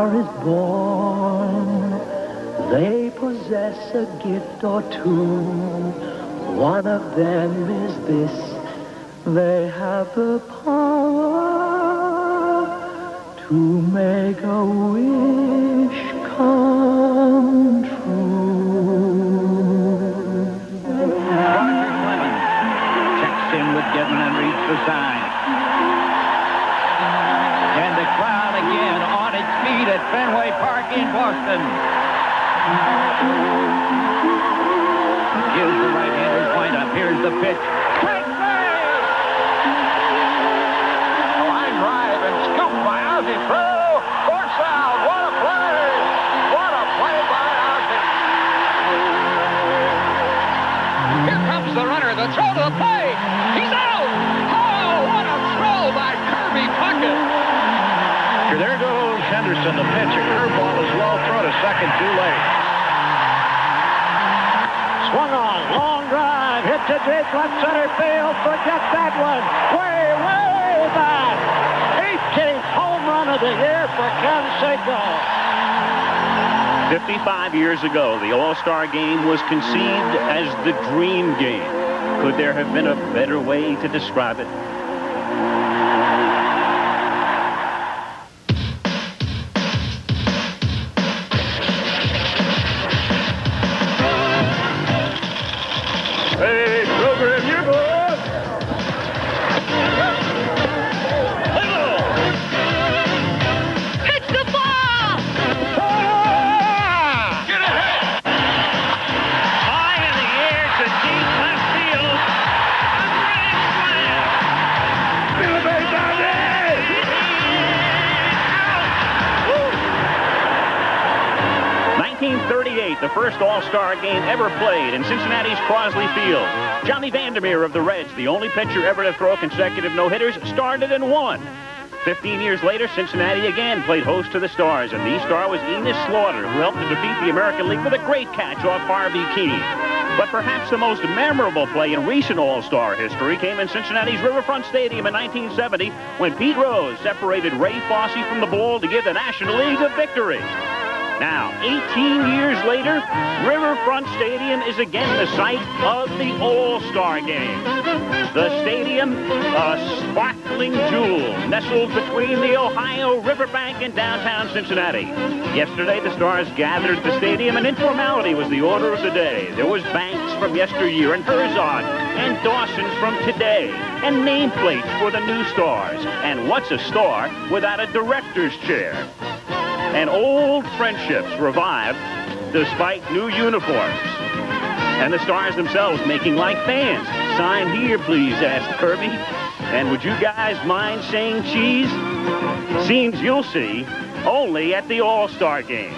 is born, they possess a gift or two. One of them is this: they have the power to make a wish come true. Roger Clemens checks in with Gibbon and reads the sign. And the crowd again on its feet at Fenway Park in Boston. Here's the right-hander's windup. Here's the pitch. Quick save! Line drive and scoop by Ozzie through. Force out. What a play! What a play by Ozzie! Here comes the runner. The throw to the plate. He's out! Oh, what a throw by Kirby Puckett! There goes Henderson. The pitch, a curveball is well thrown to second, too late. Swung on, long drive, hit to deep left center field. Forget that one. Way, way back. 18th home run of the year for Canseco. 55 years ago, the All-Star Game was conceived as the dream game. Could there have been a better way to describe it? Hey, Kroger, you're good. Hits the ball! Get ahead. High in the air to deep left field. A grand slam! Steal a base down there. Out! 1938, the first All-Star Game ever played in Cincinnati's Crosley Field. Johnny Vandermeer of the Reds, the only pitcher ever to throw consecutive no-hitters, started and won. 15 years later, Cincinnati again played host to the Stars, and the star was Enos Slaughter, who helped to defeat the American League with a great catch off Harvey Keene. But perhaps the most memorable play in recent All-Star history came in Cincinnati's Riverfront Stadium in 1970 when Pete Rose separated Ray Fosse from the ball to give the National League a victory. Now, 18 years later, Riverfront Stadium is again the site of the All-Star Game. The stadium, a sparkling jewel, nestled between the Ohio riverbank and downtown Cincinnati. Yesterday, the Stars gathered at the stadium, and informality was the order of the day. There was Banks from yesteryear, and Herzog, and Dawson's from today, and nameplates for the new stars. And what's a star without a director's chair? And old friendships revived despite new uniforms. And the Stars themselves making like fans. Sign here, please, asked Kirby. And would you guys mind saying cheese? Scenes you'll see only at the All-Star Game.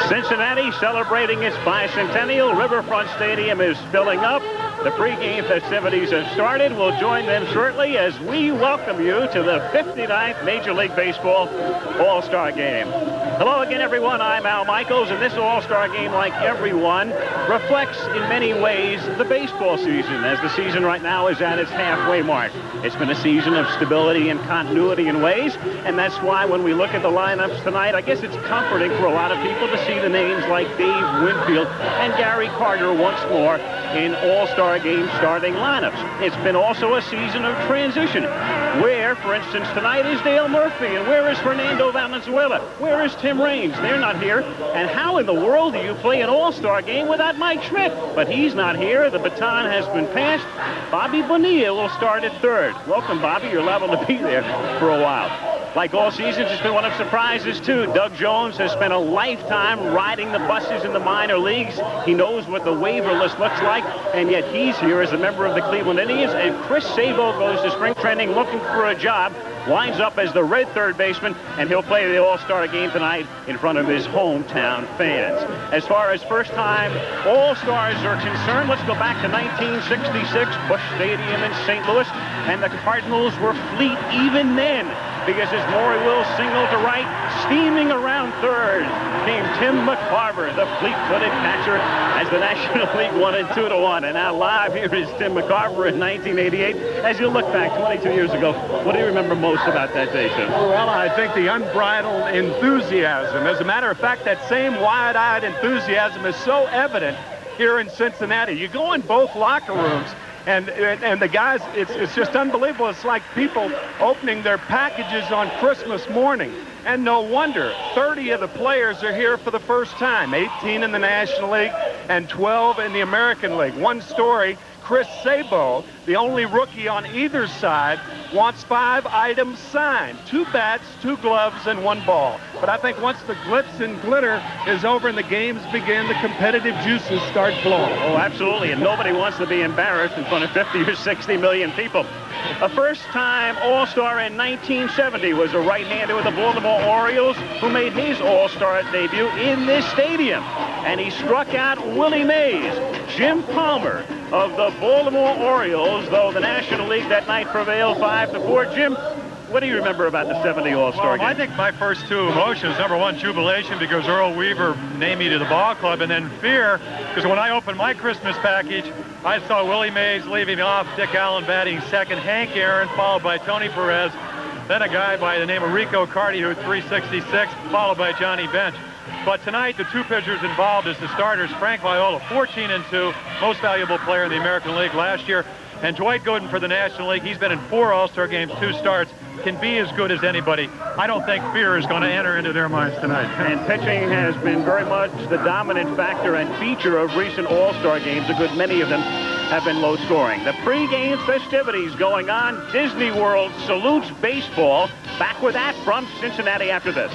Cincinnati celebrating its bicentennial. Riverfront Stadium is filling up. The pregame festivities have started. We'll join them shortly as we welcome you to the 59th Major League Baseball All-Star Game. Hello again, everyone. I'm Al Michaels, and this All-Star Game, like everyone, reflects in many ways the baseball season, as the season right now is at its halfway mark. It's been a season of stability and continuity in ways, and that's why when we look at the lineups tonight, I guess it's comforting for a lot of people to see the names like Dave Winfield and Gary Carter once more in All-Star Game starting lineups. It's been also a season of transition, where, for instance, tonight is Dale Murphy, and where is Fernando Valenzuela? Where is Tim Raines? They're not here. And how in the world do you play an All-Star Game without Mike Schmidt? But he's not here. The baton has been passed. Bobby Bonilla will start at third. Welcome, Bobby. You're liable to be there for a while. Like all seasons, it's been one of surprises, too. Doug Jones has spent a lifetime riding the buses in the minor leagues. He knows what the waiver list looks like, and yet he's here as a member of the Cleveland Indians. And Chris Sabo goes to spring training looking for a job, winds up as the red third baseman, and he'll play the All-Star Game tonight in front of his hometown fans. As far as first-time All-Stars are concerned, let's go back to 1966, Busch Stadium in St. Louis, and the Cardinals were fleet even then. because as Maury Wills singled to right, steaming around third came Tim McCarver, the fleet-footed catcher, as the National League won it 2-1. And now live here is Tim McCarver in 1988. As you look back 22 years ago, what do you remember most about that day, Tim? Well, I think the unbridled enthusiasm. As a matter of fact, that same wide-eyed enthusiasm is so evident here in Cincinnati. You go in both locker rooms, and the guys, it's just unbelievable. It's like people opening their packages on Christmas morning. And no wonder, 30 of the players are here for the first time, 18 in the National League and 12 in the American League. One story, Chris Sabo, the only rookie on either side, wants 5 items signed: 2 bats, 2 gloves, and 1 ball. But I think once the glitz and glitter is over and the games begin, the competitive juices start flowing. Oh, absolutely, and nobody wants to be embarrassed in front of 50 or 60 million people. A first-time All-Star in 1970 was a right-hander with the Baltimore Orioles who made his All-Star debut in this stadium. And he struck out Willie Mays. Jim Palmer of the Baltimore Orioles, though the National League that night prevailed 5-4. Jim, what do you remember about the 70 All-Star game? I think my first 2 emotions, number one, jubilation because Earl Weaver named me to the ball club, and then fear because when I opened my Christmas package, I saw Willie Mays leaving off, Dick Allen batting second, Hank Aaron, followed by Tony Perez, then a guy by the name of Rico Carty, who had 366, followed by Johnny Bench. But tonight, the 2 pitchers involved as the starters, Frank Viola, 14-2, most valuable player in the American League last year, and Dwight Gooden for the National League. He's been in 4 All-Star games, 2 starts, can be as good as anybody. I don't think fear is going to enter into their minds tonight. And pitching has been very much the dominant factor and feature of recent All-Star games. A good many of them have been low scoring. The pre-game festivities going on. Disney World salutes baseball. Back with that from Cincinnati after this.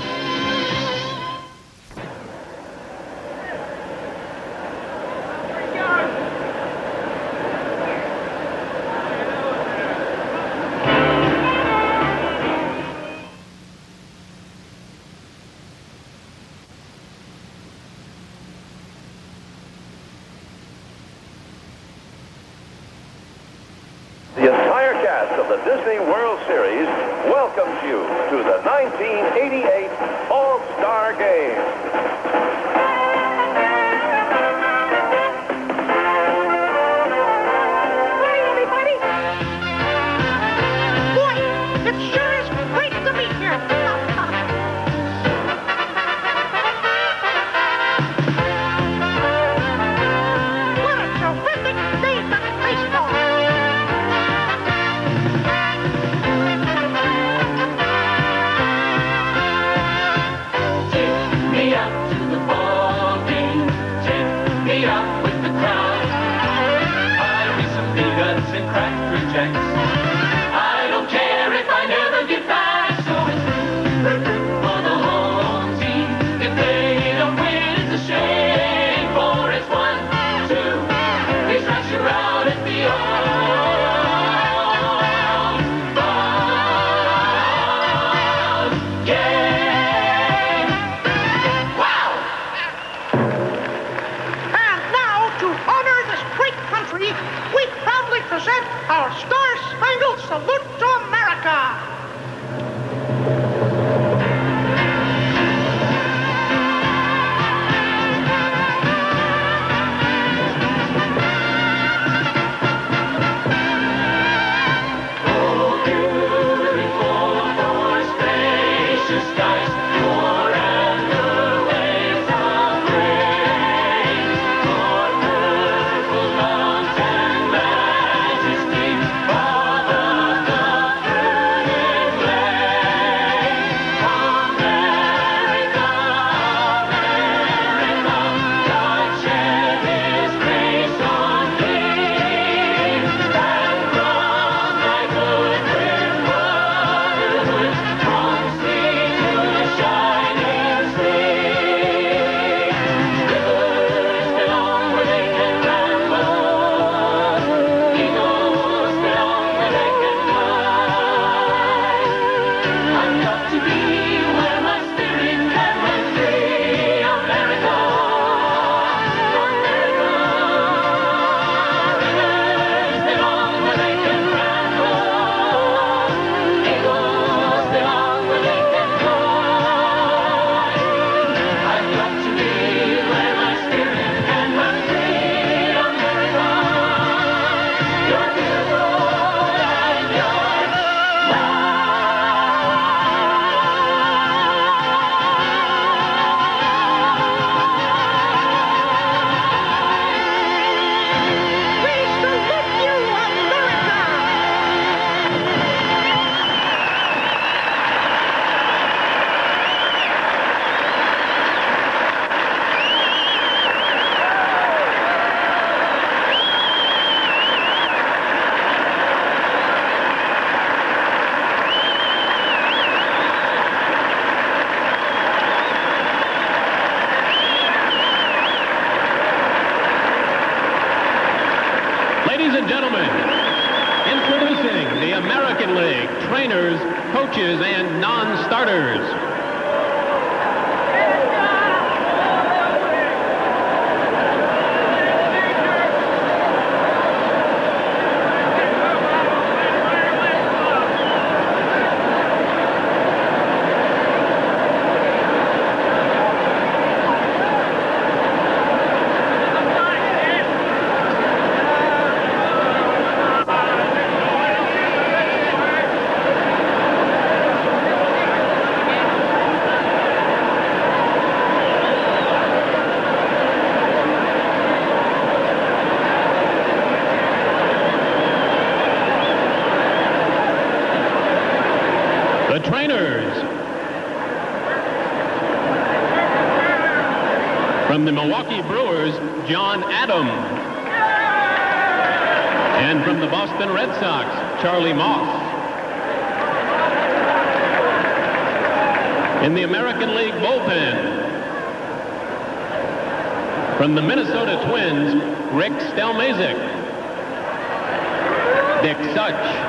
The entire cast of the Disney World Series welcomes you to the 1988 All-Star Game. Hi, everybody. Boy, it sure is great to be here. What a terrific day for baseball. Me up. and gentlemen, introducing the American League trainers, coaches, and non-starters. The trainers. From the Milwaukee Brewers, John Adam. And from the Boston Red Sox, Charlie Moss. In the American League bullpen, from the Minnesota Twins, Rick Stelmazik. Dick Such.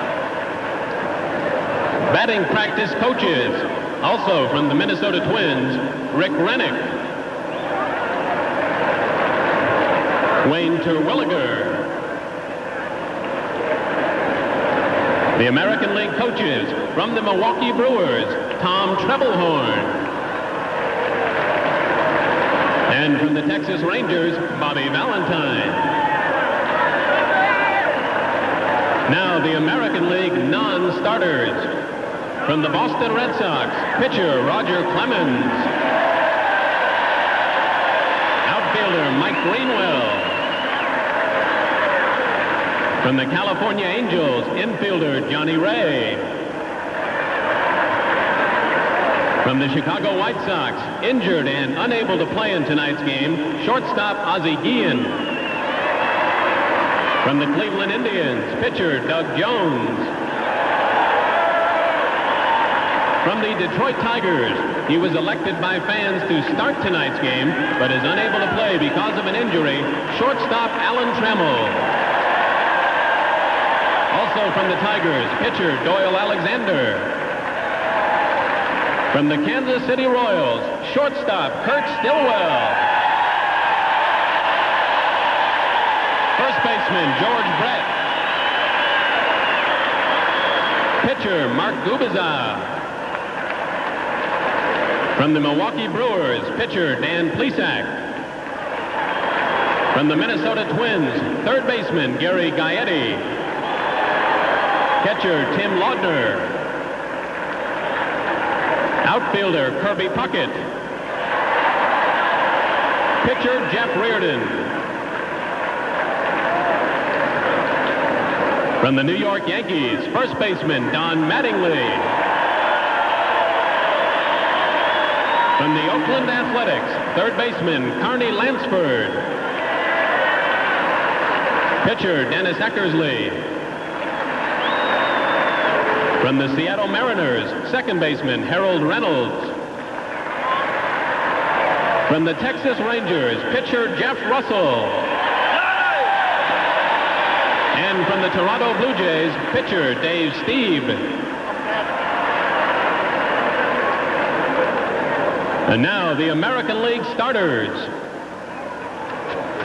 Batting practice coaches, also from the Minnesota Twins, Rick Rennick. Wayne Terwilliger. The American League coaches, from the Milwaukee Brewers, Tom Trebelhorn. And from the Texas Rangers, Bobby Valentine. Now the American League non-starters. From the Boston Red Sox, pitcher Roger Clemens. Outfielder Mike Greenwell. From the California Angels, infielder Johnny Ray. From the Chicago White Sox, injured and unable to play in tonight's game, shortstop Ozzie Guillen. From the Cleveland Indians, pitcher Doug Jones. From the Detroit Tigers, he was elected by fans to start tonight's game, but is unable to play because of an injury, shortstop Alan Trammell. Also from the Tigers, pitcher Doyle Alexander. From the Kansas City Royals, shortstop Kurt Stillwell. First baseman George Brett. Pitcher Mark Gubicza. From the Milwaukee Brewers, pitcher Dan Plesac. From the Minnesota Twins, third baseman Gary Gaetti. Catcher Tim Laudner. Outfielder Kirby Puckett. Pitcher Jeff Reardon. From the New York Yankees, first baseman Don Mattingly. From the Oakland Athletics, third baseman Carney Lansford. Pitcher Dennis Eckersley. From the Seattle Mariners, second baseman Harold Reynolds. From the Texas Rangers, pitcher Jeff Russell. And from the Toronto Blue Jays, pitcher Dave Stieb. And now the American League starters.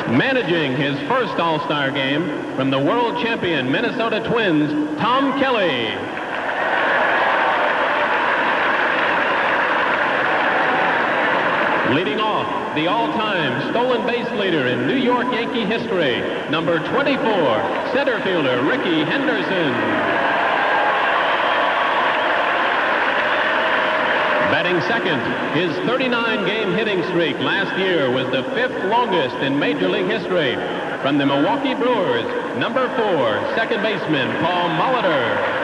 Managing his first All-Star game from the world champion Minnesota Twins, Tom Kelly. Leading off, the all-time stolen base leader in New York Yankee history, number 24, center fielder Ricky Henderson. Batting second, his 39-game hitting streak last year was the 5th longest in Major League history. From the Milwaukee Brewers, number 4, second baseman Paul Molitor.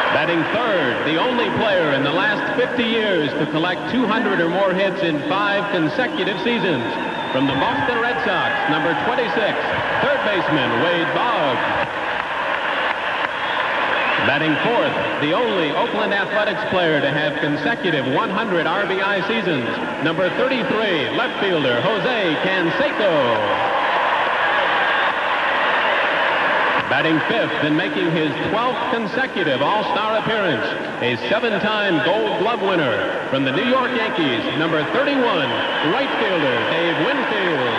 Batting third, the only player in the last 50 years to collect 200 or more hits in 5 consecutive seasons. From the Boston Red Sox, number 26, third baseman Wade Boggs. Batting fourth, the only Oakland Athletics player to have consecutive 100 RBI seasons, number 33, left fielder Jose Canseco. Batting fifth and making his 12th consecutive All-Star appearance, a 7-time Gold Glove winner from the New York Yankees, number 31, right fielder Dave Winfield.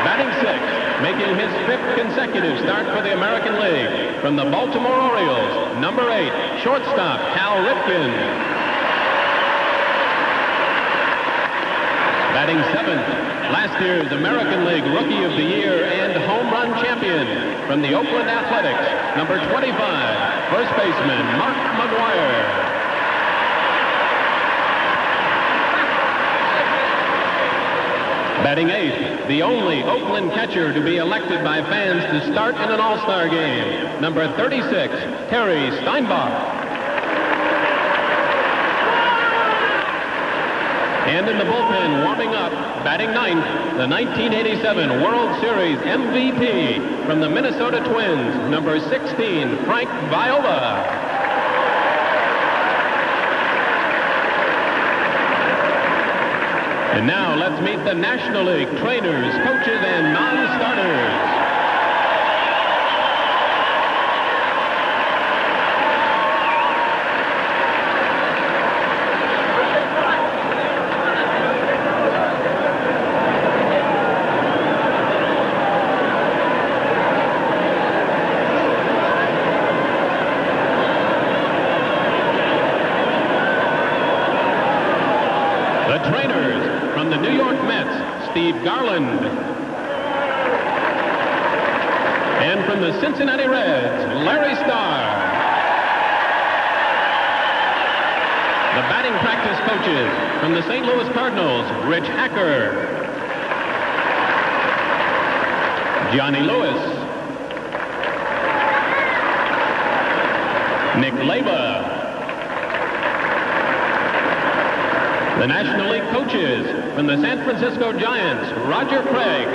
Batting sixth, making his 5th consecutive start for the American League, from the Baltimore Orioles, number 8, shortstop Cal Ripken. Batting seventh, last year's American League Rookie of the Year and home run champion from the Oakland Athletics, number 25, first baseman Mark McGwire. Batting eighth, the only Oakland catcher to be elected by fans to start in an All-Star game, number 36, Terry Steinbach. And in the bullpen, warming up, batting ninth, the 1987 World Series MVP from the Minnesota Twins, number 16, Frank Viola. And now let's meet the National League trainers, coaches, and non-starters. The trainers from the New York Mets, Steve Garland. And from the Cincinnati Reds, Larry Starr. The batting practice coaches from the St. Louis Cardinals, Rich Hacker. Johnny Lewis. Nick Leyba. The National League coaches from the San Francisco Giants, Roger Craig.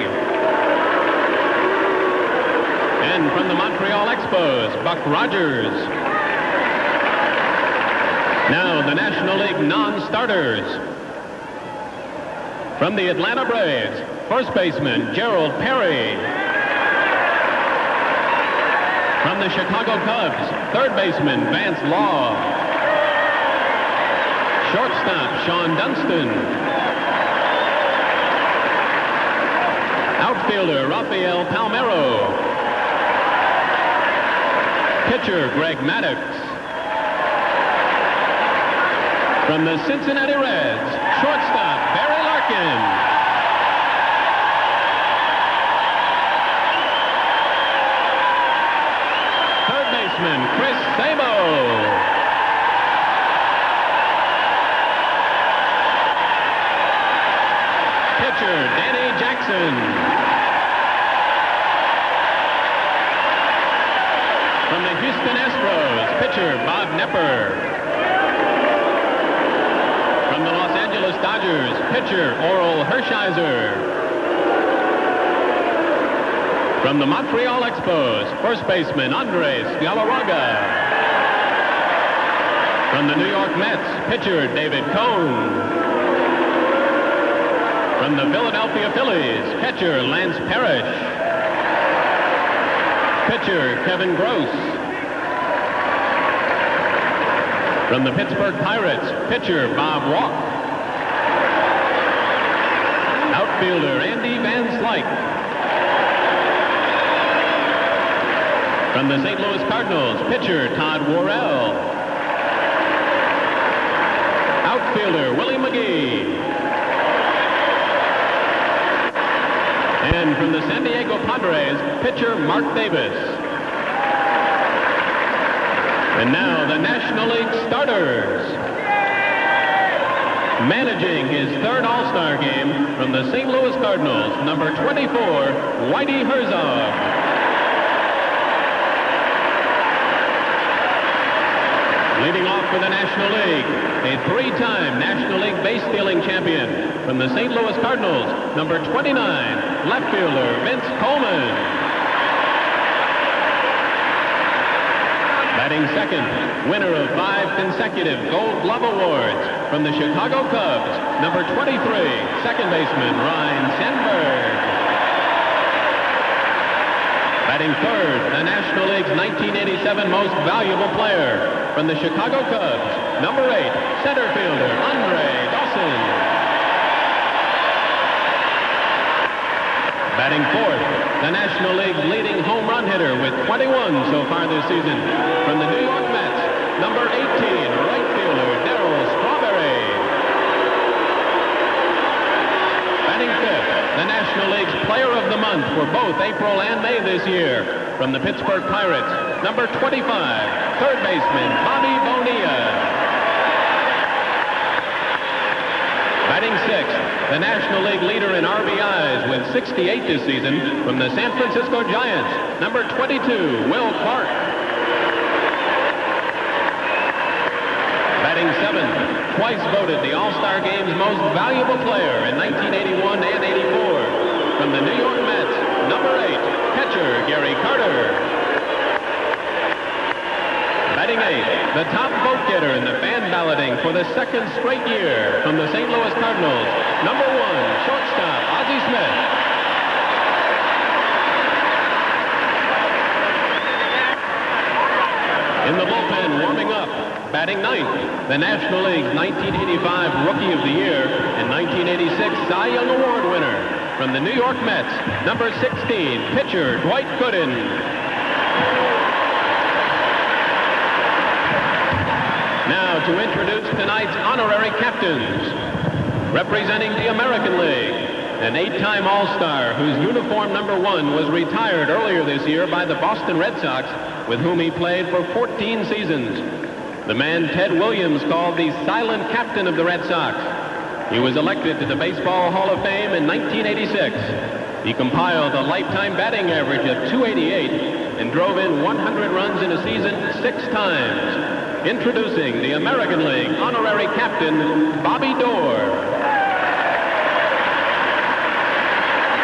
And from the Montreal Expos, Buck Rogers. Now the National League non-starters. From the Atlanta Braves, first baseman Gerald Perry. From the Chicago Cubs, third baseman Vance Law. Shortstop, Sean Dunston. Outfielder, Rafael Palmeiro. Pitcher, Greg Maddux. From the Cincinnati Reds, shortstop, Barry Larkin. Third baseman, Chris Sabo. Pitcher, Danny Jackson. From the Houston Astros, pitcher, Bob Nepper. From the Los Angeles Dodgers, pitcher, Oral Hershiser. From the Montreal Expos, first baseman, Andres Galarraga. From the New York Mets, pitcher, David Cone. From the Philadelphia Phillies, catcher Lance Parrish. Pitcher Kevin Gross. From the Pittsburgh Pirates, pitcher Bob Walk. Outfielder Andy Van Slyke. From the St. Louis Cardinals, pitcher Todd Worrell. Outfielder Willie McGee. And from the San Diego Padres, pitcher Mark Davis. And now the National League starters. Managing his third All-Star game from the St. Louis Cardinals, number 24, Whitey Herzog. Leading off for the National League, a 3-time National League base stealing champion from the St. Louis Cardinals, number 29, left fielder Vince Coleman. Batting second, winner of 5 consecutive Gold Glove Awards from the Chicago Cubs, number 23, second baseman Ryne Sandberg. Batting third, the National League's 1987 Most Valuable Player from the Chicago Cubs, number 8, center fielder Andre Dawson. Batting fourth, the National League's leading home run hitter with 21 so far this season from the New York Mets, number 18, right fielder Darryl Strawberry. Batting fifth, the National League's Player of the Month for both April and May this year from the Pittsburgh Pirates, number 25, third baseman Bobby Bonilla. Batting sixth, the National League leader in RBIs with 68 this season from the San Francisco Giants, number 22, Will Clark. Batting seventh, twice voted the All-Star Game's most valuable player in 1981 and 84 from the New York Mets, number 8, catcher Gary Carter. Batting eighth, the top vote getter in the fan balloting for the second straight year from the St. Louis Cardinals, number 1, shortstop Ozzie Smith. In the bullpen, warming up, batting ninth, the National League's 1985 Rookie of the Year and 1986 Cy Young Award winner from the New York Mets, number 16, pitcher Dwight Gooden. Now to introduce tonight's honorary captains. Representing the American League, an 8-time All-Star whose uniform number 1 was retired earlier this year by the Boston Red Sox, with whom he played for 14 seasons. The man Ted Williams called the silent captain of the Red Sox. He was elected to the Baseball Hall of Fame in 1986. He compiled a lifetime batting average of .288 and drove in 100 runs in a season 6 times. Introducing the American League honorary captain, Bobby Doerr.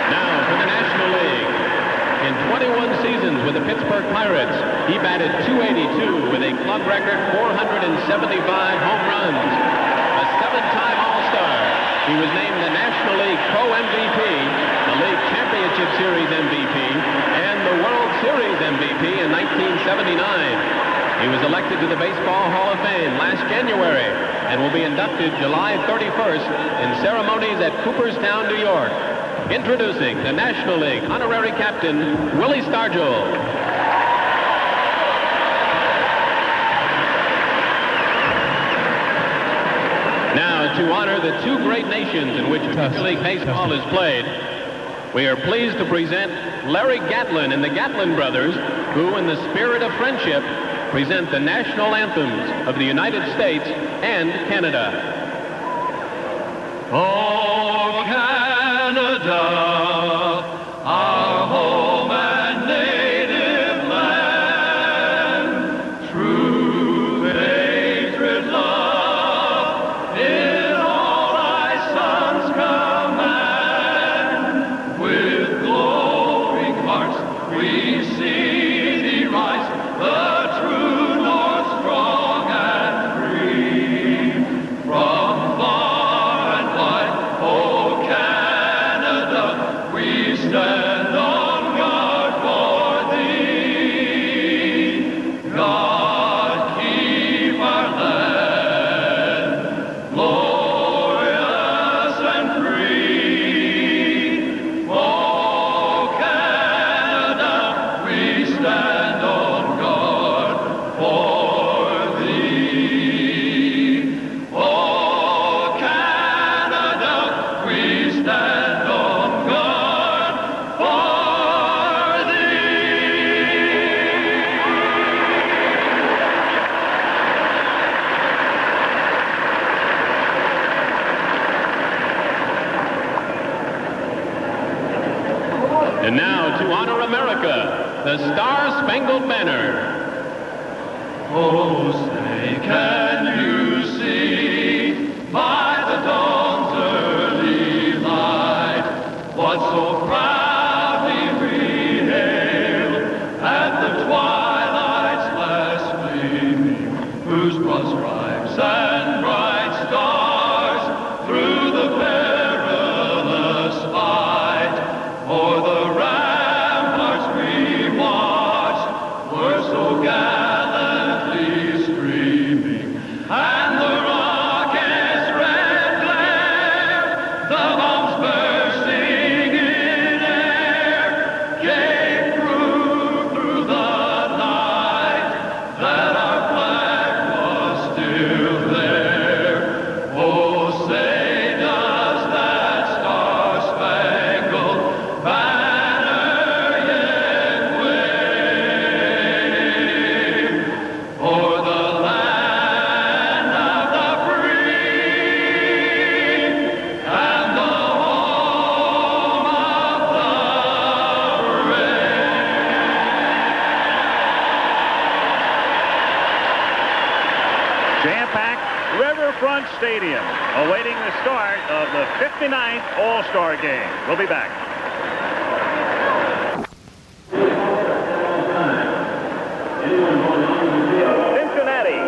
Now for the National League. In 21 seasons with the Pittsburgh Pirates, he batted .282 with a club record 475 home runs. A 7-time All-Star. He was named the National League Pro MVP, the League Championship Series MVP, and the World Series MVP in 1979. He was elected to the Baseball Hall of Fame last January and will be inducted July 31st in ceremonies at Cooperstown, New York. Introducing the National League honorary captain, Willie Stargell. Now, to honor the 2 great nations in which Major League Baseball is played, we are pleased to present Larry Gatlin and the Gatlin brothers, who, in the spirit of friendship, present the national anthems of the United States and Canada. Oh, Canada, our home and native land, true patriot love in all thy sons command. With glowing hearts we see thee rise, the true North strong and free. From far and wide, oh Canada, we stand on guard for thee. God keep our land glorious and free. Oh Canada, we stand on guard for thee. Oh Canada, we stand on guard for And now to honor America, the Star-Spangled Banner. Oh, say, can you see by the dawn's early light what so proudly we hailed at the twilight's last gleaming, whose broad stripes and bright stars through the perilous fight o'er the ramparts we awaiting the start of the 59th All-Star Game. We'll be back. Cincinnati,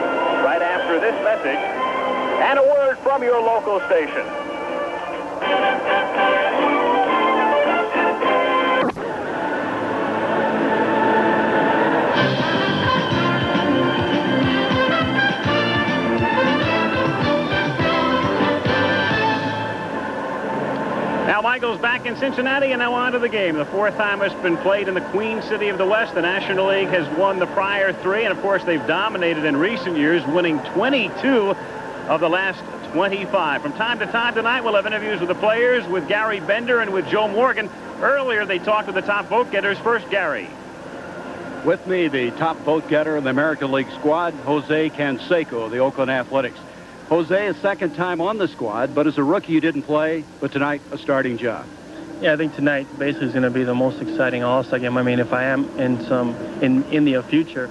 right after this message, and a word from your local station. Now Michael's back in Cincinnati, and now on to the game. The fourth time it's been played in the Queen City of the West. The National League has won the prior 3, and of course they've dominated in recent years, winning 22 of the last 25. From time to time tonight, we'll have interviews with the players, with Gary Bender and with Joe Morgan. Earlier, they talked with the top vote getters. First, Gary. With me, the top vote getter in the American League squad, Jose Canseco of the Oakland Athletics. Jose, a second time on the squad, but as a rookie you didn't play, but tonight a starting job. Yeah, I think tonight basically is going to be the most exciting All-Star game. I mean, if I am in the near future,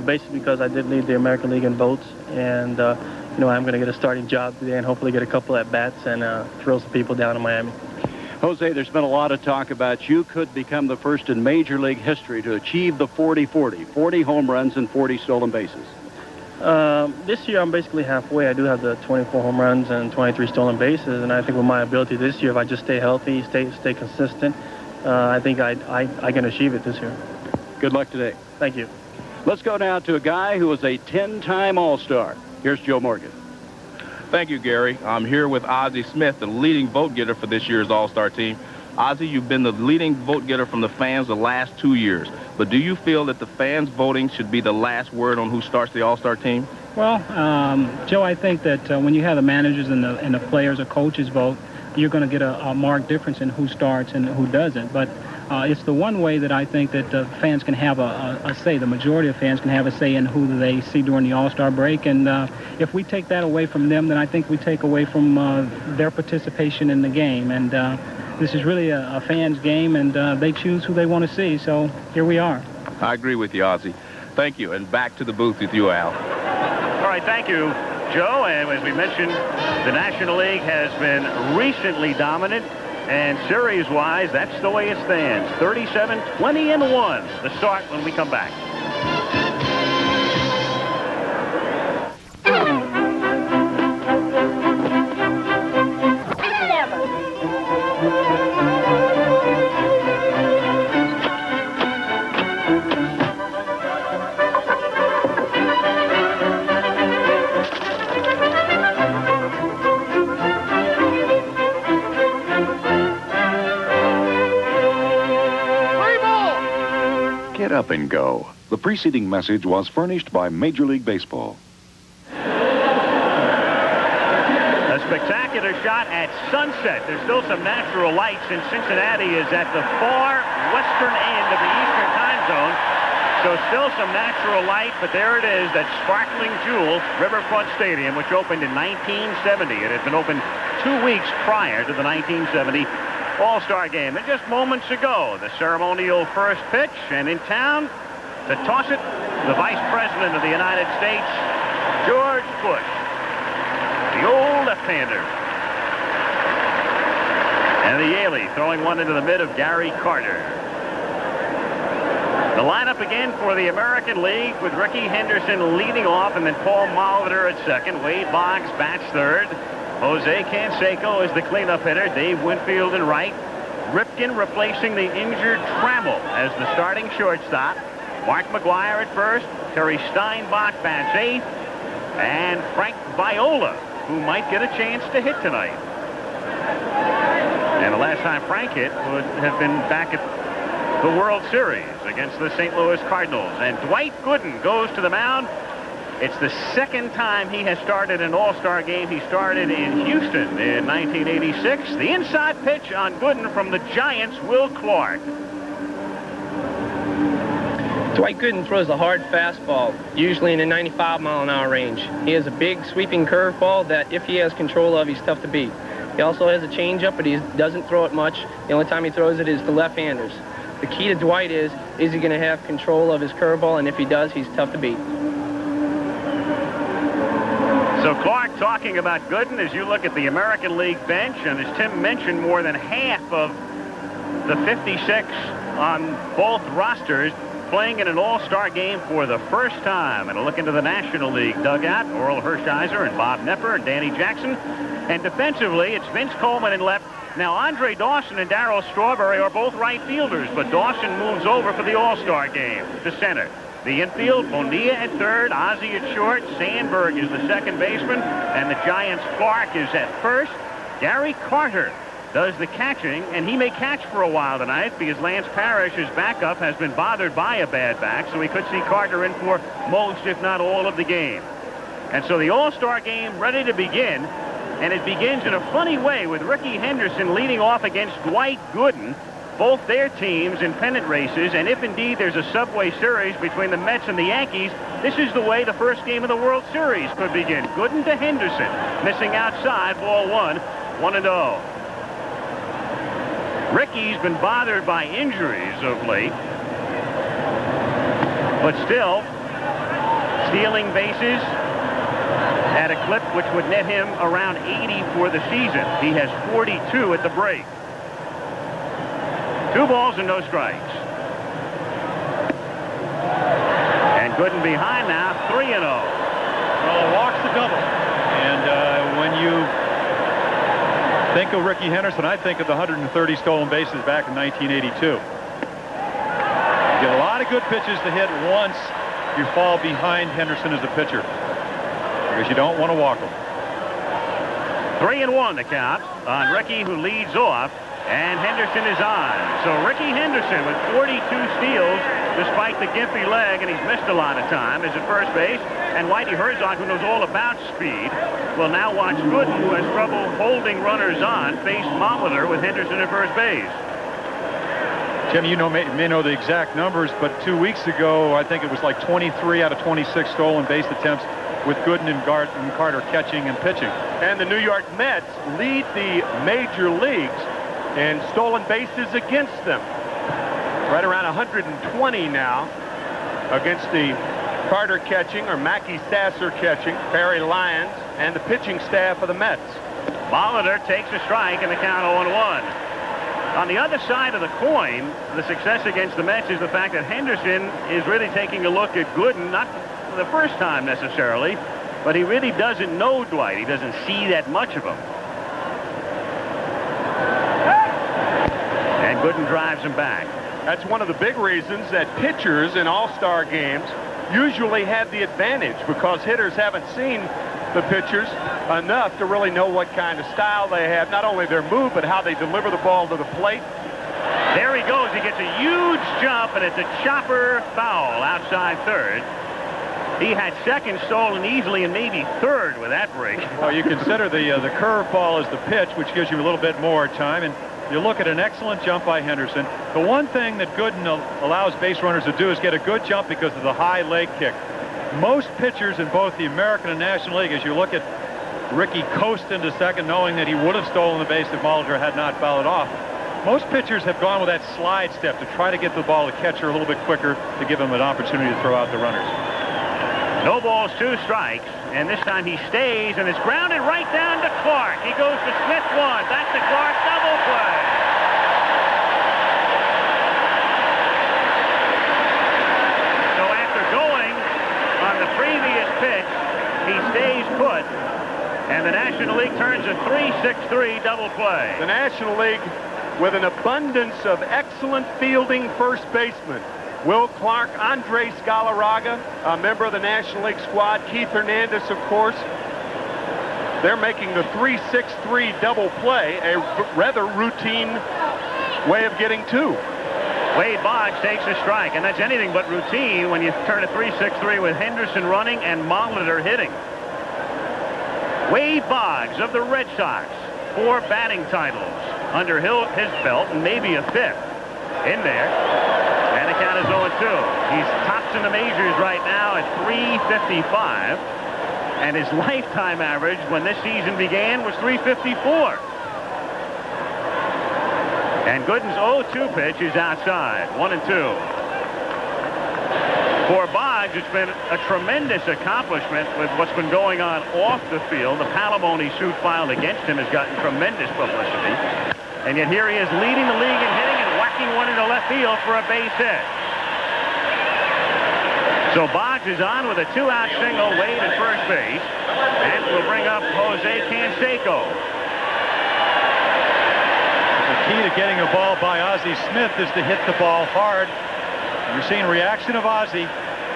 basically because I did lead the American League in votes, and you know, I'm going to get a starting job today and hopefully get a couple at bats and thrill some people down in Miami. Jose, there's been a lot of talk about you could become the first in Major League history to achieve the 40-40, 40 home runs and 40 stolen bases. This year I'm basically halfway. I do have the 24 home runs and 23 stolen bases, and I think with my ability this year, if I just stay healthy, stay consistent, I think I can achieve it this year. Good luck today. Thank you. Let's go now to a guy who was a 10-time All-Star. Here's Joe Morgan. Thank you, Gary. I'm here with Ozzie Smith, the leading vote getter for this year's All-Star team. Ozzie, you've been the leading vote getter from the fans the last 2 years. But do you feel that the fans' voting should be the last word on who starts the All-Star team? Well, Joe, I think that when you have the managers and the players or coaches vote, you're going to get a marked difference in who starts and who doesn't. But it's the one way that I think that fans can have a say. The majority of fans can have a say in who they see during the All-Star break. And if we take that away from them, then I think we take away from their participation in the game. And this is really a fan's game, and they choose who they want to see. So here we are. I agree with you, Ozzie. Thank you. And back to the booth with you, Al. All right, thank you, Joe. And as we mentioned, the National League has been recently dominant. And series-wise, that's the way it stands. 37-20-1. The start when we come back. Get up and go. The preceding message was furnished by Major League Baseball. A spectacular shot at sunset. There's still some natural light since Cincinnati is at the far western end of the eastern time zone. So still some natural light, but there it is, that sparkling jewel, Riverfront Stadium, which opened in 1970. It had been opened 2 weeks prior to the 1970 All-Star Game. And just moments ago, the ceremonial first pitch, and in town to toss it, the Vice President of the United States, George Bush, the old left-hander. And the Yaley throwing one into the mid of Gary Carter. The lineup again for the American League with Ricky Henderson leading off, and then Paul Molitor at second. Wade Boggs bats third. Jose Canseco is the cleanup hitter. Dave Winfield in right. Ripken replacing the injured Trammell as the starting shortstop. Mark McGuire at first. Terry Steinbach bats eighth. And Frank Viola, who might get a chance to hit tonight. And the last time Frank hit would have been back at the World Series against the St. Louis Cardinals. And Dwight Gooden goes to the mound. It's the second time he has started an All-Star game. He started in Houston in 1986. The inside pitch on Gooden from the Giants, Will Clark. Dwight Gooden throws a hard fastball, usually in the 95-mile-an-hour range. He has a big sweeping curveball that, if he has control of, he's tough to beat. He also has a changeup, but he doesn't throw it much. The only time he throws it is to left-handers. The key to Dwight is he going to have control of his curveball, and if he does, he's tough to beat. So So Clark talking about Gooden as you look at the American League bench, and as Tim mentioned, more than half of the 56 on both rosters playing in an all-star game for the first time. And a look into the National League dugout, Oral Hershiser and Bob Nepper and Danny Jackson. And defensively, it's Vince Coleman in left. Now, Andre Dawson and Darryl Strawberry are both right fielders, but Dawson moves over for the all-star game to center. The infield, Bonilla at third, Ozzie at short, Sandberg is the second baseman, and the Giants' Clark is at first. Gary Carter does the catching, and he may catch for a while tonight because Lance Parrish, his backup, has been bothered by a bad back, so we could see Carter in for most, if not all, of the game. And so the all-star game ready to begin, and it begins in a funny way with Ricky Henderson leading off against Dwight Gooden, both their teams in pennant races, and if indeed there's a Subway Series between the Mets and the Yankees, this is the way the first game of the World Series could begin. Gooden to Henderson, missing outside, ball one, 1-0. Ricky's been bothered by injuries of late, but still stealing bases at a clip which would net him around 80 for the season. He has 42 at the break. 2 balls and no strikes. And Gooden behind now, 3-0. Well, a walk's the double. And when you think of Ricky Henderson, I think of the 130 stolen bases back in 1982. You get a lot of good pitches to hit once you fall behind Henderson as a pitcher, because you don't want to walk him. 3-1 the count on Ricky, who leads off. And Henderson is on. So Ricky Henderson with 42 steals despite the gimpy leg, and he's missed a lot of time, is at first base. And Whitey Herzog, who knows all about speed, will now watch Gooden, who has trouble holding runners on, face Molitor with Henderson at first base. Jim, you may know the exact numbers, but 2 weeks ago, I think it was like 23 out of 26 stolen base attempts with Gooden and Carter catching and pitching. And the New York Mets lead the major leagues and stolen bases against them. Right around 120 now against the Carter catching, or Mackey Sasser catching, Barry Lyons, and the pitching staff of the Mets. Molitor takes a strike in the count 0-1. On the other side of the coin, the success against the Mets is the fact that Henderson is really taking a look at Gooden, not for the first time necessarily, but he really doesn't know Dwight. He doesn't see that much of him. And Gooden drives him back. That's one of the big reasons that pitchers in all-star games usually have the advantage, because hitters haven't seen the pitchers enough to really know what kind of style they have, not only their move, but how they deliver the ball to the plate. There he goes. He gets a huge jump, and it's a chopper foul outside third. He had second stolen easily and maybe third with that break. Well, you consider the curveball as the pitch, which gives you a little bit more time, and you look at an excellent jump by Henderson. The one thing that Gooden allows base runners to do is get a good jump because of the high leg kick. Most pitchers in both the American and National League, as you look at Ricky coast into second knowing that he would have stolen the base if Molitor had not fouled off, most pitchers have gone with that slide step to try to get the ball to catcher a little bit quicker to give him an opportunity to throw out the runners. No balls, 2 strikes, and this time he stays, and it's grounded right down to Clark. He goes to Smith, 1, back to Clark, double play. So after going on the previous pitch, he stays put, and the National League turns a 3-6-3 double play. The National League with an abundance of excellent fielding first basemen. Will Clark, Andre Scalaraga, a member of the National League squad, Keith Hernandez, of course. They're making the 3-6-3 double play a rather routine way of getting 2. Wade Boggs takes a strike, and that's anything but routine when you turn a 3-6-3 with Henderson running and Molitor hitting. Wade Boggs of the Red Sox, 4 batting titles under his belt, and maybe a 5th in there. And the count is 0-2. He's tops in the majors right now at .355, and his lifetime average when this season began was .354. And Gooden's 0-2 pitch is outside, 1-2. For Boggs, Boggs, it's been a tremendous accomplishment with what's been going on off the field. The palimony suit filed against him has gotten tremendous publicity. And yet here he is leading the league in hitting and whacking one into left field for a base hit. So Boggs is on with a 2-out single, Wade at first base. And we'll bring up Jose Canseco. The key to getting a ball by Ozzie Smith is to hit the ball hard. You're seeing reaction of Ozzie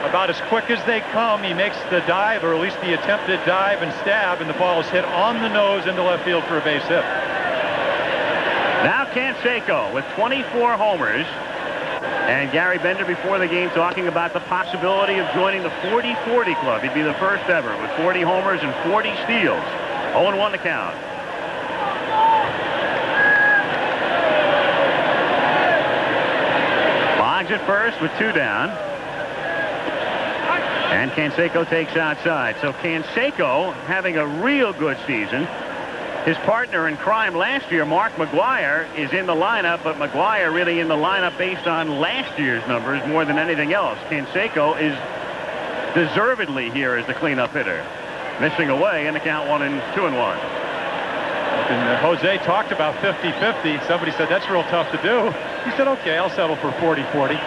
about as quick as they come. He makes the dive, or at least the attempted dive and stab, and the ball is hit on the nose into left field for a base hit. Now Canseco with 24 homers. And Gary Bender before the game talking about the possibility of joining the 40-40 club. He'd be the first ever with 40 homers and 40 steals. 0-1 to count. Boggs at first with 2 down. And Canseco takes outside. So Canseco having a real good season. His partner in crime last year, Mark McGwire, is in the lineup, but McGwire really in the lineup based on last year's numbers more than anything else. Canseco is deservedly here as the cleanup hitter. Missing away in the count 1-2-1. And Jose talked about 50-50. Somebody said, that's real tough to do. He said, okay, I'll settle for 40-40.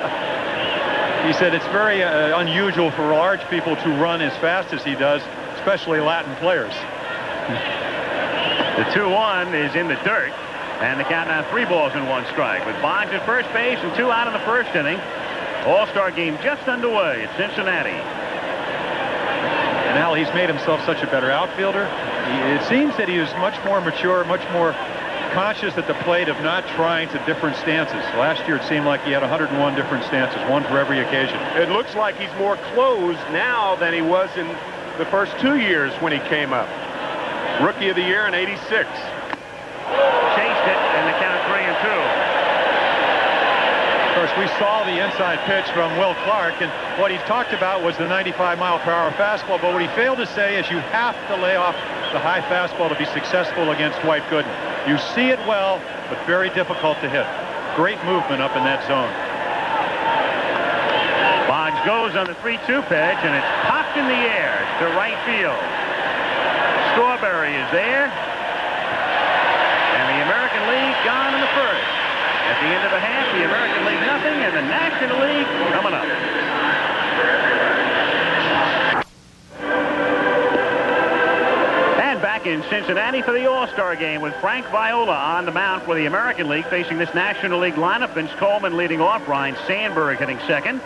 He said it's very unusual for large people to run as fast as he does, especially Latin players. The 2-1 is in the dirt, and the count now 3 balls and 1 strike. With Boggs at first base and 2 out in the first inning. All-Star game just underway at Cincinnati. And Al, he's made himself such a better outfielder. It seems that he is much more mature, much more conscious at the plate of not trying to different stances. Last year it seemed like he had 101 different stances, one for every occasion. It looks like he's more closed now than he was in the first 2 years when he came up. Rookie of the year in '86. Chased it, and the count 3-2. Of course, we saw the inside pitch from Will Clark, and what he talked about was the 95-mile-per-hour fastball, but what he failed to say is you have to lay off the high fastball to be successful against Dwight Gooden. You see it well, but very difficult to hit. Great movement up in that zone. Boggs goes on the 3-2 pitch, and it's popped in the air to right field. Strawberry is there. And the American League gone in the first. At the end of the half, the American League nothing, and the National League coming up. And back in Cincinnati for the All-Star game with Frank Viola on the mound for the American League facing this National League lineup. Vince Coleman leading off, Ryan Sandberg hitting second.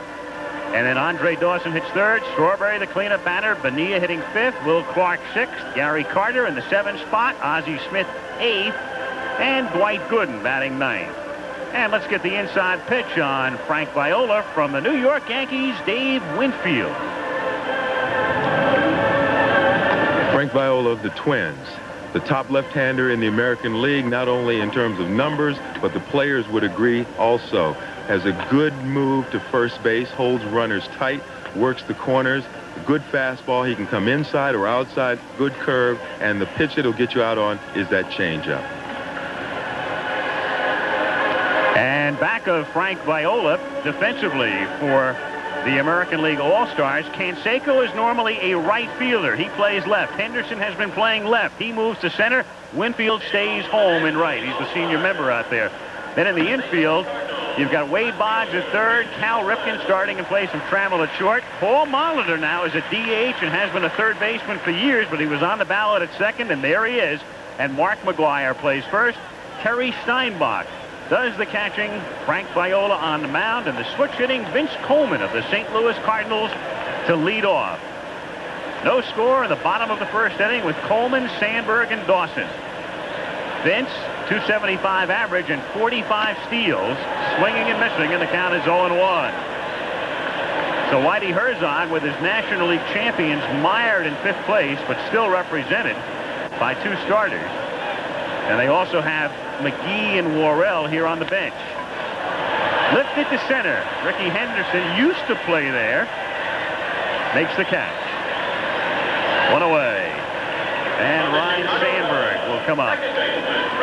And then Andre Dawson hits third. Strawberry, the cleanup batter. Bonilla hitting fifth. Will Clark sixth. Gary Carter in the 7th spot. Ozzie Smith 8th. And Dwight Gooden batting 9th. And let's get the inside pitch on Frank Viola from the New York Yankees, Dave Winfield. Frank Viola of the Twins. The top left-hander in the American League, not only in terms of numbers, but the players would agree also. Has a good move to first base, holds runners tight, works the corners, good fastball. He can come inside or outside, good curve, and the pitch that'll get you out on is that changeup. And back of Frank Viola defensively for the American League All-Stars. Canseco is normally a right fielder. He plays left. Henderson has been playing left. He moves to center. Winfield stays home in right. He's the senior member out there. Then in the infield, you've got Wade Boggs at third, Cal Ripken starting in place of Trammell at short. Paul Molitor now is a DH and has been a third baseman for years, but he was on the ballot at second, and there he is. And Mark McGwire plays first. Terry Steinbach does the catching. Frank Viola on the mound, and the switch hitting Vince Coleman of the St. Louis Cardinals to lead off. No score in the bottom of the first inning with Coleman, Sandberg, and Dawson. Vince, 275 average and 45 steals, swinging and missing, and the count is 0-1. So Whitey Herzog with his National League champions mired in 5th place, but still represented by 2 starters. And they also have McGee and Worrell here on the bench. Lifted to center. Ricky Henderson used to play there. Makes the catch. One away. And Ryan Sandberg will come up.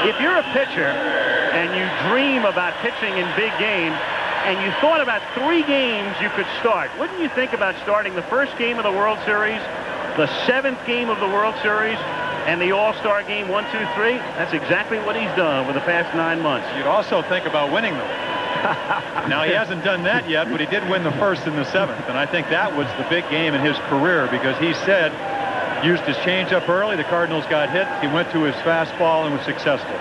If you're a pitcher and you dream about pitching in big games, and you thought about 3 games you could start, wouldn't you think about starting the first game of the World Series, the 7th game of the World Series, and the All-Star game 1, 2, 3? That's exactly what he's done over the past 9 months. You'd also think about winning them. Now, he hasn't done that yet, but he did win the 1st and the 7th, and I think that was the big game in his career because he said, used his changeup early, the Cardinals got hit, he went to his fastball and was successful.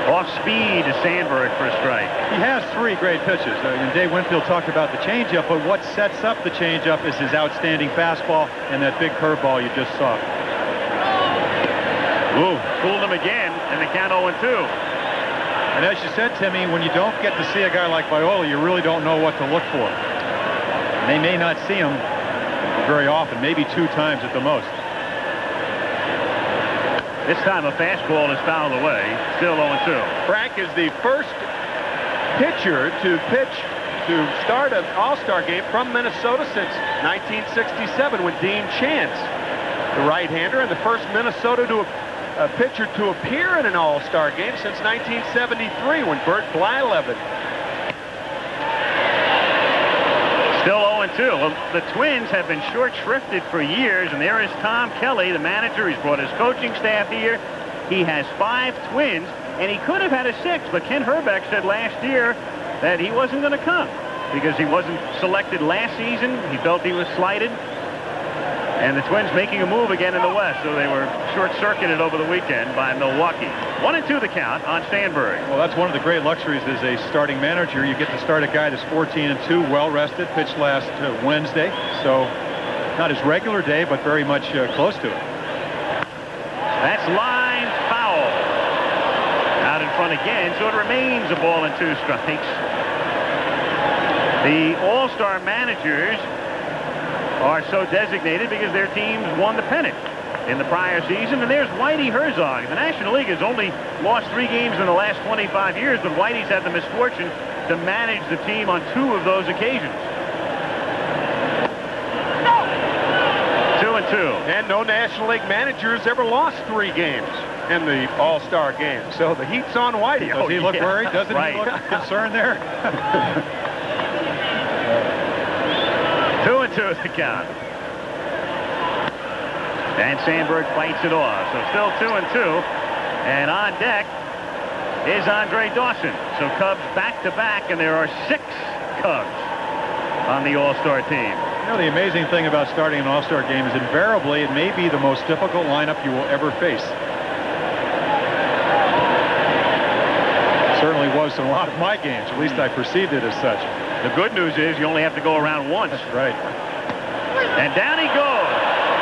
Off speed to Sandberg for a strike. He has 3 great pitches. And Dave Winfield talked about the changeup, but what sets up the changeup is his outstanding fastball and that big curveball you just saw. Ooh, fooled him again, and the count 0-2. And as you said, Timmy, when you don't get to see a guy like Viola, you really don't know what to look for. And they may not see him very often, maybe 2 times at the most. This time a fastball is fouled away. Still 0-2. Frank is the first pitcher to start an All-Star game from Minnesota since 1967 when Dean Chance, the right-hander, and the first Minnesota pitcher to appear in an All-Star game since 1973 when Bert Blyleven. Still 0-2. Well, the Twins have been short shrifted for years, and there is Tom Kelly, the manager. He's brought his coaching staff here. He has 5 Twins, and he could have had a 6th, but Ken Herbeck said last year that he wasn't going to come because he wasn't selected last season. He felt he was slighted. And the Twins making a move again in the West, so they were short-circuited over the weekend by Milwaukee. 1-2 the count on Sandberg. Well, that's one of the great luxuries as a starting manager. You get to start a guy that's 14-2, well-rested, pitched last Wednesday. So not his regular day, but very much close to it. That's line foul. Out in front again, so it remains a ball and 2 strikes. The All-Star managers are so designated because their teams won the pennant in the prior season. And there's Whitey Herzog. The National League has only lost 3 games in the last 25 years, but Whitey's had the misfortune to manage the team on 2 of those occasions. 2-2. And no National League managers ever lost 3 games in the All-Star game. So the heat's on Whitey. Does he look worried? Doesn't he look concerned there? 2-2 the count. And Sandberg fights it off. So still 2-2. And on deck is Andre Dawson. So Cubs back-to-back, and there are 6 Cubs on the All-Star team. You know, the amazing thing about starting an All-Star game is invariably it may be the most difficult lineup you will ever face. It certainly was in a lot of my games. At least I perceived it as such. The good news is you only have to go around once. That's right. And down he goes.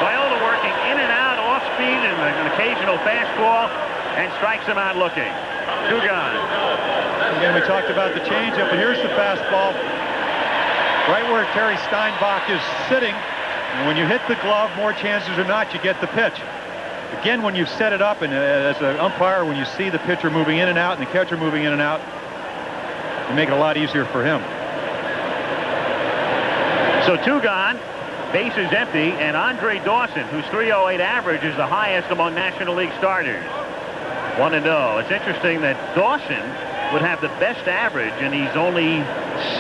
Viola working in and out, off speed, and an occasional fastball, and strikes him out looking. 2 gone. Again, we talked about the changeup, and here's the fastball. Right where Terry Steinbach is sitting. And when you hit the glove, more chances or not, you get the pitch. Again, when you set it up, and as an umpire, when you see the pitcher moving in and out and the catcher moving in and out, you make it a lot easier for him. So 2 gone, bases empty, and Andre Dawson, whose .308 average is the highest among National League starters. 1-0. It's interesting that Dawson would have the best average, and he's only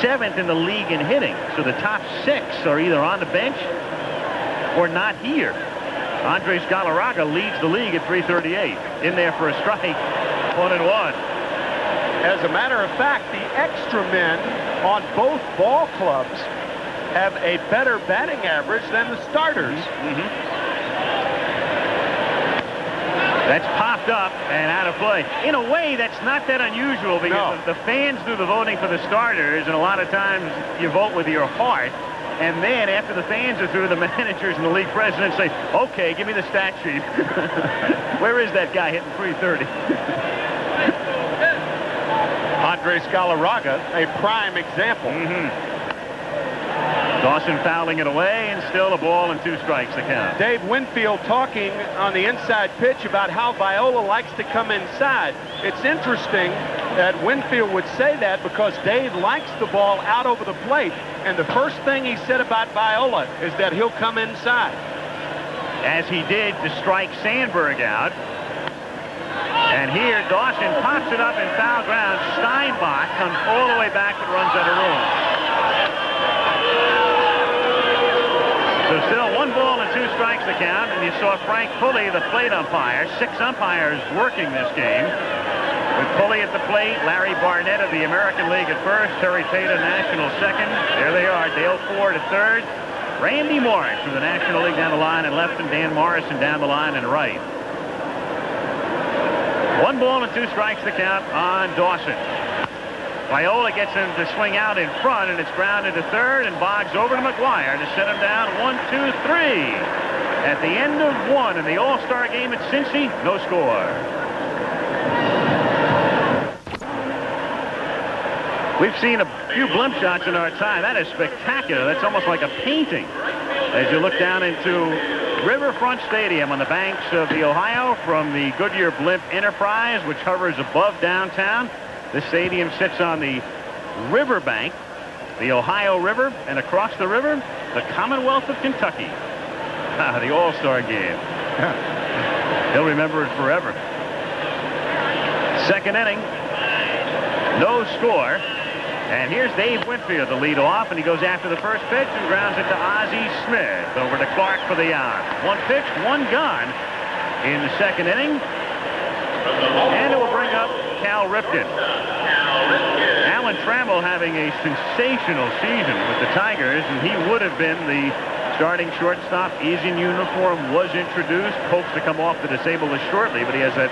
7th in the league in hitting. So the top 6 are either on the bench or not here. Andres Galarraga leads the league at .338. In there for a strike. 1-1. As a matter of fact, the extra men on both ball clubs have a better batting average than the starters. That's popped up and out of play. In a way, that's not that unusual because the fans do the voting for the starters, and a lot of times you vote with your heart. And then after the fans are through, the managers and the league presidents say, okay, give me the stat sheet. Where is that guy hitting .330? Andres Galarraga, a prime example. Dawson fouling it away, and still a ball and 2 strikes the count. Dave Winfield talking on the inside pitch about how Viola likes to come inside. It's interesting that Winfield would say that because Dave likes the ball out over the plate. And the first thing he said about Viola is that he'll come inside. As he did to strike Sandberg out. And here, Dawson pops it up in foul ground. Steinbach comes all the way back and runs out of room. So still 1 ball and 2 strikes the count, and you saw Frank Pulley, the plate umpire. 6 umpires working this game. With Pulley at the plate, Larry Barnett of the American League at first, Terry Tata, National second. There they are, Dale Ford at third. Randy Marsh from the National League down the line and left, and Dan Morrison down the line and right. 1 ball and 2 strikes the count on Dawson. Viola gets him to swing out in front, and it's grounded to third, and Boggs over to McGuire to set him down 1, 2, 3. At the end of 1 in the All-Star game at Cincy, no score. We've seen a few blimp shots in our time. That is spectacular. That's almost like a painting. As you look down into Riverfront Stadium on the banks of the Ohio from the Goodyear Blimp Enterprise, which hovers above downtown. The stadium sits on the riverbank, the Ohio River, and across the river, the Commonwealth of Kentucky. The All-Star game. He'll remember it forever. Second inning, no score. And here's Dave Winfield, the lead off, and he goes after the first pitch and grounds it to Ozzie Smith. Over to Clark for the out. 1 pitch, 1 gone in the second inning. And it will bring up Cal Ripken. Alan Trammell having a sensational season with the Tigers, and he would have been the starting shortstop. Is in uniform, was introduced, hopes to come off the disabled list shortly, but he has that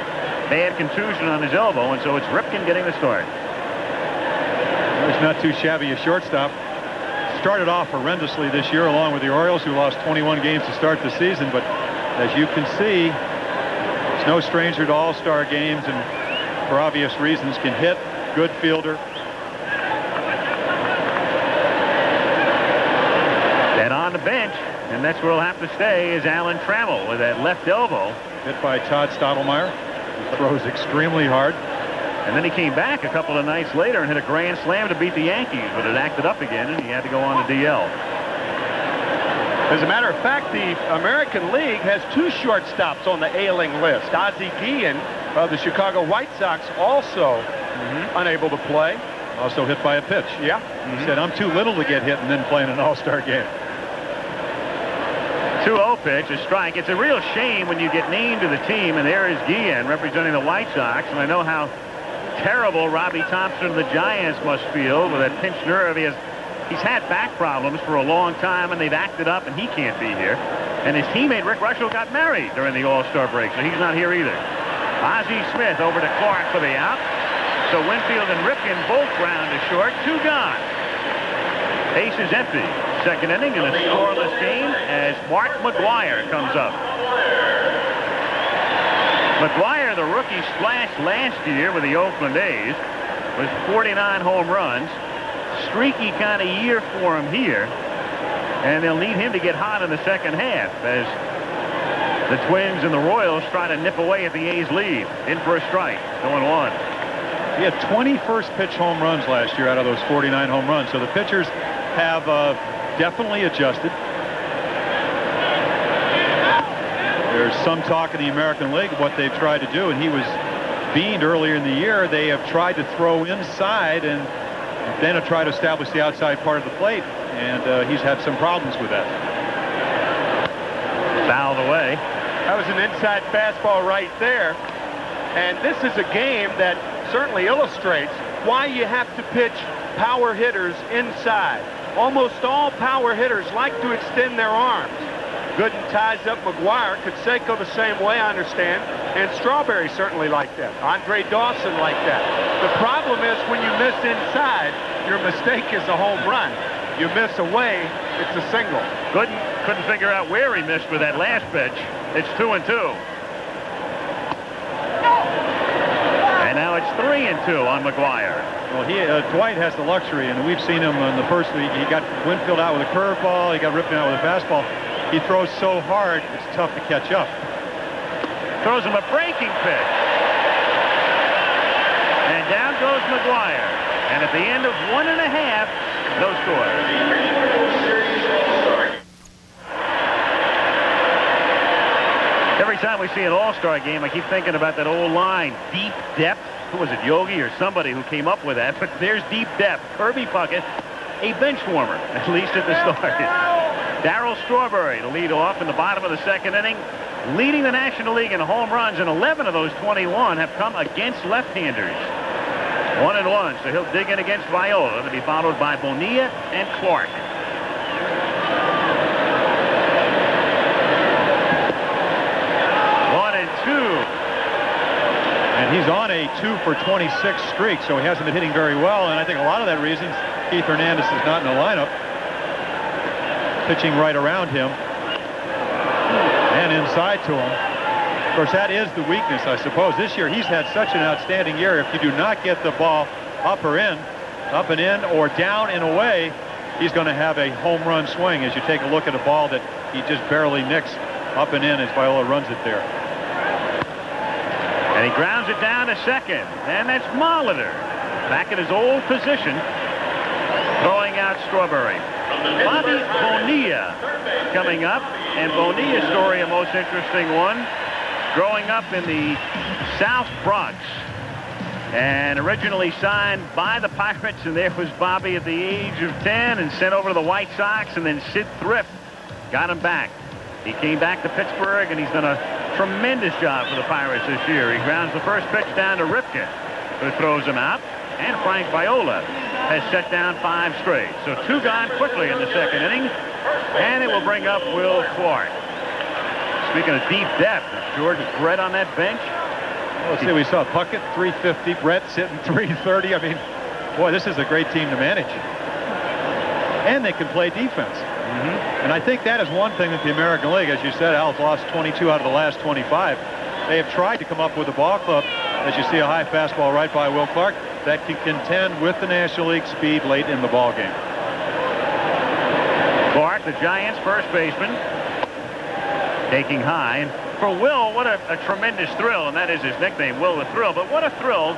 bad contusion on his elbow, and so it's Ripken getting the start. It's not too shabby a shortstop. Started off horrendously this year along with the Orioles, who lost 21 games to start the season, but as you can see, he's no stranger to all-star games, and for obvious reasons can hit, good fielder. And on the bench, and that's where he'll have to stay, is Alan Trammell with that left elbow. Hit by Todd Stottlemyre, who throws extremely hard. And then he came back a couple of nights later and hit a grand slam to beat the Yankees, but it acted up again, and he had to go on to DL. As a matter of fact, the American League has 2 shortstops on the ailing list. Ozzie Guillen of the Chicago White Sox also unable to play. Also hit by a pitch. Yeah. He said, I'm too little to get hit and then play in an all-star game. 2-0 pitch, a strike. It's a real shame when you get named to the team, and there is Guillen representing the White Sox, and I know how terrible Robbie Thompson of the Giants must feel with that pinched nerve. He's had back problems for a long time, and they've acted up, and he can't be here. And his teammate Rick Russell got married during the All-Star break, so he's not here either. Ozzie Smith over to Clark for the out. So Winfield and Ripken both ground to short. 2 gone. Base is empty. Second inning in a scoreless game as Mark McGuire comes up. McGuire, the rookie, splashed last year with the Oakland A's with 49 home runs. Streaky kind of year for him here, and they'll need him to get hot in the second half as the Twins and the Royals try to nip away at the A's lead. In for a strike, 0-1. He had 20 first pitch home runs last year out of those 49 home runs, so the pitchers have definitely adjusted. There's some talk in the American League of what they've tried to do, and he was beamed earlier in the year. They have tried to throw inside and then try to establish the outside part of the plate, and he's had some problems with that. Fouled away. That was an inside fastball right there, and this is a game that certainly illustrates why you have to pitch power hitters inside. Almost all power hitters like to extend their arms. Gooden ties up McGuire. Canseco the same way, I understand. And Strawberry certainly like that. Andre Dawson like that. The problem is when you miss inside, your mistake is a home run. You miss away, it's a single. Gooden couldn't figure out where he missed with that last pitch. It's 2-2. And now it's 3-2 on McGuire. Well, Dwight has the luxury, and we've seen him in the first week. He got Winfield out with a curveball. He got Ripken out with a fastball. He throws so hard, it's tough to catch up. Throws him a breaking pitch. And down goes McGuire. And at the end of 1.5, no score. Every time we see an all-star game, I keep thinking about that old line, deep depth. Who was it, Yogi or somebody who came up with that? But there's deep depth. Kirby Puckett, a bench warmer, at least at the start. Darryl Strawberry to lead off in the bottom of the second inning, leading the National League in home runs, and 11 of those 21 have come against left-handers. 1-1, so he'll dig in against Viola to be followed by Bonilla and Clark. And he's on a 2-for-26 streak, so he hasn't been hitting very well. And I think a lot of that reason Keith Hernandez is not in the lineup. Pitching right around him and inside to him. Of course, that is the weakness, I suppose. This year, he's had such an outstanding year. If you do not get the ball up and in, or down and away, he's going to have a home run swing as you take a look at a ball that he just barely nicks up and in as Viola runs it there. And he grounds it down to second. And that's Molitor back in his old position, throwing out Strawberry. Bobby Bonilla coming up. And Bonilla's story, a most interesting one. Growing up in the South Bronx. And originally signed by the Pirates. And there was Bobby at the age of 10 and sent over to the White Sox. And then Sid Thrift got him back. He came back to Pittsburgh, and he's done a tremendous job for the Pirates this year. He grounds the first pitch down to Ripken, who throws him out. And Frank Viola has set down 5 straight. So 2 gone quickly in the second inning. And it will bring up Will Clark. Speaking of deep depth, is George Brett on that bench? Let's see, we saw Puckett, 350, Brett sitting 330. I mean, boy, this is a great team to manage. And they can play defense. And I think that is one thing that the American League, as you said, Al's lost 22 out of the last 25. They have tried to come up with a ball club, as you see a high fastball right by Will Clark, that can contend with the National League speed late in the ball game. Clark, the Giants' first baseman, taking high. And for Will, what a tremendous thrill, and that is his nickname, Will the Thrill. But what a thrill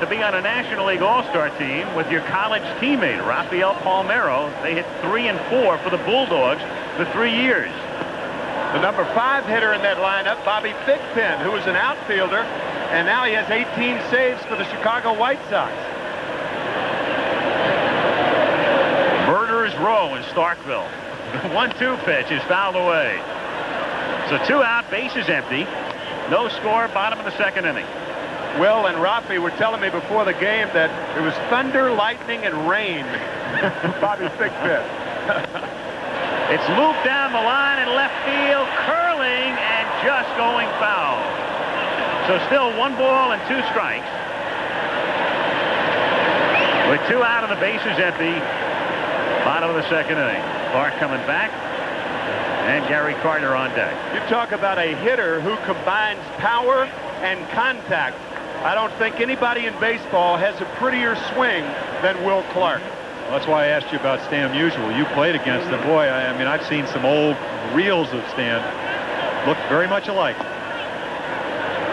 to be on a National League All-Star team with your college teammate, Rafael Palmeiro. They hit 3 and 4 for the Bulldogs for 3 years. The number 5 hitter in that lineup, Bobby Thigpen, who was an outfielder, and now he has 18 saves for the Chicago White Sox. Murderer's row in Starkville. The 1-2 pitch is fouled away. So 2 out, bases empty. No score, bottom of the second inning. Will and Rafi were telling me before the game that it was thunder, lightning, and rain for Bobby Thigpen. It's looped down the line in left field, curling and just going foul. So still 1 ball and 2 strikes. With 2 out and the bases empty, bottom of the second inning. Clark coming back, and Gary Carter on deck. You talk about a hitter who combines power and contact. I don't think anybody in baseball has a prettier swing than Will Clark. Well, that's why I asked you about Stan Musial. You played against him. Boy, I mean, I've seen some old reels of Stan. Look very much alike.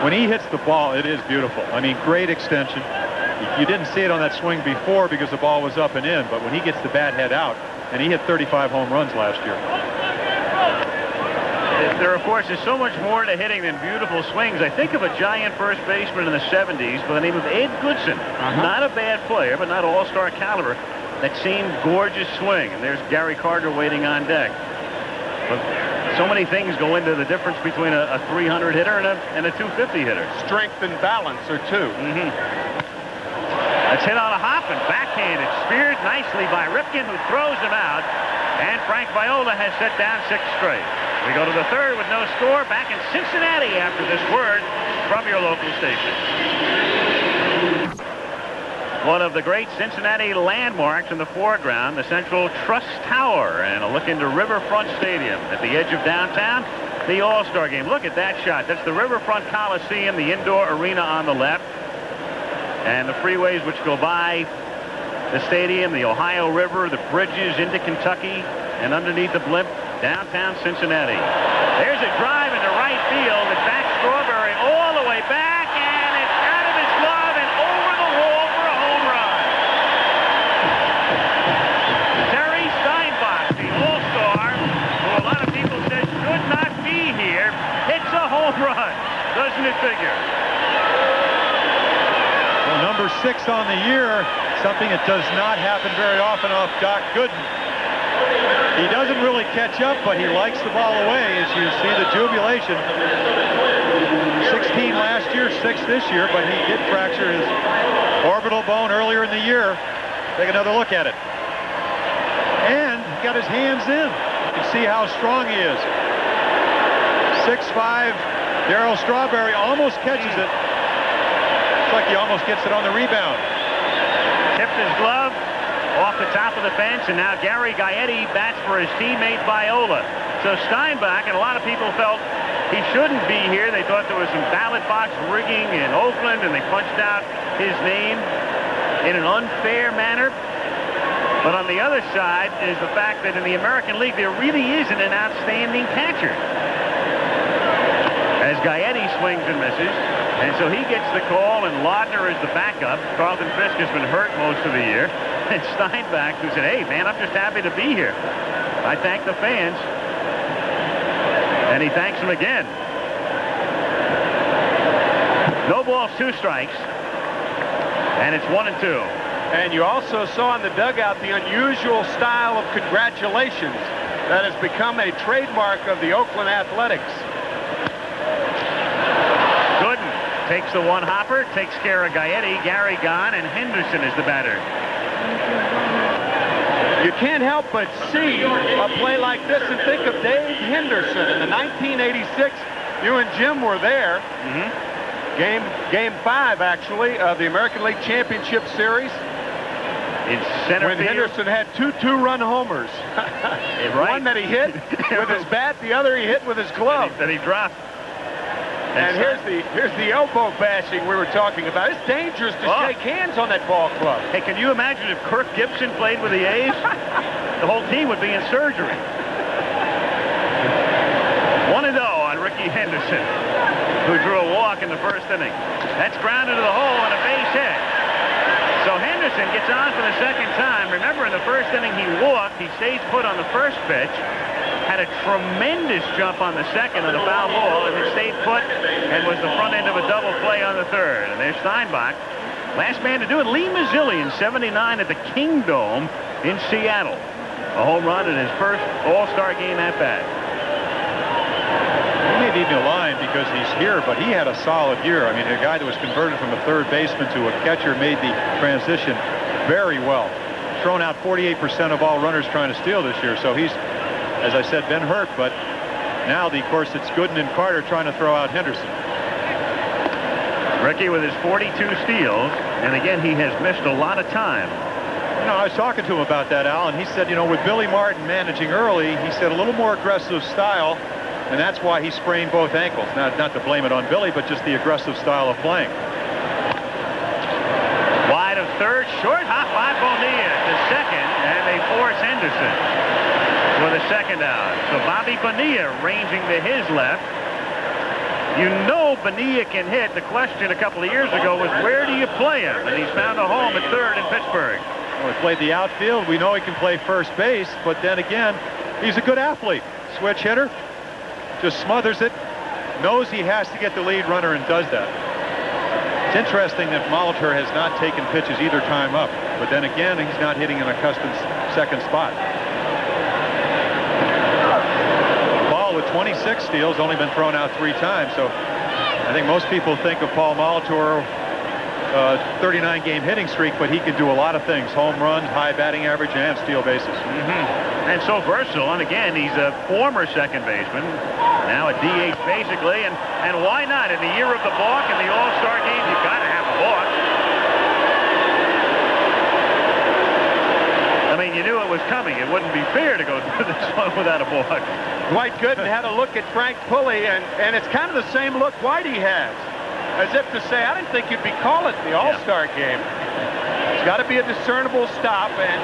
When he hits the ball, it is beautiful. I mean, great extension. You didn't see it on that swing before because the ball was up and in, but when he gets the bat head out, and he hit 35 home runs last year. There, of course, is so much more to hitting than beautiful swings. I think of a Giant first baseman in the 70s by the name of Ed Goodson. Not a bad player, but not all-star caliber. That same gorgeous swing. And there's Gary Carter waiting on deck. But so many things go into the difference between a 300 hitter and a 250 hitter. Strength and balance are 2. That's hit on a hop and backhanded. Speared nicely by Ripken, who throws him out. And Frank Viola has set down 6 straight. We go to the third with no score, back in Cincinnati after this word from your local station. One of the great Cincinnati landmarks in the foreground, the Central Trust Tower, and a look into Riverfront Stadium at the edge of downtown, the All-Star Game. Look at that shot. That's the Riverfront Coliseum, the indoor arena on the left, and the freeways which go by the stadium, the Ohio River, the bridges into Kentucky, and underneath the blimp, downtown Cincinnati. There's a drive into right field. It's back Strawberry all the way back, and it's out of his glove and over the wall for a home run. Terry Steinbach, the all-star, who a lot of people said should not be here, hits a home run. on the year, something that does not happen very often off Doc Gooden. He doesn't really catch up, but he likes the ball away, as you see the jubilation. 16 last year, 6 this year, but he did fracture his orbital bone earlier in the year. Take another look at it. And he got his hands in. You can see how strong he is. 6'5", Darryl Strawberry almost catches it. Looks like he almost gets it on the rebound. Tipped his glove off the top of the fence, and now Gary Gaetti bats for his teammate Viola. So Steinbach, and a lot of people felt he shouldn't be here. They thought there was some ballot box rigging in Oakland, and they punched out his name in an unfair manner. But on the other side is the fact that in the American League, there really isn't an outstanding catcher. As Gaetti swings and misses, and so he gets the call, and Laudner is the backup. Carlton Fisk has been hurt most of the year. And Steinbach, who said, hey, man, I'm just happy to be here. I thank the fans. And he thanks them again. No balls, 2 strikes. And it's 1-2. And you also saw in the dugout the unusual style of congratulations that has become a trademark of the Oakland Athletics. Gooden takes the one hopper, takes care of Gaetti, Gary gone, and Henderson is the batter. You can't help but see a play like this and think of Dave Henderson. In the 1986, you and Jim were there. Game 5, actually, of the American League Championship Series. In center when field. Henderson had 2 2-run homers. One that he hit with his bat, the other he hit with his glove. That he dropped. And here's the elbow bashing we were talking about. It's dangerous to shake hands on that ball club. Hey, can you imagine if Kirk Gibson played with the A's? The whole team would be in surgery. 1-0 on Ricky Henderson, who drew a walk in the first inning. That's grounded to the hole and a base hit. So Henderson gets on for the second time. Remember, in the first inning he walked. He stays put on the first pitch. Had a tremendous jump on the second on a foul ball, and then stayed put and was the front end of a double play on the third. And there's Steinbach. Last man to do it, Lee Mazzilli in '79 at the Kingdome in Seattle. A home run in his first All-Star game at bat. He may be maligned because he's here, but he had a solid year. I mean, a guy that was converted from a third baseman to a catcher made the transition very well. Thrown out 48% of all runners trying to steal this year, so he's, as I said, been hurt, but now, of course, it's Gooden and Carter trying to throw out Henderson. Ricky with his 42 steals, and again, he has missed a lot of time. You know, I was talking to him about that, Al, and he said, you know, with Billy Martin managing early, he said a little more aggressive style, and that's why he sprained both ankles. Not to blame it on Billy, but just the aggressive style of playing. Wide of third, short hop by Bonilla to second, and they force Henderson with a second out. So Bobby Bonilla ranging to his left. You know Bonilla can hit. The question a couple of years ago was, where do you play him? And he's found a home at third in Pittsburgh. Well, he played the outfield. We know he can play first base, but then again, he's a good athlete. Switch hitter, just smothers it, knows he has to get the lead runner and does that. It's interesting that Molitor has not taken pitches either time up, but then again, he's not hitting an accustomed second spot. With 26 steals, only been thrown out 3 times. So I think most people think of Paul Molitor, 39-game hitting streak, but he can do a lot of things: home runs, high batting average, and steal bases. And so versatile. And again, he's a former second baseman, now a DH basically. And why not? In the year of the balk in the All-Star game, you've got to have a balk. I mean, you knew it was coming. It wouldn't be fair to go through this one without a balk. Dwight Gooden had a look at Frank Pulley, and it's kind of the same look Whitey has, as if to say, I didn't think you'd be calling the All-Star game. It's got to be a discernible stop, and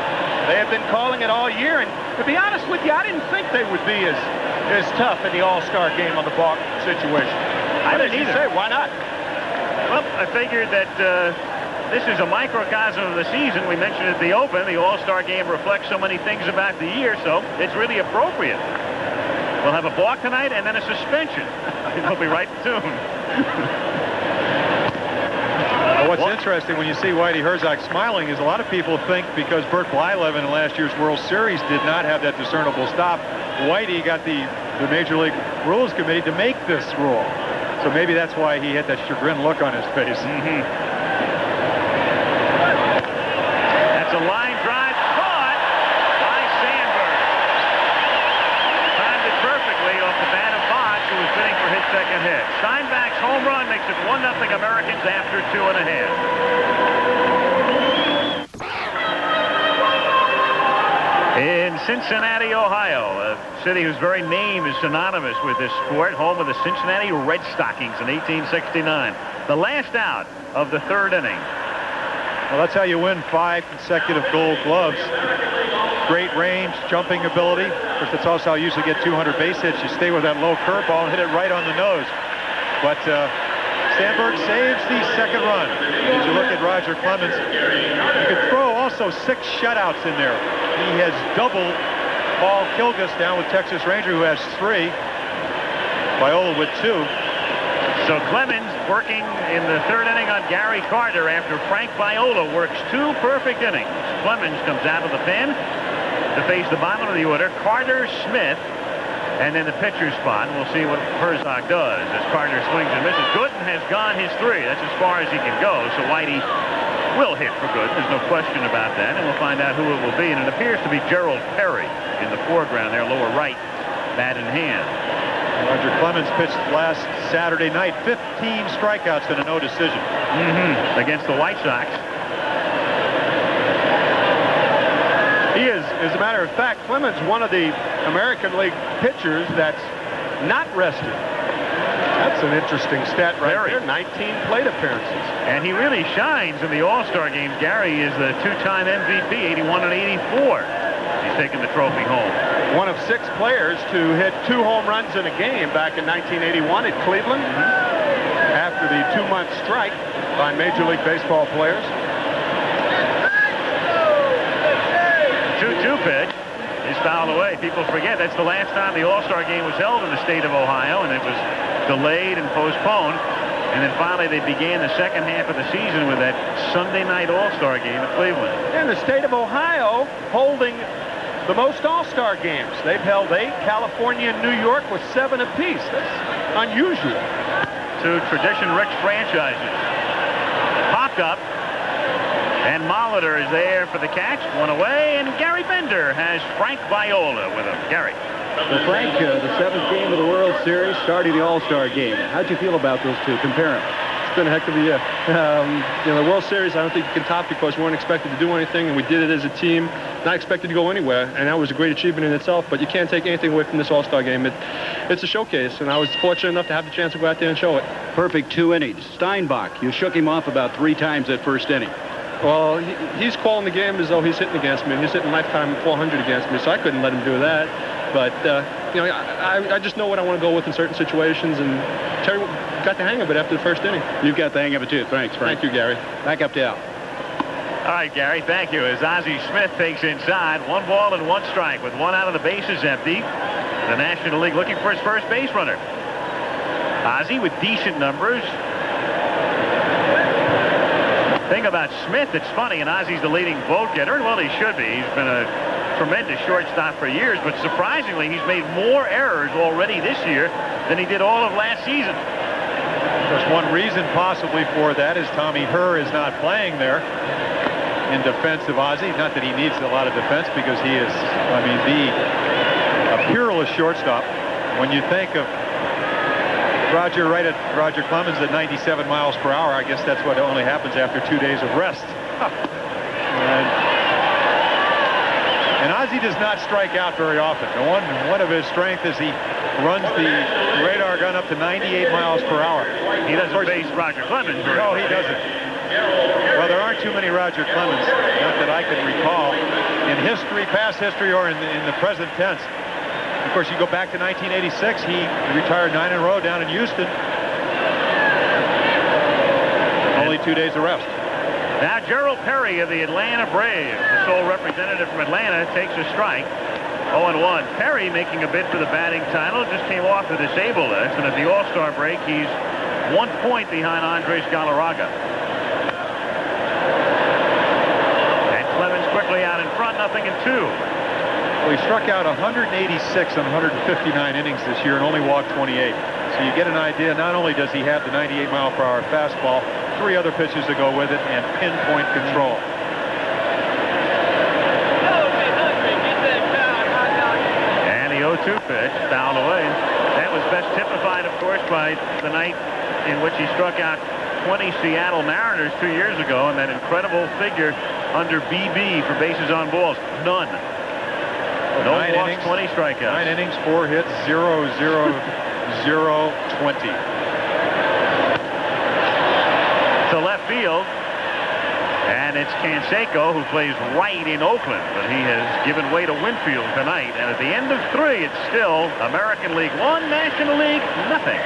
they have been calling it all year. And to be honest with you, I didn't think they would be as tough in the All-Star game on the balk situation. I didn't either. Say, why not? Well, I figured that this is a microcosm of the season. We mentioned at the Open, the All-Star game reflects so many things about the year, so it's really appropriate. We'll have a balk tonight and then a suspension. It'll be right in tune. What's interesting when you see Whitey Herzog smiling is a lot of people think because Bert Blyleven in last year's World Series did not have that discernible stop, Whitey got the Major League Rules Committee to make this rule. So maybe that's why he had that chagrin look on his face. That's a line drive caught by Sandberg. Timed it perfectly off the bat of Botch, who was bidding for his second hit. Steinbach's home run makes it 1-0 Americans after 2.5. In Cincinnati, Ohio, a city whose very name is synonymous with this sport, home of the Cincinnati Red Stockings in 1869. The last out of the third inning. Well, that's how you win 5 consecutive Gold Gloves. Great range, jumping ability. Of course, that's also how you usually get 200 base hits. You stay with that low curveball and hit it right on the nose. But Sandberg saves the second run. As you look at Roger Clemens, you could throw also 6 shutouts in there. He has doubled Paul Kilgus down with Texas Ranger, who has 3. Viola with 2. So Clemens working in the third inning on Gary Carter after Frank Viola works 2 perfect innings. Clemens comes out of the pen to face the bottom of the order. Carter, Smith, and then the pitcher's spot. We'll see what Herzog does as Carter swings and misses. Gooden has gone his 3. That's as far as he can go. So Whitey will hit for good. There's no question about that. And we'll find out who it will be. And it appears to be Gerald Perry in the foreground there, lower right, bat in hand. Roger Clemens pitched last Saturday night, 15 strikeouts and a no decision. Against the White Sox. He is, as a matter of fact, Clemens, one of the American League pitchers that's not rested. That's an interesting stat right there. 19 plate appearances. And he really shines in the All-Star games. Gary is the 2-time MVP, 81 and 84. He's taking the trophy home. One of 6 players to hit 2 home runs in a game back in 1981 at Cleveland after the 2-month strike by Major League Baseball players. 2-2 pitch is fouled away. People forget that's the last time the All-Star game was held in the state of Ohio, and it was delayed and postponed. And then finally they began the second half of the season with that Sunday night All-Star game at Cleveland. And the state of Ohio holding the most All-Star games. They've held 8. California and New York with 7 apiece. That's unusual. 2 tradition-rich franchises. Popped up. And Molitor is there for the catch. 1 away. And Gary Bender has Frank Viola with him. Gary. Well, Frank, the 7th game of the World Series, starting the All-Star game. How'd you feel about those 2? Compare them. It's been a heck of a year. The World Series, I don't think you can top because we weren't expected to do anything, and we did it as a team, not expected to go anywhere, and that was a great achievement in itself, but you can't take anything away from this All-Star game. It's a showcase, and I was fortunate enough to have the chance to go out there and show it. Perfect 2 innings. Steinbach, you shook him off about 3 times that first inning. Well, he's calling the game as though he's hitting against me. He's hitting lifetime 400 against me, so I couldn't let him do that. But, I just know what I want to go with in certain situations, and Terry got the hang of it after the first inning. You've got the hang of it, too. Thanks, Frank. Thank you, Gary. Back up to Al. All right, Gary, thank you. As Ozzie Smith takes inside, 1 ball and 1 strike with 1 out of the bases empty. The National League looking for his first base runner. Ozzie with decent numbers. Thing about Smith, it's funny, and Ozzie's the leading vote getter, and well, he should be. He's been a tremendous shortstop for years, but surprisingly, he's made more errors already this year than he did all of last season. There's one reason possibly for that is Tommy Herr is not playing there in defense of Ozzie. Not that he needs a lot of defense because he is, a peerless shortstop. When you think of Roger Clemens at 97 miles per hour, I guess that's what only happens after 2 days of rest. And Ozzie does not strike out very often. One of his strengths is he runs the radar gun up to 98 miles per hour. He doesn't face Roger Clemens. No, he doesn't. Well, there aren't too many Roger Clemens, not that I can recall, in history, past history, or in the present tense. Of course, you go back to 1986. He retired 9 in a row down in Houston. Only 2 days of rest. Now Gerald Perry of the Atlanta Braves, the sole representative from Atlanta, takes a strike. 0-1. Perry making a bid for the batting title. Just came off the disabled list, and at the All-Star break, he's 1 point behind Andres Galarraga. in 2. Well, he struck out 186 on 159 innings this year and only walked 28. So you get an idea, not only does he have the 98-mile-per-hour fastball, 3 other pitches to go with it, and pinpoint control. And the 0-2 pitch fouled away. That was best typified, of course, by the night in which he struck out 20 Seattle Mariners 2 years ago, and that incredible figure under BB for bases on balls. None. No walks, 20 strikeouts. 9 innings, 4 hits, 0, 0, 0, 20. To left field. And it's Canseco who plays right in Oakland, but he has given way to Winfield tonight. And at the end of 3, it's still American League 1, National League nothing.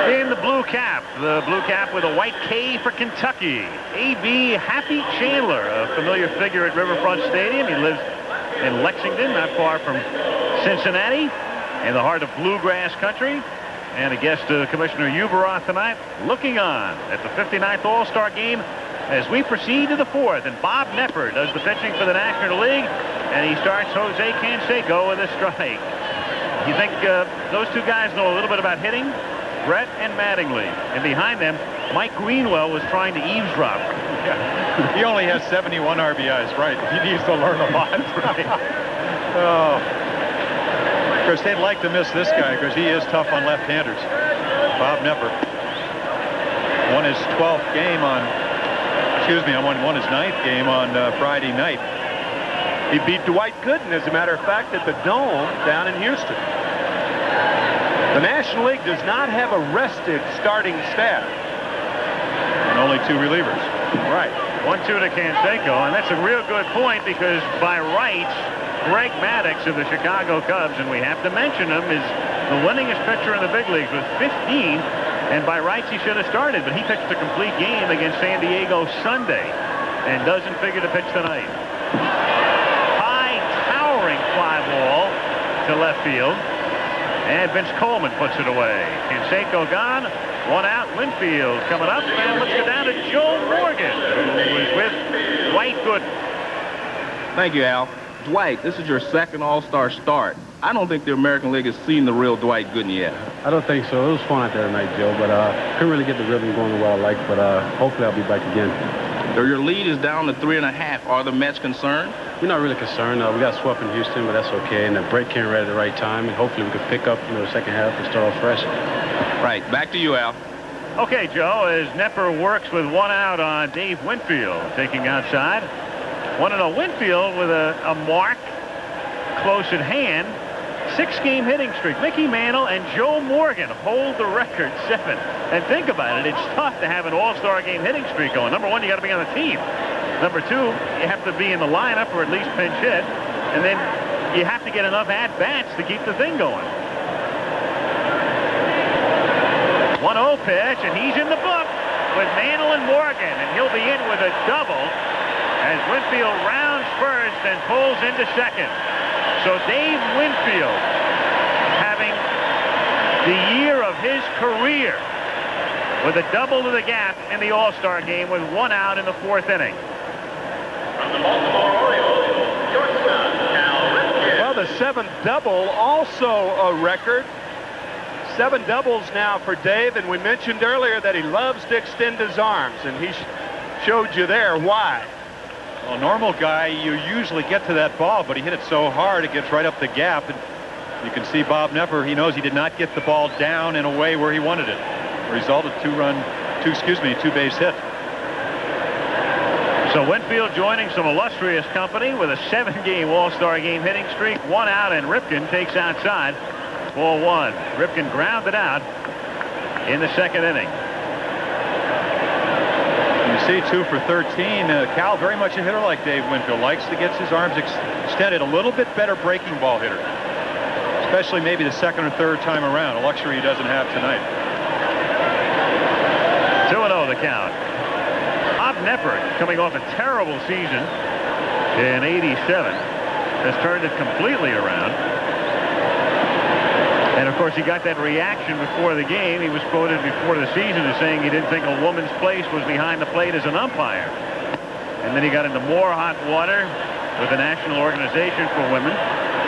In the blue cap with a white K for Kentucky, A.B. Happy Chandler, a familiar figure at Riverfront Stadium. He lives in Lexington, not far from Cincinnati, in the heart of bluegrass country. And a guest Commissioner Uberoth tonight, looking on at the 59th All-Star Game as we proceed to the 4th. And Bob Knepper does the pitching for the National League, and he starts Jose Canseco with a strike. You think those 2 guys know a little bit about hitting? Brett and Mattingly. And behind them, Mike Greenwell was trying to eavesdrop. Yeah. He only has 71 RBIs, right? He needs to learn a lot. Right? Oh. Of course, they'd like to miss this guy because he is tough on left-handers. Bob Knepper won his 12th game on, won his 9th game on Friday night. He beat Dwight Gooden, as a matter of fact, at the Dome down in Houston. The National League does not have a rested starting staff. And only 2 relievers. Right. 1-2 to Canseco, and that's a real good point because by rights, Greg Maddux of the Chicago Cubs, and we have to mention him, is the winningest pitcher in the big leagues with 15, and by rights he should have started, but he pitched a complete game against San Diego Sunday and doesn't figure to pitch tonight. High, towering fly ball to left field, and Vince Coleman puts it away. Canseco gone, 1 out. Winfield coming up, and let's go down to Joe Morgan, who is with Dwight Gooden. Thank you, Al. Dwight, this is your 2nd All-Star start. I don't think the American League has seen the real Dwight Gooden yet. I don't think so. It was fun out there tonight, Joe, but couldn't really get the rhythm going the way I like, but hopefully I'll be back again. So your lead is down to 3.5. Are the Mets concerned? We're not really concerned. We got swept in Houston, but that's okay, and the break came right at the right time, and hopefully we can pick up the second half and start off fresh. Right. Back to you, Al. Okay, Joe, as Knepper works with 1 out on Dave Winfield, taking outside. 1-0 Winfield with a mark close at hand. 6-game hitting streak. Mickey Mantle and Joe Morgan hold the record, 7. And think about it, it's tough to have an all-star game hitting streak going. Number 1, you got to be on the team. Number 2, you have to be in the lineup or at least pinch hit. And then you have to get enough at-bats to keep the thing going. 1-0 pitch, and he's in the book with Mantle and Morgan, and he'll be in with a double as Winfield rounds first and pulls into second. So Dave Winfield having the year of his career with a double to the gap in the All-Star game with 1 out in the 4th inning. From the Baltimore Orioles, shortstop, Cal Ripken. Well, the 7th double, also a record. 7 doubles now for Dave, and we mentioned earlier that he loves to extend his arms, and he showed you there why. Well, a normal guy, you usually get to that ball, but he hit it so hard it gets right up the gap. And you can see Bob Knepper, he knows he did not get the ball down in a way where he wanted it. Resulted 2-base hit. So Winfield joining some illustrious company with a 7-game All-Star game hitting streak, 1 out, and Ripken takes outside. 4-1. Ripken grounded out in the 2nd inning. You see 2 for 13. Cal, very much a hitter like Dave Winfield. Likes to get his arms extended. A little bit better breaking ball hitter. Especially maybe the 2nd or 3rd time around. A luxury he doesn't have tonight. 2-0 the count. Bob Knepper, coming off a terrible season in '87, has turned it completely around. And, of course, he got that reaction before the game. He was quoted before the season as saying he didn't think a woman's place was behind the plate as an umpire. And then he got into more hot water with the National Organization for Women.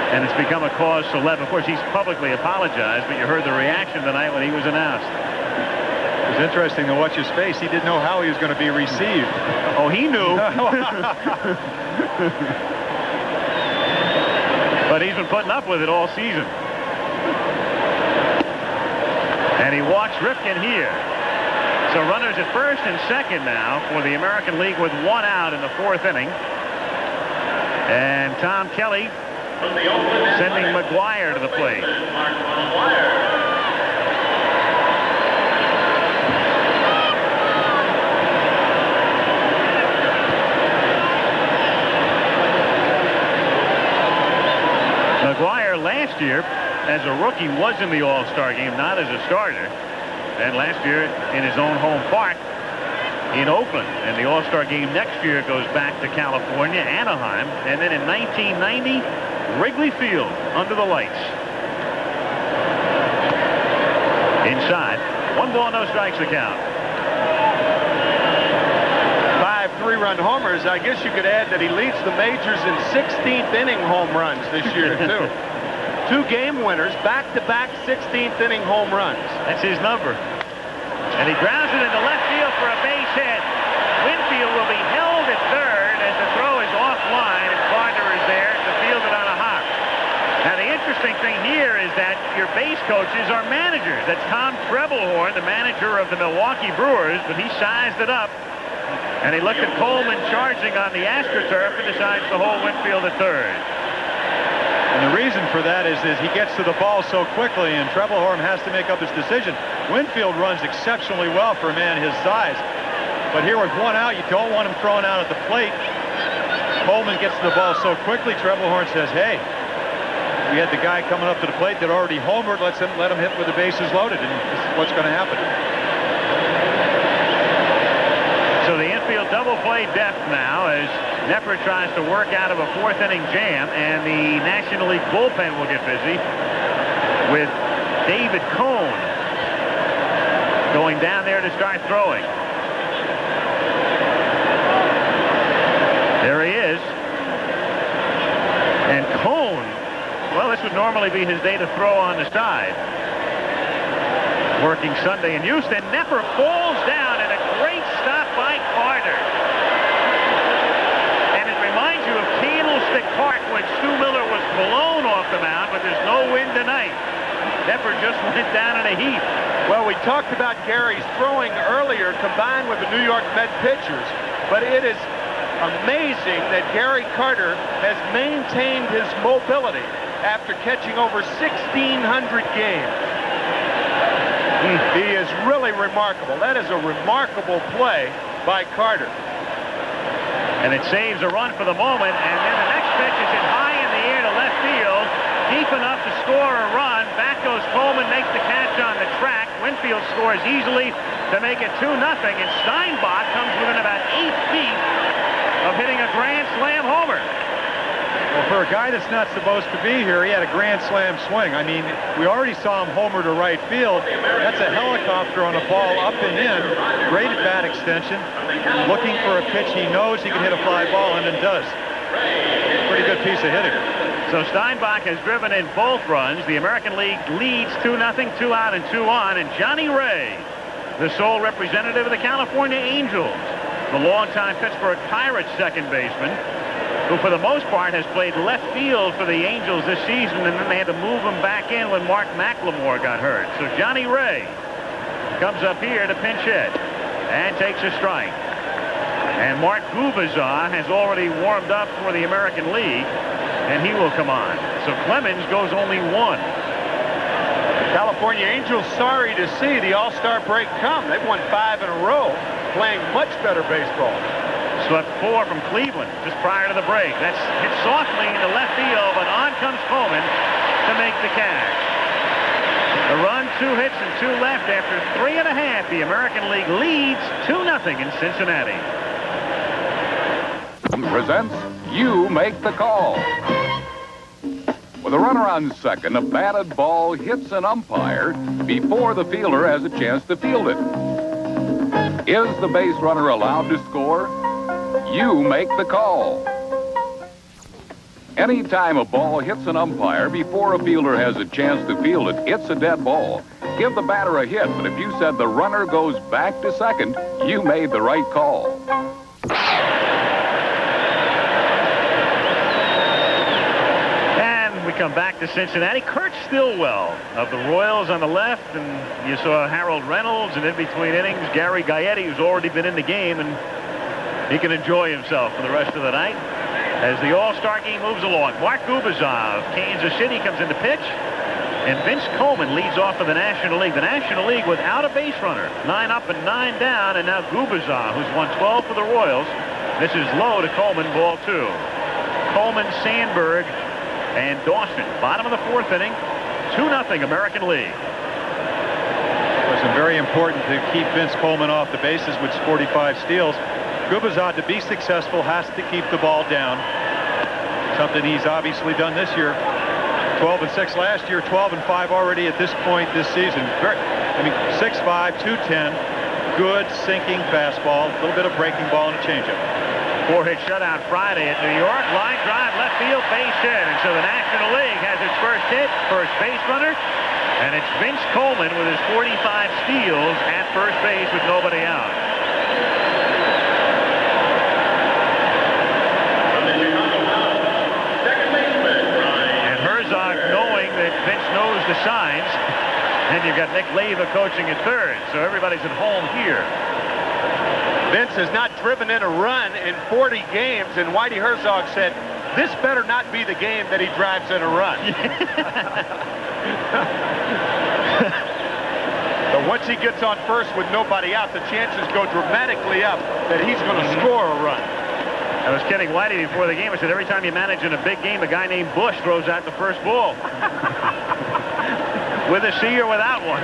And it's become a cause célèbre. Of course, he's publicly apologized, but you heard the reaction tonight when he was announced. It was interesting to watch his face. He didn't know how he was going to be received. Oh, he knew. But he's been putting up with it all season. And he walks Rifkin here. So runners at first and second now for the American League with 1 out in the 4th inning. And Tom Kelly sending McGuire to the plate. McGuire last year as a rookie was in the All-Star game, not as a starter. And last year in his own home park in Oakland. And the All-Star game next year goes back to California, Anaheim. And then in 1990, Wrigley Field under the lights. Inside. 1 ball, no strikes the count. 5 3-run homers. I guess you could add that he leads the majors in 16th inning home runs this year, too. 2 game winners, back-to-back 16th inning home runs. That's his number. And he grounds it into left field for a base hit. Winfield will be held at third as the throw is offline and Gardner is there to field it on a hop. Now the interesting thing here is that your base coaches are managers. That's Tom Trebelhorn, the manager of the Milwaukee Brewers, but he sized it up. And he looked at Coleman charging on the AstroTurf and decides to hold Winfield at third. And the reason for that is that he gets to the ball so quickly, and Trebelhorn has to make up his decision. Winfield runs exceptionally well for a man his size. But here with 1 out, you don't want him thrown out at the plate. Coleman gets to the ball so quickly, Trebelhorn says, hey, we had the guy coming up to the plate that already homered. Let him hit with the bases loaded, and this is what's going to happen. So the infield double play depth now as Knepper tries to work out of a 4th inning jam, and the National League bullpen will get busy with David Cone going down there to start throwing. There he is. And Cone, well, this would normally be his day to throw on the side. Working Sunday in Houston. Knepper falls down, and a great stop by Carter. And it reminds you of Candlestick Park when Stu Miller was blown off the mound, but there's no wind tonight. Knepper just went down in a heap. Well, we talked about Gary's throwing earlier combined with the New York Met pitchers, but it is amazing that Gary Carter has maintained his mobility after catching over 1,600 games. He is really remarkable. That is a remarkable play by Carter. And it saves a run for the moment, and then the next pitch is hit high in the air to left field, deep enough to score a run. Back goes Coleman, makes the catch on the track. Winfield scores easily to make it 2-0, and Steinbach comes within about 8 feet of hitting a grand slam homer. Well, for a guy that's not supposed to be here, he had a grand slam swing. I mean, we already saw him homer to right field. That's a helicopter on a ball up and in. Great bat extension. Looking for a pitch he knows he can hit a fly ball, and then does. Pretty good piece of hitting. So Steinbach has driven in both runs. The American League leads 2-0, 2 out and 2 on. And Johnny Ray, the sole representative of the California Angels, the longtime Pittsburgh Pirates second baseman, who for the most part has played left field for the Angels this season, and then they had to move him back in when Mark McLemore got hurt. So Johnny Ray comes up here to pinch hit and takes a strike. And Mark Gubazar has already warmed up for the American League, and he will come on. So Clemens goes only 1. The California Angels sorry to see the All-Star break come. They've won 5 in a row, playing much better baseball. Swept 4 from Cleveland just prior to the break. That's hit softly into left field, but on comes Coleman to make the catch. A run, 2 hits, and 2 left after 3.5. The American League leads 2-0 in Cincinnati. Presents You Make the Call. With a runner on second, a batted ball hits an umpire before the fielder has a chance to field it. Is the base runner allowed to score? You make the call. Anytime a ball hits an umpire before a fielder has a chance to field it, it's a dead ball. Give the batter a hit, but if you said the runner goes back to second, you made the right call. And we come back to Cincinnati. Kurt Stillwell of the Royals on the left, and you saw Harold Reynolds, and in between innings, Gary Gaetti, who's already been in the game, and he can enjoy himself for the rest of the night as the All-Star game moves along. Mark Gubicza of Kansas City comes in to pitch, and Vince Coleman leads off for the National League. The National League without a base runner. 9 up and 9 down, and now Gubicza, who's won 12 for the Royals. This is low to Coleman, ball 2. Coleman, Sandberg, and Dawson. Bottom of the 4th inning, 2-0 American League. It was very important to keep Vince Coleman off the bases with 45 steals. Gubicza, to be successful, has to keep the ball down. Something he's obviously done this year. 12-6 last year, 12-5 already at this point this season. 6'5", 210, good sinking fastball, a little bit of breaking ball and a changeup. 4-hit shutout Friday at New York. Line drive, left field, base hit. And so the National League has its first hit, first base runner. And it's Vince Coleman with his 45 steals at first base with nobody out. And Herzog, knowing that Vince knows the signs, and you've got Nick Leyva coaching at third, so everybody's at home here. Vince has not driven in a run in 40 games, and Whitey Herzog said, this better not be the game that he drives in a run. But once he gets on first with nobody out, the chances go dramatically up that he's going to score a run. I was kidding Whitey before the game. I said every time you manage in a big game, a guy named Bush throws out the first ball. With a C or without one.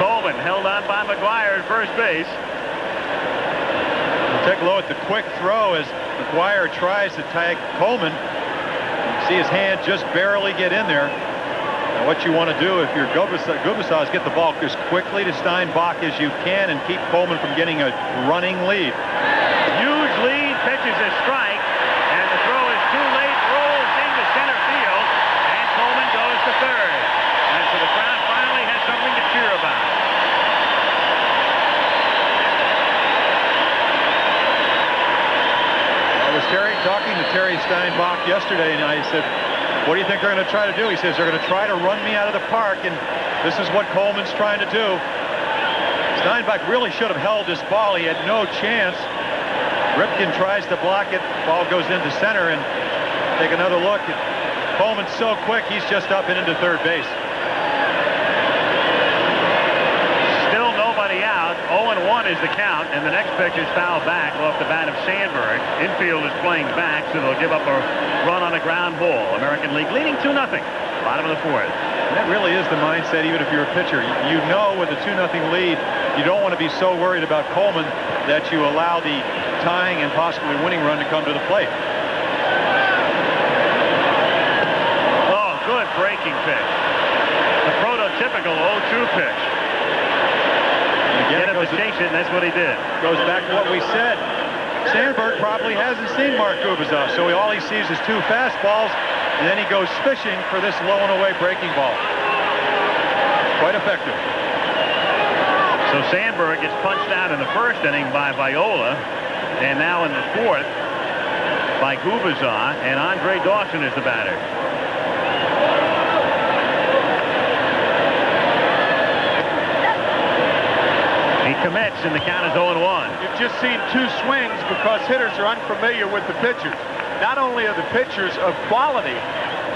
Coleman held on by McGuire at first base. We'll take a look at the quick throw as McGuire tries to tag Coleman. See his hand just barely get in there. Now what you want to do if you're Gubicza is get the ball as quickly to Steinbach as you can and keep Coleman from getting a running lead. Huge lead, pitches a strike, and the throw is too late, rolls into center field, and Coleman goes to third. And so the crowd finally has something to cheer about. I was talking to Terry Steinbach yesterday, and I said, what do you think they're going to try to do? He says, they're going to try to run me out of the park, and this is what Coleman's trying to do. Steinbach really should have held this ball. He had no chance. Ripken tries to block it. Ball goes into center, and take another look. Coleman's so quick, he's just up and into third base. Still nobody out. 0-1 is the count, and the next pitch is fouled back off the bat of Sandberg. Infield is playing back, so they'll give up a run on a ground ball. American League leading 2-0. Bottom of the 4th. And that really is the mindset, even if you're a pitcher. You know with a 2-0 lead, you don't want to be so worried about Coleman that you allow the tying and possibly winning run to come to the plate. Oh, good breaking pitch. The prototypical 0-2 pitch. Get him to chase it, and that's what he did. Goes back to what we said. Sandberg probably hasn't seen Mark Gubicza, so all he sees is 2 fastballs, and then he goes fishing for this low and away breaking ball. Quite effective. So Sandberg gets punched out in the first inning by Viola, and now in the 4th by Gubicza, and Andre Dawson is the batter. He commits, and the count is 0-1. You've just seen 2 swings because hitters are unfamiliar with the pitchers. Not only are the pitchers of quality,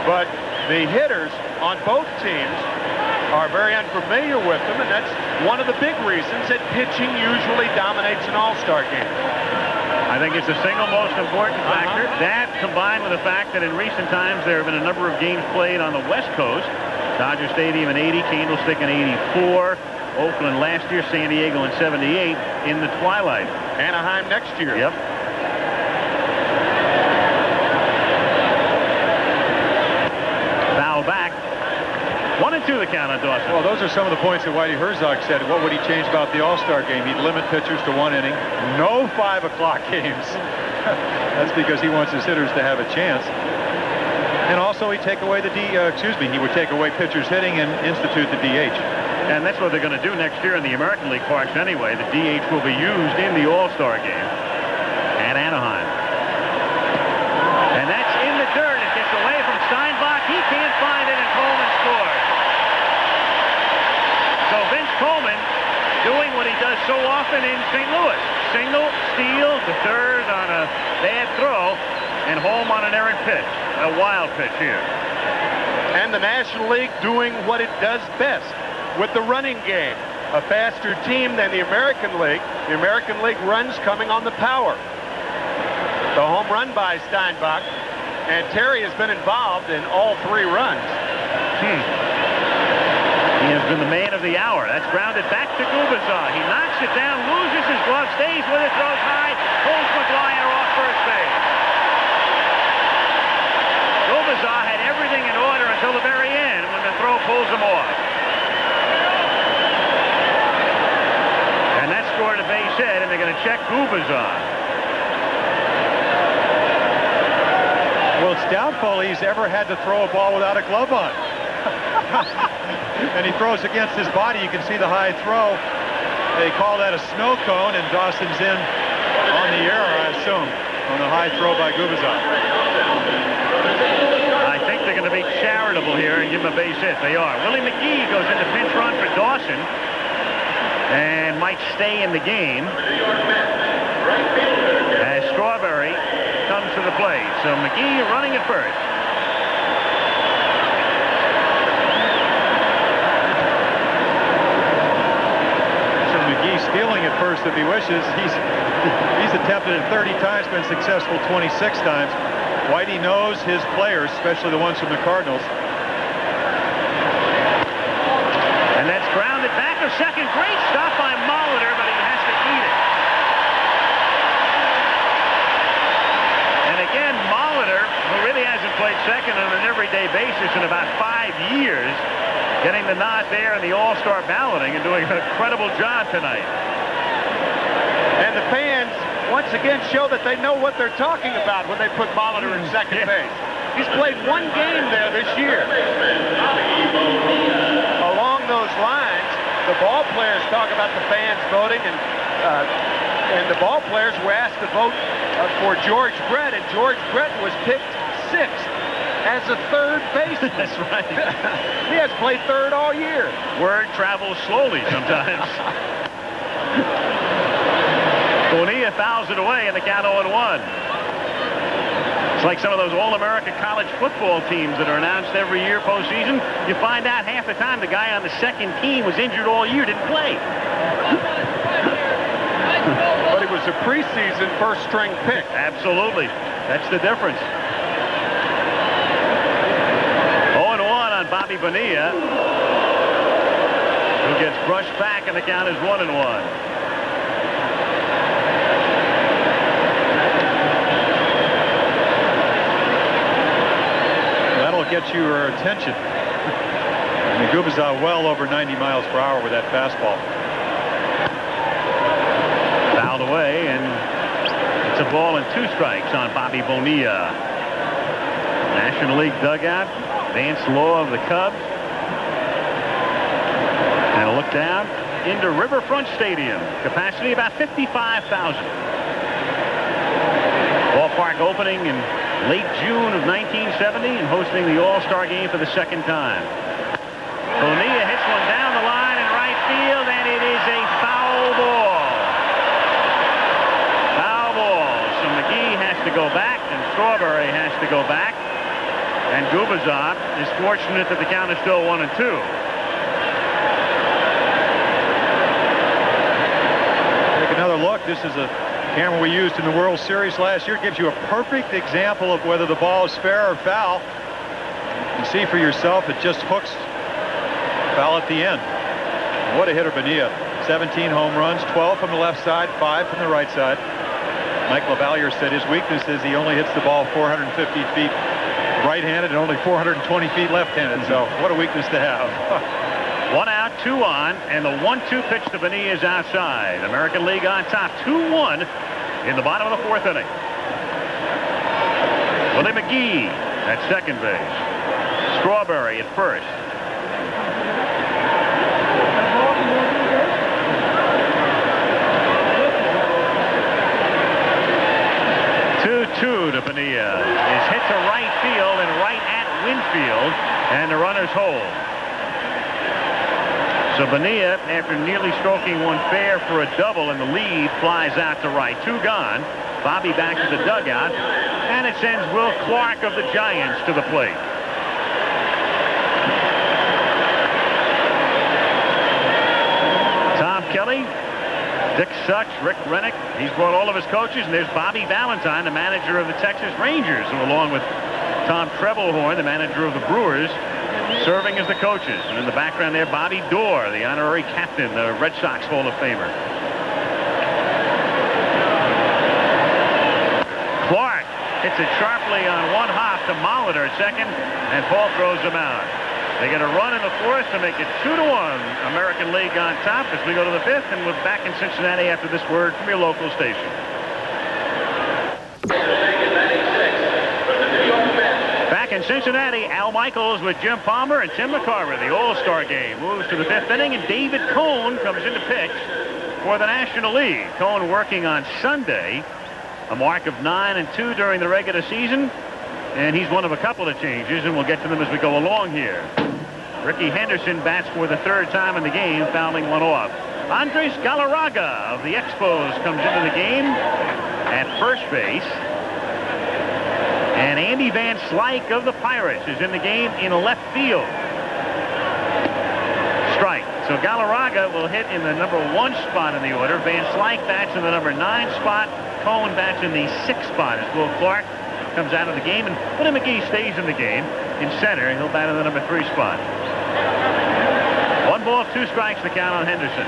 but the hitters on both teams are very unfamiliar with them, and that's one of the big reasons that pitching usually dominates an all-star game. I think it's the single most important factor. That combined with the fact that in recent times there have been a number of games played on the West Coast. Dodger Stadium in 80, Candlestick in 84. Oakland last year, San Diego in 78 in the twilight. Anaheim next year. Yep. 1-2 the count on Dawson. Well, those are some of the points that Whitey Herzog said. What would he change about the All-Star game? He'd limit pitchers to 1 inning. No 5 o'clock games. That's because he wants his hitters to have a chance. And also he'd take away he would take away pitchers hitting and institute the DH. And that's what they're going to do next year in the American League parks anyway. The DH will be used in the All-Star game at Anaheim. And that's in the dirt. It gets away from Steinbach. He can't find it, and Coleman scores. So Vince Coleman doing what he does so often in St. Louis. Single, steal to third on a bad throw, and home on an errant pitch. A wild pitch here. And the National League doing what it does best with the running game. A faster team than the American League. The American League runs coming on the power. The home run by Steinbach. And Terry has been involved in all 3 runs. He has been the man of the hour. That's grounded back to Gubazar. He knocks it down, loses his glove, stays with it, throws high, pulls McGuire off first base. Gubazar had everything in order until the very end when the throw pulls him off. And that scored a base hit, and they're going to check Gubazar. Well, it's doubtful he's ever had to throw a ball without a glove on. And he throws against his body. You can see the high throw. They call that a snow cone, and Dawson's in on the error, I assume, on the high throw by Gubazar. I think they're going to be charitable here and give him a base hit. They are. Willie McGee goes into pinch run for Dawson and might stay in the game as Strawberry comes to the plate. So McGee running at first. Stealing at first if he wishes. He's attempted it 30 times, been successful 26 times. Whitey knows his players, especially the ones from the Cardinals. And that's grounded back to second. Great stop by Molitor, but he has to eat it. And again, Molitor, who really hasn't played second on an everyday basis in about 5 years, getting the nod there in the All-Star balloting and doing an incredible job tonight. And the fans, once again, show that they know what they're talking about when they put Molitor in second base. He's played 1 game there this year. Along those lines, the ball players talk about the fans voting, and the ball players were asked to vote for George Brett, and George Brett was picked 6th. As a third baseman. That's right. He has played third all year. Word travels slowly sometimes. Bonilla fouls it away in the count 0-1. It's like some of those All-America college football teams that are announced every year postseason. You find out half the time the guy on the second team was injured all year, didn't play. But it was a preseason first-string pick. Absolutely. That's the difference. Bobby Bonilla, who gets brushed back, and the count is 1-1. That'll get your attention. I mean, Gubazar well over 90 miles per hour with that fastball. Fouled away, and it's a ball and 2 strikes on Bobby Bonilla. National League dugout. Vance Law of the Cubs. And a look down into Riverfront Stadium. Capacity about 55,000. Ballpark opening in late June of 1970 and hosting the All-Star game for the 2nd time. Bonilla hits one down the line in right field, and it is a foul ball. Foul ball. So McGee has to go back, and Strawberry has to go back. And Gubazar is fortunate that the count is still 1-2. Take another look. This is a camera we used in the World Series last year. It gives you a perfect example of whether the ball is fair or foul. You see for yourself, it just hooks foul at the end. What a hitter, Bonilla. 17 home runs, 12 from the left side, 5 from the right side. Mike LaValliere said his weakness is he only hits the ball 450 feet right-handed and only 420 feet left-handed. So what a weakness to have. 1 out, 2 on, and the 1-2 pitch to Bonilla is outside. American League on top, 2-1 in the bottom of the 4th inning. Willie McGee at second base. Strawberry at first. To Bonilla is hit to right field and right at Winfield, and the runners hold. So Bonilla, after nearly stroking one fair for a double in the lead, flies out to right. 2 gone. Bobby back to the dugout, and it sends Will Clark of the Giants to the plate. Tom Kelly, Dick Such, Rick Rennick, he's brought all of his coaches, and there's Bobby Valentine, the manager of the Texas Rangers, who along with Tom Trebelhorn, the manager of the Brewers, serving as the coaches. And in the background there, Bobby Doerr, the honorary captain, the Red Sox Hall of Famer. Clark hits it sharply on one hop to Molitor at second, and Paul throws him out. They get a run in the 4th to make it 2-1. American League on top as we go to the 5th, and we're back in Cincinnati after this word from your local station. Back in Cincinnati, Al Michaels with Jim Palmer and Tim McCarver. The All-Star game moves to the 5th inning, and David Cone comes in to pitch for the National League. Cone working on Sunday, a mark of 9-2 during the regular season. And he's one of a couple of changes, and we'll get to them as we go along here. Ricky Henderson bats for the 3rd time in the game, fouling one off. Andres Galarraga of the Expos comes into the game at first base. And Andy Van Slyke of the Pirates is in the game in left field. Strike. So Galarraga will hit in the number 1 spot in the order. Van Slyke bats in the number 9 spot. Cohen bats in the 6th spot as Will Clark comes out of the game, and Willie McGee stays in the game in center. He'll bat in the number 3 spot. 1 ball, 2 strikes, the count on Henderson.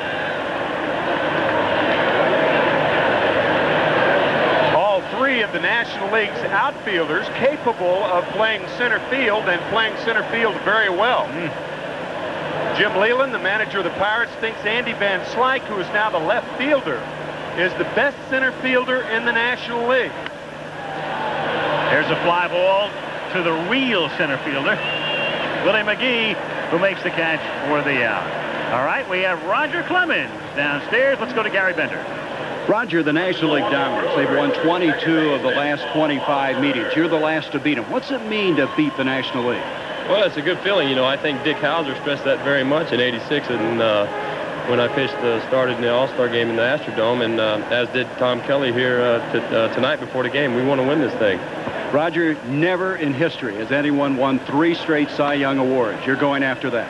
All 3 of the National League's outfielders capable of playing center field and playing center field very well. Jim Leyland, the manager of the Pirates, thinks Andy Van Slyke, who is now the left fielder, is the best center fielder in the National League. There's a fly ball to the real center fielder, Willie McGee, who makes the catch for the out. All right, we have Roger Clemens downstairs. Let's go to Gary Bender. Roger, the National League dominance. They've won 22 of the last 25 meetings. You're the last to beat them. What's it mean to beat the National League? Well, it's a good feeling. You know, I think Dick Hauser stressed that very much in '86, and when I pitched started in the All-Star game in the Astrodome, and as did Tom Kelly here tonight before the game. We want to win this thing. Roger, never in history has anyone won 3 straight Cy Young awards. You're going after that.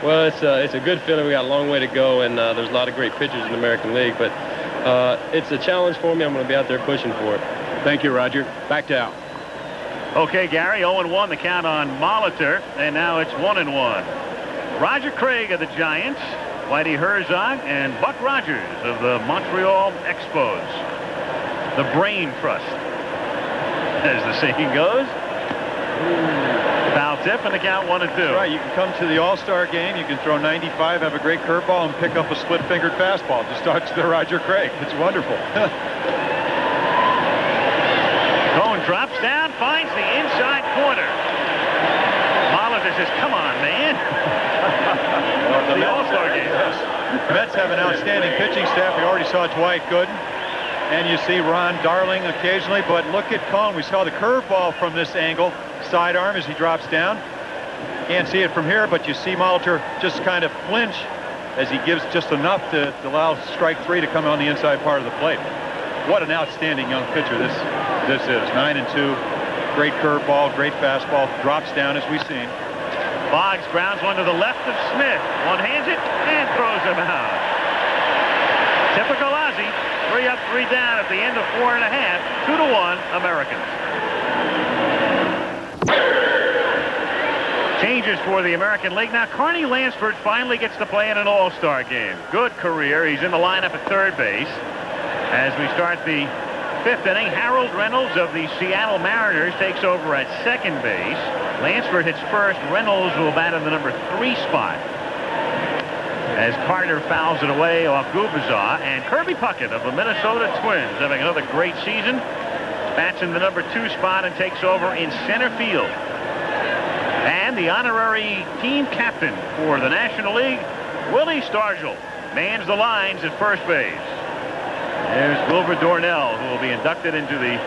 Well, it's a good feeling. We got a long way to go, and there's a lot of great pitchers in the American League, but it's a challenge for me. I'm going to be out there pushing for it. Thank you, Roger. Back to Al. Okay, Gary, 0-1 the count on Molitor, and now it's 1-1. Roger Craig of the Giants, Whitey Herzog, and Buck Rogers of the Montreal Expos. The Brain Trust, as the saying goes. Foul tip, and the count 1-2. Right, you can come to the All-Star game, you can throw 95, have a great curveball, and pick up a split-fingered fastball. Just touch the Roger Craig. It's wonderful. Cohen drops down, finds the inside corner. Molitor says, come on, man. The All-Star game. Yes. The Mets have an outstanding pitching staff. We already saw Dwight Gooden, and you see Ron Darling occasionally, but look at Cohen. We saw the curveball from this angle, sidearm as he drops down. Can't see it from here, but you see Molitor just kind of flinch as he gives just enough to allow strike 3 to come on the inside part of the plate. What an outstanding young pitcher this is. 9-2, great curveball, great fastball, drops down as we've seen. Boggs grounds one to the left of Smith. One hands it and throws him out. Typical Ozzie. 3 up, 3 down at the end of 4.5. 2-1 Americans. Changes for the American League. Now, Carney Lansford finally gets to play in an All-Star game. Good career. He's in the lineup at third base as we start the fifth inning. Harold Reynolds of the Seattle Mariners takes over at second base. Lansford hits first. Reynolds will bat in the number 3 spot as Carter fouls it away off Gubazar. And Kirby Puckett of the Minnesota Twins, having another great season, bats in the number 2 spot and takes over in center field. And the honorary team captain for the National League, Willie Stargell, mans the lines at first base. There's Wilbur Dornell, who will be inducted into the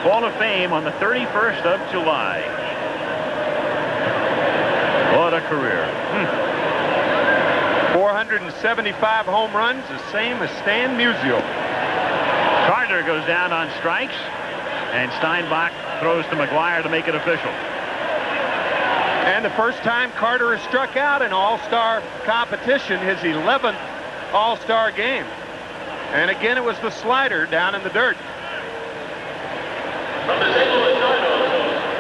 Hall of Fame on the 31st of July. What a career. 475 home runs, the same as Stan Musial. Carter goes down on strikes, and Steinbach throws to McGuire to make it official. And the first time Carter has struck out in All-Star competition, his 11th All-Star game. And again, it was the slider down in the dirt.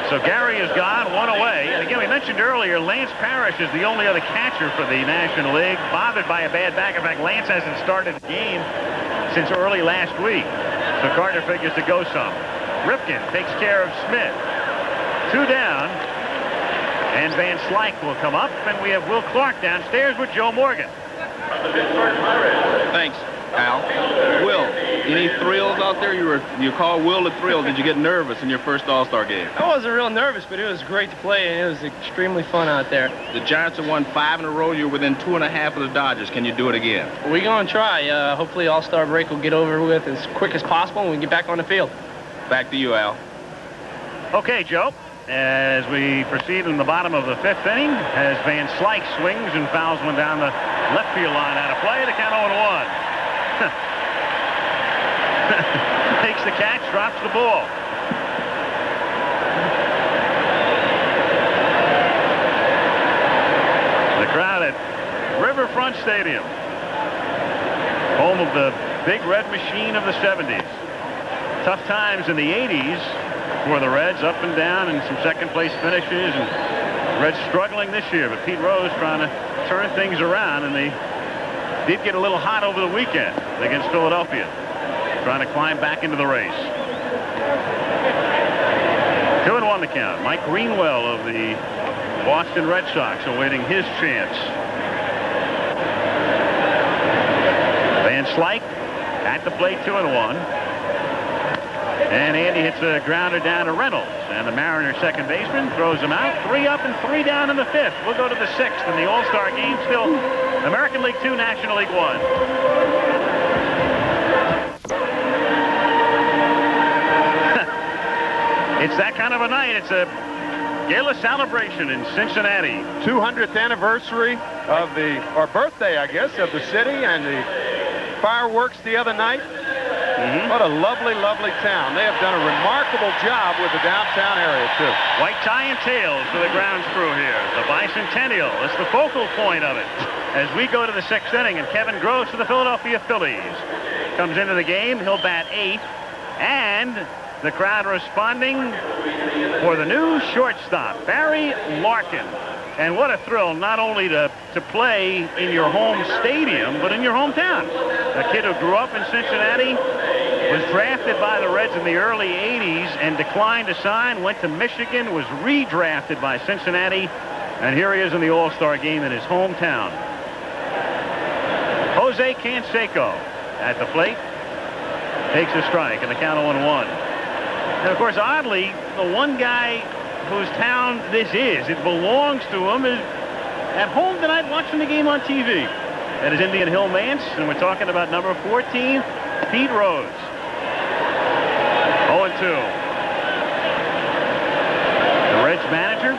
So Gary is gone, one away. And again, we mentioned earlier, Lance Parrish is the only other catcher for the National League, bothered by a bad back. In fact, Lance hasn't started the game since early last week. So Carter figures to go some. Ripken takes care of Smith. 2 down. And Van Slyke will come up, and we have Will Clark downstairs with Joe Morgan. Thanks, Al. Will, any thrills out there? You call Will a thrill. Did you get nervous in your first All-Star game? I wasn't real nervous, but it was great to play, and it was extremely fun out there. The Giants have won 5 in a row. You're within 2.5 of the Dodgers. Can you do it again? We're going to try. Hopefully All-Star break will get over with as quick as possible, and we can get back on the field. Back to you, Al. Okay, Joe. As we proceed in the bottom of the 5th inning, as Van Slyke swings and fouls one down the left field line out of play, the count 0-1. Takes the catch, drops the ball. The crowd at Riverfront Stadium, home of the Big Red Machine of the 70s. Tough times in the 80s for the Reds, up and down, and some second-place finishes, and Reds struggling this year. But Pete Rose trying to turn things around, and they did get a little hot over the weekend against Philadelphia, trying to climb back into the race. 2-1 the count. Mike Greenwell of the Boston Red Sox awaiting his chance. Van Slyke at the plate, 2-1. And Andy hits a grounder down to Reynolds. And the Mariners second baseman throws him out. 3 up and 3 down in the 5th. We'll go to the 6th in the All-Star game. Still American League 2, National League 1. It's that kind of a night. It's a gala celebration in Cincinnati. 200th anniversary of or birthday, I guess, of the city, and the fireworks the other night. What a lovely, lovely town. They have done a remarkable job with the downtown area, too. White tie and tails for the grounds crew here. The Bicentennial is the focal point of it as we go to the 6th inning. And Kevin Gross of the Philadelphia Phillies comes into the game. He'll bat 8th. And the crowd responding for the new shortstop, Barry Larkin. And what a thrill, not only to play in your home stadium, but in your hometown. A kid who grew up in Cincinnati, was drafted by the Reds in the early 80s and declined to sign, went to Michigan, was redrafted by Cincinnati, and here he is in the All-Star game in his hometown. Jose Canseco at the plate takes a strike, and the count 0-1. And, of course, oddly, the one guy whose town this is, it belongs to him, is at home tonight watching the game on TV. That is Indian Hill Mance, and we're talking about number 14, Pete Rose. 0-2. The Reds manager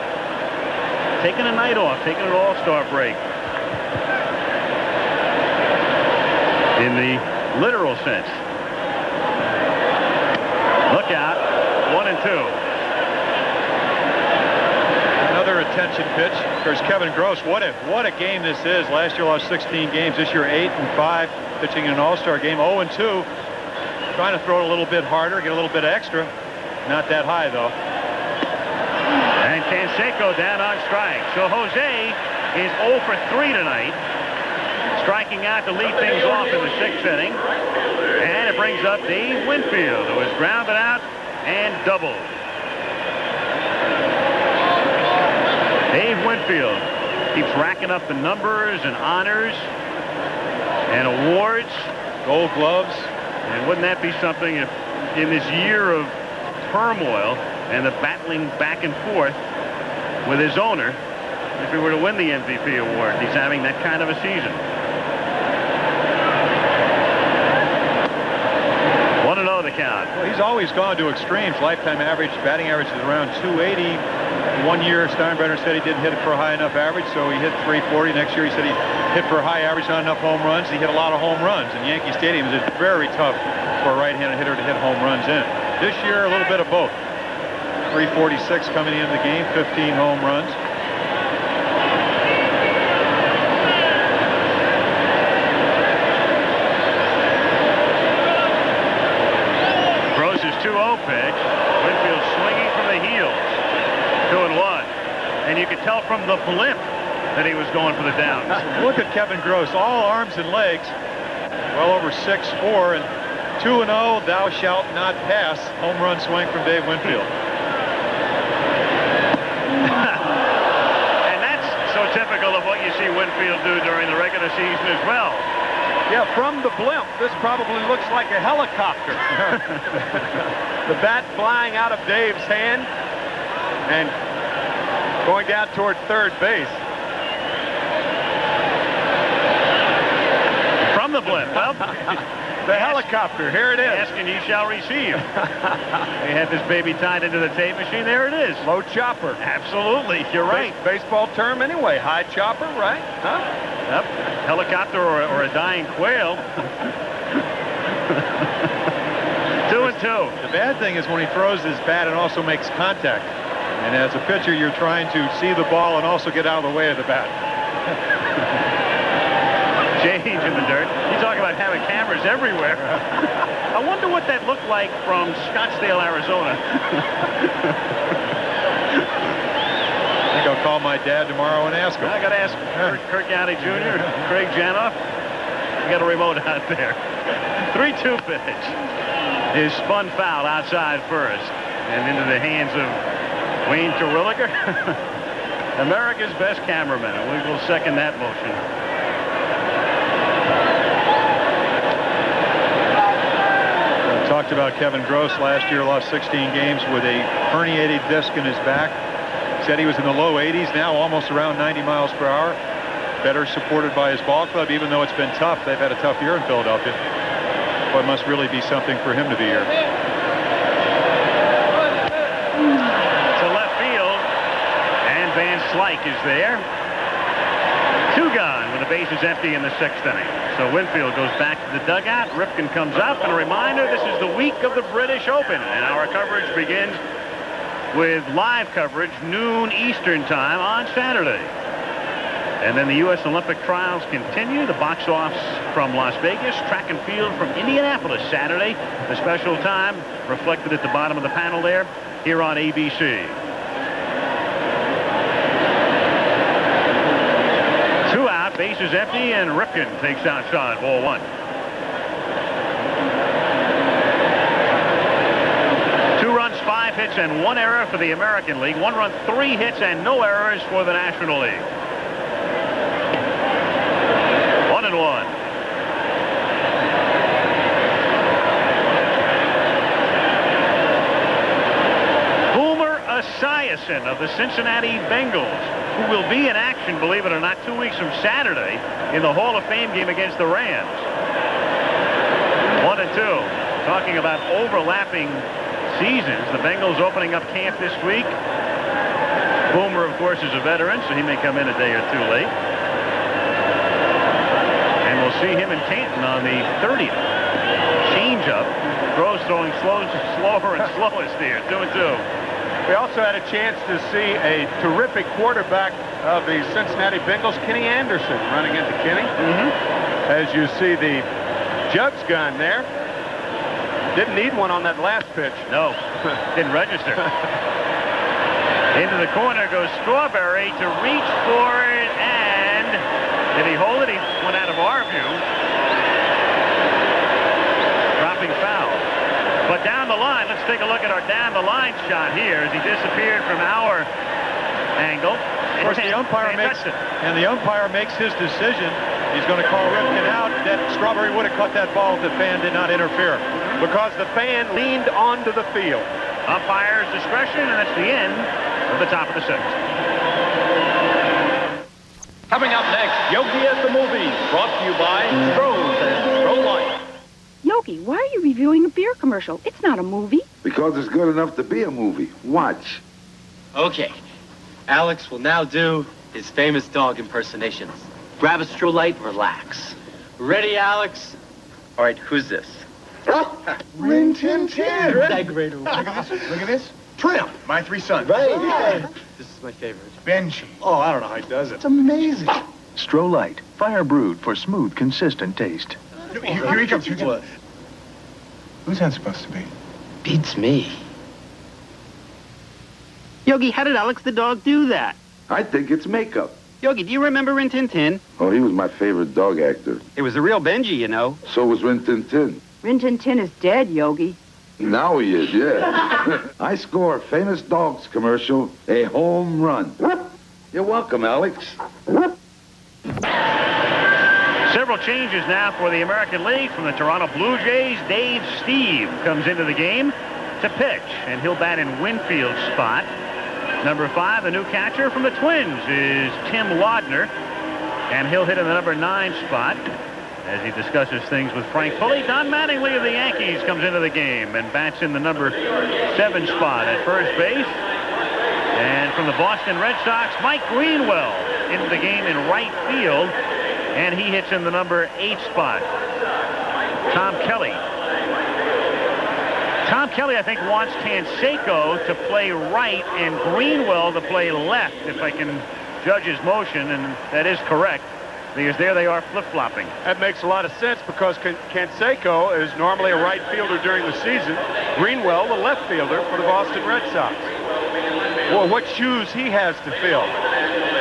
taking a night off, taking an All-Star break. In the literal sense. Look out, 1-2. Another attention pitch. There's Kevin Gross. What a game this is. Last year lost 16 games. This year 8-5, pitching in an All-Star game. 0-2. Trying to throw it a little bit harder, get a little bit extra. Not that high, though. And Canseco down on strike. So Jose is 0 for 3 tonight. striking out to lead things off in the 6th inning. And it brings up Dave Winfield, who is grounded out and doubled. Dave Winfield keeps racking up the numbers and honors and awards. Gold gloves. And wouldn't that be something if in this year of turmoil and the battling back and forth with his owner, if he were to win the MVP award, he's having that kind of a season. 1-0 the count. Well, he's always gone to extremes. Lifetime average, batting average is around 280. 1 year, Steinbrenner said he didn't hit it for a high enough average, so he hit 340. Next year, he said he hit for a high average, not enough home runs. He hit a lot of home runs. And Yankee Stadium is very tough for a right-handed hitter to hit home runs in. This year, a little bit of both. 346 coming into the game, 15 home runs. Gross's 2-0 pitch. Winfield swinging from the heels. 2-1. And you could tell from the blimp that he was going for the downs. Look at Kevin Gross, all arms and legs, well over 6'4", and 2-0, thou shalt not pass. Home run swing from Dave Winfield. And that's so typical of what you see Winfield do during the regular season as well. Yeah, from the blimp, this probably looks like a helicopter. The bat flying out of Dave's hand and going down toward third base. From the blimp, well, the helicopter, here it is. Ask and ye shall receive. They had this baby tied into the tape machine. There it is. Low chopper. Absolutely, you're right. Baseball term anyway, high chopper, right? Huh? Yep. Helicopter or a dying quail. 2-2. The bad thing is when he throws his bat and also makes contact. And as a pitcher, you're trying to see the ball and also get out of the way of the bat. Change in the dirt. You talk about having cameras everywhere. I wonder what that looked like from Scottsdale, Arizona. I think I'll call my dad tomorrow and ask him. I got to ask Kirk Gowdy Jr., Craig Janoff. We got a remote out there. 3-2 pitch is spun foul outside first and into the hands of Wayne Terwilliger, America's best cameraman, and we will second that motion. I talked about Kevin Gross last year, lost 16 games with a herniated disc in his back. Said he was in the low 80s, now almost around 90 miles per hour. Better supported by his ball club, even though it's been tough. They've had a tough year in Philadelphia. But it must really be something for him to be here. Van Slyke is there. 2 gone when the base is empty in the 6th inning. So Winfield goes back to the dugout. Ripken comes up. And a reminder, this is the week of the British Open. And our coverage begins with live coverage, noon Eastern time on Saturday. And then the U.S. Olympic trials continue. The box offs from Las Vegas, track and field from Indianapolis Saturday. The special time reflected at the bottom of the panel there here on ABC. 2 out, bases empty, and Ripken takes outside, ball 1. 2 runs, 5 hits, and 1 error for the American League. 1 run, 3 hits, and no errors for the National League. 1-1. Boomer Esiason of the Cincinnati Bengals, who will be in action, believe it or not, 2 weeks from Saturday in the Hall of Fame game against the Rams. 1-2. Talking about overlapping seasons. The Bengals opening up camp this week. Boomer, of course, is a veteran, so he may come in a day or 2 late. And we'll see him in Canton on the 30th. Change-up. Gross throwing slower and slowest here. 2-2. We also had a chance to see a terrific quarterback of the Cincinnati Bengals, Kenny Anderson, running into Kenny. As you see the Jugs gun there. Didn't need one on that last pitch. No, didn't register. Into the corner goes Strawberry to reach for it, and did he hold it? He went out of view. Dropping foul. But down the line, let's take a look at our down the line shot here as he disappeared from our angle. Of course, the umpire makes his decision. He's going to call Ripken out. That Strawberry would have caught that ball if the fan did not interfere. Because the fan leaned onto the field. Umpire's discretion, and that's the end of the top of the sixth. Coming up next, Yogi at the Movies, brought to you by Stroh's and Stroh Light. Yogi, why are you reviewing a beer commercial? It's not a movie. Because it's good enough to be a movie. Watch. Okay. Alex will now do his famous dog impersonations. Grab a Stroh Light, relax. Ready, Alex? All right, who's this? Rin Tin Tin. Look at this. Look at this. Trim, my three sons. Right. This is my favorite. Benji. Oh, I don't know how he does it. It's amazing. Stroh Light, fire brewed for smooth, consistent taste. Here he comes. Here he comes. Who's that supposed to be? Beats me. Yogi, how did Alex the dog do that? I think it's makeup. Yogi, do you remember Rin Tin Tin? Oh, he was my favorite dog actor. It was the real Benji, you know. So was Rin Tin Tin. Rin Tin Tin is dead, Yogi. Now he is, yeah. I score a famous dogs commercial, a home run. You're welcome, Alex. Several changes now for the American League from the Toronto Blue Jays. Dave Steve comes into the game to pitch, and he'll bat in Winfield's spot. Number 5, the new catcher from the Twins, is Tim Laudner, and he'll hit in the number 9 spot. As he discusses things with Frank Pulley, Don Mattingly of the Yankees comes into the game and bats in the number 7 spot at first base. And from the Boston Red Sox, Mike Greenwell into the game in right field, and he hits in the number 8 spot. Tom Kelly, I think, wants Canseco to play right and Greenwell to play left, if I can judge his motion, and that is correct. Because there they are flip-flopping. That makes a lot of sense because Canseco is normally a right fielder during the season. Greenwell, the left fielder for the Boston Red Sox. Well, what shoes he has to fill.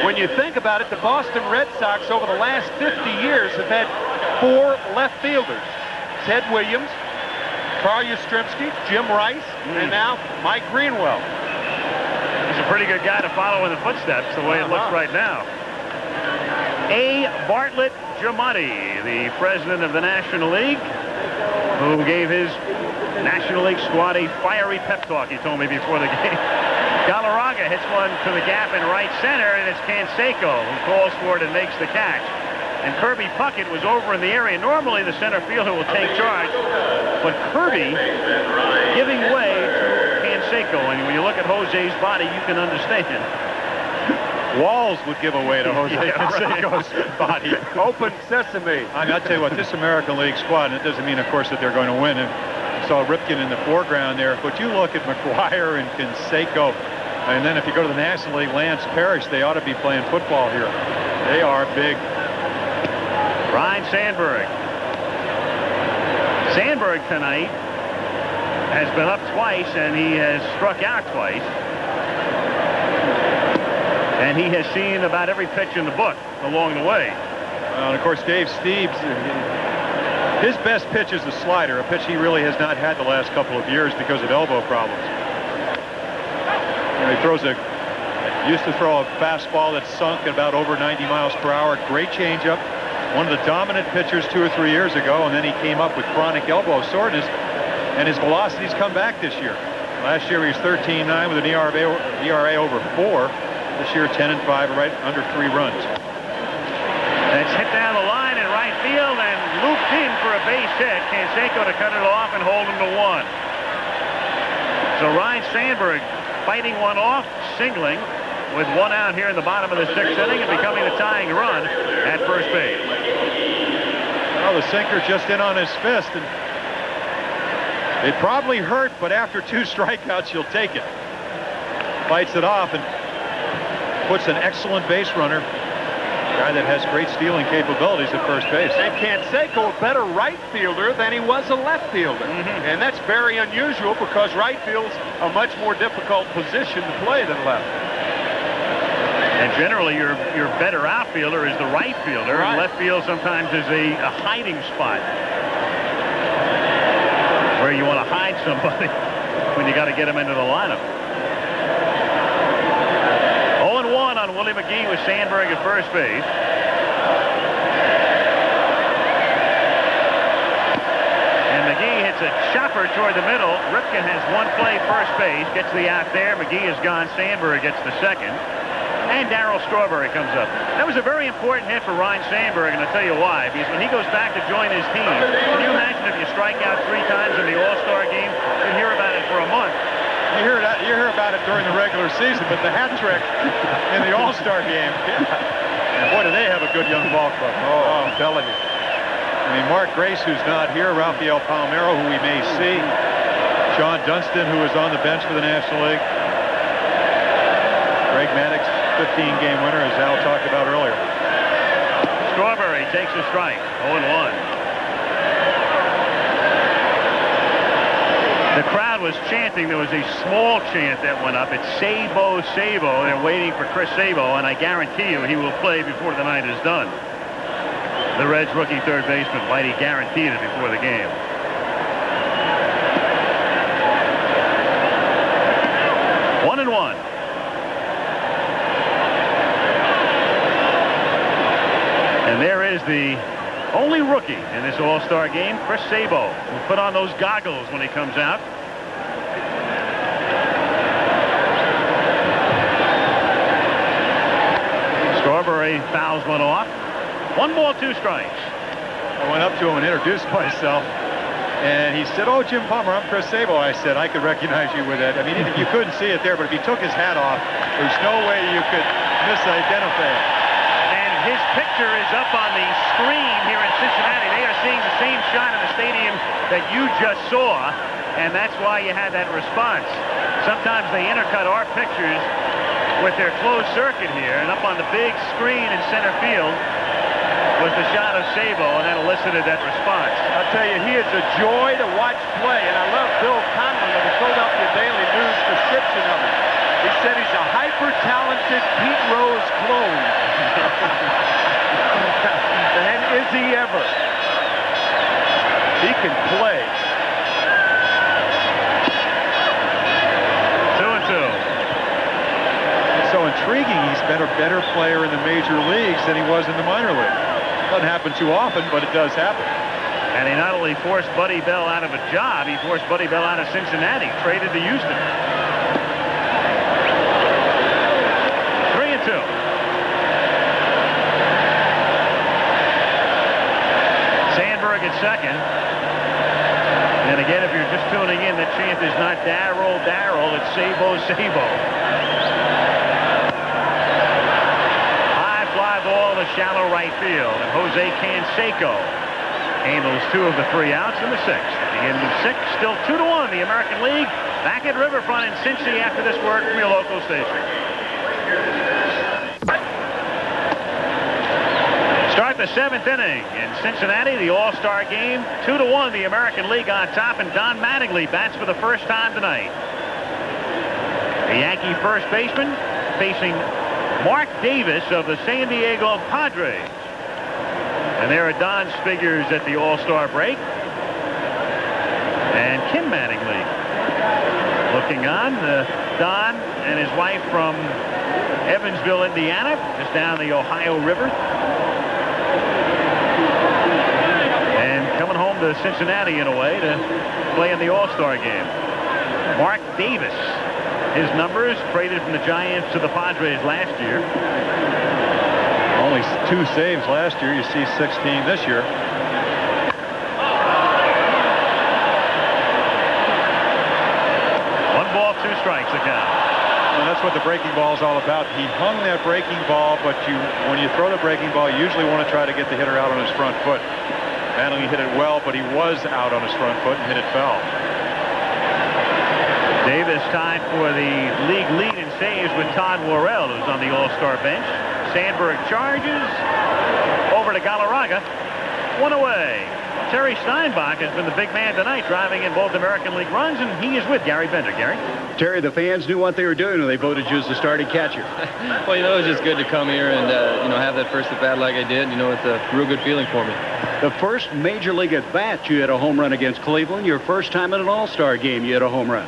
When you think about it, the Boston Red Sox over the last 50 years have had 4 left fielders. Ted Williams, Carl Yastrzemski, Jim Rice, and now Mike Greenwell. He's a pretty good guy to follow in the footsteps the way it looks right now. A. Bartlett Giamatti, the president of the National League, who gave his National League squad a fiery pep talk, he told me before the game. Galarraga hits one to the gap in right center, and it's Canseco who calls for it and makes the catch. And Kirby Puckett was over in the area. Normally the center fielder will take charge, but Kirby giving way to Canseco. And when you look at Jose's body, you can understand. Walls would give away to Jose Canseco's body. Open sesame. I'll tell you what, this American League squad, and it doesn't mean, of course, that they're going to win. And you saw Ripken in the foreground there, but you look at McGuire and Canseco, and then if you go to the National League, Lance Parrish, they ought to be playing football here. They are big. Ryan Sandberg. Sandberg tonight has been up twice, and he has struck out twice. And he has seen about every pitch in the book along the way. And of course, Dave Steves, his best pitch is the slider, a pitch he really has not had the last couple of years because of elbow problems. He used to throw a fastball that sunk at about over 90 miles per hour. Great changeup. One of the dominant pitchers 2 or 3 years ago, and then he came up with chronic elbow soreness, and his velocity's come back this year. Last year he was 13.9 with an ERA over 4. This year, 10-5, right under 3 runs. That's hit down the line in right field and looped in for a base hit. Canseco to cut it off and hold him to 1. So Ryan Sandberg fighting one off, singling, with 1 out here in the bottom of the 6th inning and becoming the tying run at first base. Well, the sinker just in on his fist, and it probably hurt, but after 2 strikeouts, you'll take it. Fights it off and puts an excellent base runner, a guy that has great stealing capabilities at first base. And Canseco, a better right fielder than he was a left fielder. And that's very unusual because right field's a much more difficult position to play than left. And generally, your better outfielder is the right fielder. Right. And left field sometimes is a hiding spot where you want to hide somebody when you got to get them into the lineup. 0-1 on Willie McGee with Sandberg at first base. And McGee hits a chopper toward the middle. Ripken has one play first base, gets the out there. McGee is gone. Sandberg gets the second. And Darryl Strawberry comes up. That was a very important hit for Ryne Sandberg, and I'll tell you why. Because when he goes back to join his team, can you imagine if you strike out 3 times in the All-Star game? You'd hear about it for a month. You hear about it during the regular season, but the hat trick in the All-Star game. And boy, do they have a good young ball club. Oh, I'm telling you. I mean, Mark Grace, who's not here, Rafael Palmeiro, who we may see, Sean Dunston, who is on the bench for the National League, Greg Maddux, 15-game winner, as Al talked about earlier. Strawberry takes a strike, 0-1. The crowd was chanting. There was a small chant that went up. It's Sabo, Sabo. They're waiting for Chris Sabo, and I guarantee you he will play before the night is done. The Reds rookie third baseman, Whitey, guaranteed it before the game. One and one. And there is the only rookie in this All-Star game, Chris Sabo, will put on those goggles when he comes out. Strawberry fouls one off. 1 ball, 2 strikes. I went up to him and introduced myself, and he said, "Oh, Jim Palmer, I'm Chris Sabo." I said, "I could recognize you with that." I mean, you couldn't see it there, but if he took his hat off, there's no way you could misidentify it. His picture is up on the screen here in Cincinnati. They are seeing the same shot in the stadium that you just saw, and that's why you had that response. Sometimes they intercut our pictures with their closed circuit here, and up on the big screen in center field was the shot of Sabo, and that elicited that response. I'll tell you, he is a joy to watch play, and I love Bill Conlon of the Philadelphia Daily News description of him. He said he's a hyper-talented Pete Rose clone. And is he ever? He can play. 2-2. It's so intriguing. He's been a better player in the major leagues than he was in the minor league. Doesn't happen too often, but it does happen. And he not only forced Buddy Bell out of a job, he forced Buddy Bell out of Cincinnati, traded to Houston. 3-2. Sandberg at second. And again, if you're just tuning in, the chant is not Darryl, Darryl, it's Sabo, Sabo. High fly ball to shallow right field. And Jose Canseco handles 2 of the 3 outs in the 6th. At the end of 6, still 2-1, the American League. Back at Riverfront in Cincy after this word from your local station. Start the 7th inning in Cincinnati, the All-Star game. 2-1, the American League on top, and Don Mattingly bats for the first time tonight. The Yankee first baseman facing Mark Davis of the San Diego Padres. And there are Don's figures at the All-Star break. And Kim Mattingly looking on. Don and his wife from Evansville, Indiana, just down the Ohio River. And coming home to Cincinnati in a way to play in the All-Star game. Mark Davis, his numbers traded from the Giants to the Padres last year. Only 2 saves last year. You see 16 this year. One ball, 2 strikes the count. And that's what the breaking ball is all about. He hung that breaking ball, but when you throw the breaking ball, you usually want to try to get the hitter out on his front foot. Mattingly hit it well, but he was out on his front foot and hit it foul. Davis tied for the league lead in saves with Todd Worrell, who's on the All-Star bench. Sandberg charges over to Galarraga. 1 away. Terry Steinbach has been the big man tonight, driving in both American League runs, and he is with Gary Bender. Gary? Terry, the fans knew what they were doing when they voted you as the starting catcher. Well, it was just good to come here and, have that first at-bat like I did. It's a real good feeling for me. The first Major League at-bat, you had a home run against Cleveland. Your first time in an All-Star game, you had a home run.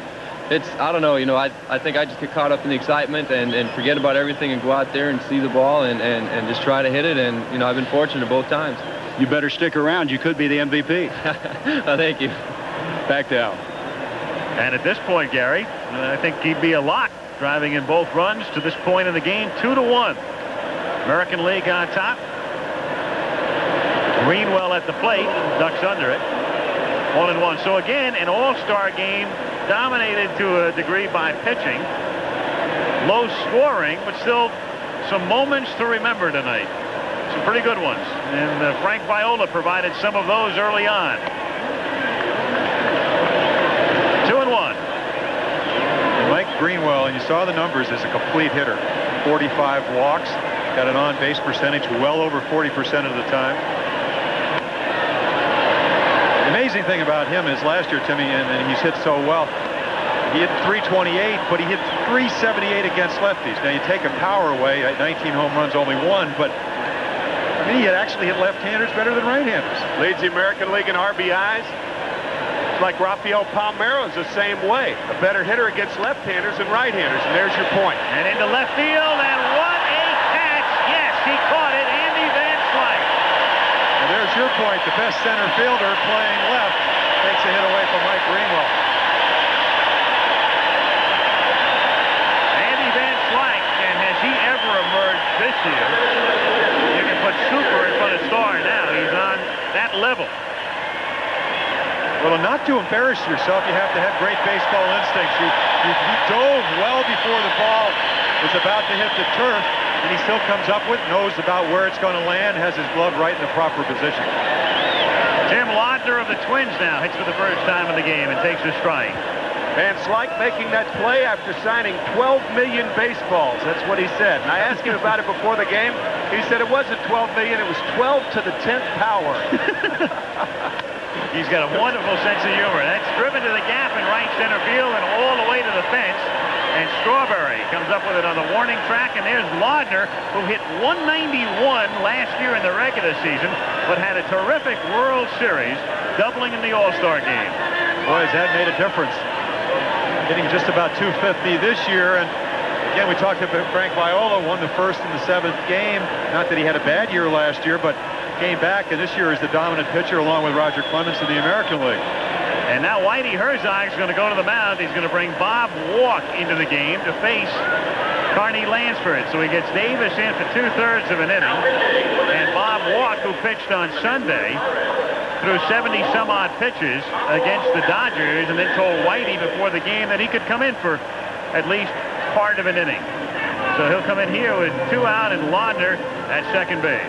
I don't know, I think I just get caught up in the excitement and forget about everything and go out there and see the ball and just try to hit it. And, I've been fortunate both times. You better stick around. You could be the MVP. Thank you. Back to Al. And at this point, Gary, I think he'd be a lock, driving in both runs to this point in the game, 2-1. American League on top. Greenwell at the plate, ducks under it. 1-1. So again, an all-star game dominated to a degree by pitching. Low scoring, but still some moments to remember tonight. Some pretty good ones. And Frank Viola provided some of those early on. 2-1. Mike Greenwell, and you saw the numbers, is a complete hitter. 45 walks, got an on-base percentage well over 40% of the time. The amazing thing about him is last year, Timmy, and he's hit so well, he hit 328, but he hit 378 against lefties. Now, you take a power away, 19 home runs, only one, but he had actually hit left-handers better than right-handers. Leads the American League in RBIs. It's like Rafael Palmeiro's the same way. A better hitter against left-handers than right-handers, and there's your point. And into left field, and what a catch! Yes, he caught it, Andy Van Slyke. And there's your point. The best center fielder playing left takes a hit away from Mike Greenwell. Andy Van Slyke, and has he ever emerged this year? You can put super in front of star now. He's on that level. Well, not to embarrass yourself, you have to have great baseball instincts. You dove well before the ball was about to hit the turf, and he still comes up with, knows about where it's going to land, has his glove right in the proper position. Tim Laudner of the Twins now hits for the first time in the game and takes a strike. Van Slyke making that play after signing 12 million baseballs. That's what he said. And I asked him about it before the game. He said it wasn't 12 million, it was 12 to the 10th power. He's got a wonderful sense of humor. That's driven to the gap in right center field and all the way to the fence. And Strawberry comes up with it on the warning track. And there's Laudner, who hit 191 last year in the regular season, but had a terrific World Series, doubling in the All-Star game. Boy, has that made a difference. Hitting just about 250 this year. And again, we talked about Frank Viola, won the first and the 7th game. Not that he had a bad year last year, but came back, and this year is the dominant pitcher along with Roger Clemens in the American League. And now Whitey Herzog is going to go to the mound. He's going to bring Bob Walk into the game to face Carney Lansford. So he gets Davis in for 2/3 of an inning. And Bob Walk, who pitched on Sunday, threw 70-some-odd pitches against the Dodgers, and then told Whitey before the game that he could come in for at least part of an inning. So he'll come in here with 2 out and Laudner at second base.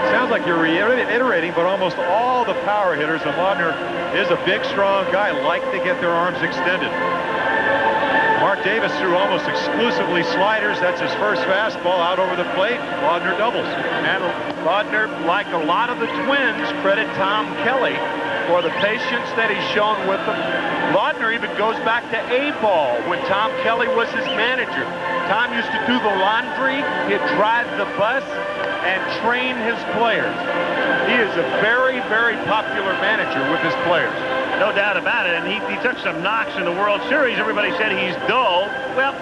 Sounds like you're reiterating, but almost all the power hitters, and Laudner is a big, strong guy, like to get their arms extended. Mark Davis threw almost exclusively sliders. That's his first fastball out over the plate. Laudner doubles. And Laudner, like a lot of the Twins, credit Tom Kelly for the patience that he's shown with them. Laudner even goes back to A-ball when Tom Kelly was his manager. Tom used to do the laundry, he'd drive the bus, and train his players. He is a very, very popular manager with his players. No doubt about it, and he took some knocks in the World Series. Everybody said he's dull. Well,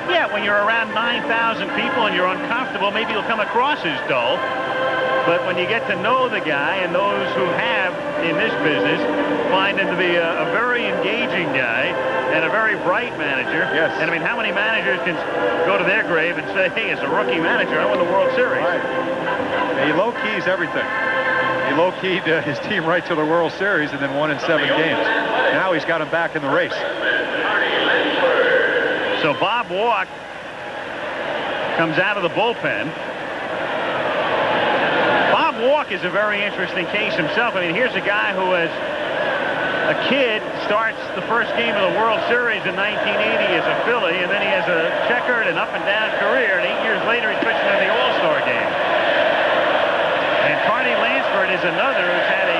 yeah, when you're around 9,000 people and you're uncomfortable, maybe you'll come across as dull. But when you get to know the guy, and those who have in this business find him to be a very engaging guy and a very bright manager. Yes. And I mean, how many managers can go to their grave and say, hey, as a rookie manager, I won the World Series? Right. He low-keys everything. He low-keyed his team right to the World Series and then won in 7 games. Now he's got him back in the race. So Bob Walk comes out of the bullpen. Bob Walk is a very interesting case himself. I mean, here's a guy who was a kid, starts the first game of the World Series in 1980 as a Philly, and then he has a checkered and up-and-down career, and 8 years later he's pitching in the All-Star game. And Carney Lansford is another who's had a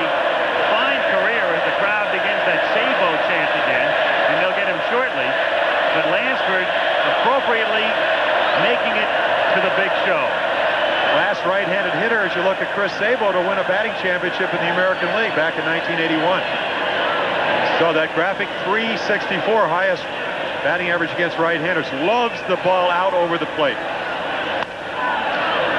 as you look at Chris Sabo to win a batting championship in the American League back in 1981. So that graphic 364, highest batting average against right-handers, loves the ball out over the plate.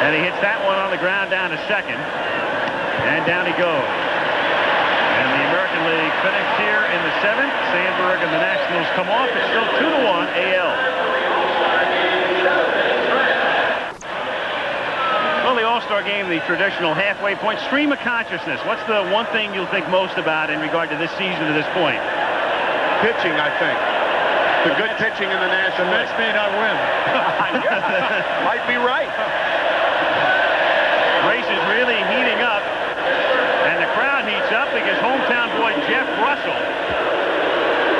And he hits that one on the ground down to second. And down he goes. And the American League finished here in the 7th. Sandberg and the Nationals come off. It's still 2-1 AL. Well, the All-Star game, the traditional halfway point, stream of consciousness. What's the one thing you'll think most about in regard to this season to this point? Pitching, I think. The good pitching in the National League. The Mets may not win. Might be right. Race is really heating up, and the crowd heats up because hometown boy Jeff Russell,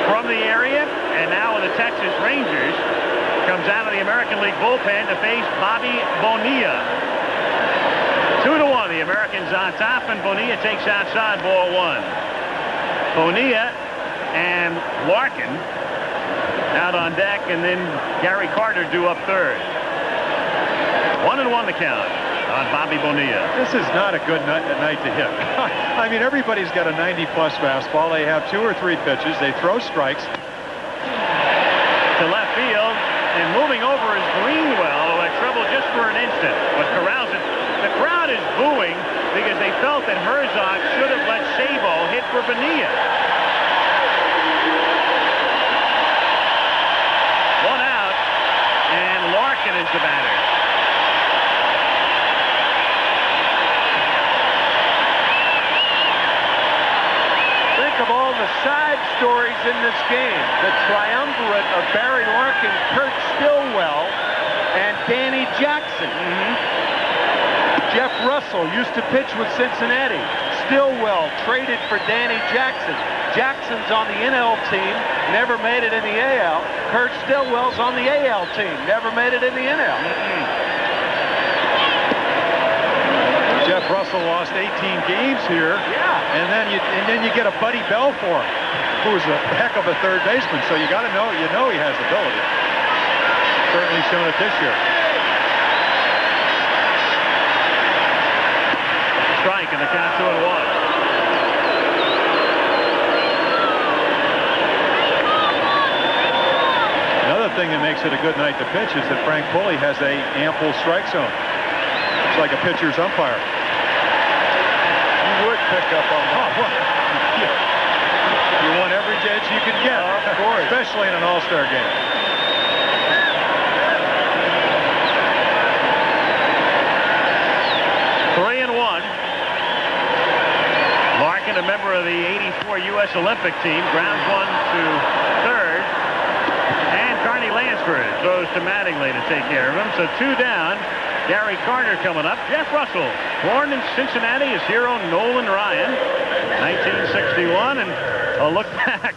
from the area and now with the Texas Rangers, comes out of the American League bullpen to face Bobby Bonilla. 2-1, the Americans on top, and Bonilla takes outside, ball 1. Bonilla and Larkin out on deck, and then Gary Carter due up third. 1-1 the count on Bobby Bonilla. This is not a good night to hit. I mean, everybody's got a 90-plus fastball. They have 2 or 3 pitches. They throw strikes. To left field, and moving over is Greenwell, who had trouble just for an instant, but corrals it. The crowd is booing because they felt that Herzog should have let Sabo hit for Bonilla. 1 out, and Larkin is the batter. Of all the side stories in this game, the triumvirate of Barry Larkin, Kurt Stillwell, and Danny Jackson. Jeff Russell used to pitch with Cincinnati. Stillwell traded for Danny Jackson. Jackson's on the NL team, never made it in the AL. Kurt Stillwell's on the AL team, never made it in the NL. Jeff Russell lost 18 games here. Yeah. And then you get a Buddy Bell for him, who's a heck of a third baseman. So you got to know, he has ability. Certainly shown it this year. Strike, and the count 2-1. Another thing that makes it a good night to pitch is that Frank Pulley has a ample strike zone. It's like a pitcher's umpire. You would pick up on that. You want every edge you can get, of course, especially in an All-Star game. Three and 1. Larkin, a member of the '84 U.S. Olympic team, grounds one to third, and Carney Lansford throws to Mattingly to take care of him. So 2 down. Gary Carter coming up. Jeff Russell, born in Cincinnati, his hero Nolan Ryan, 1961, and a look back.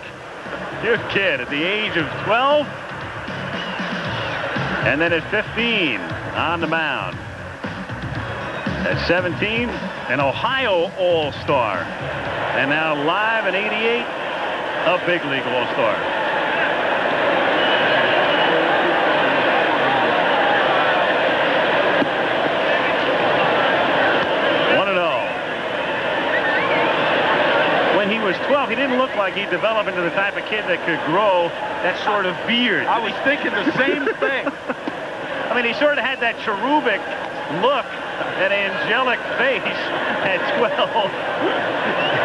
Good kid at the age of 12, and then at 15 on the mound. At 17, an Ohio All-Star, and now live at 88, a big league All-Star. When he was 12, he didn't look like he'd develop into the type of kid that could grow that sort of beard. I was thinking the same thing. I mean, he sort of had that cherubic look, that angelic face at 12.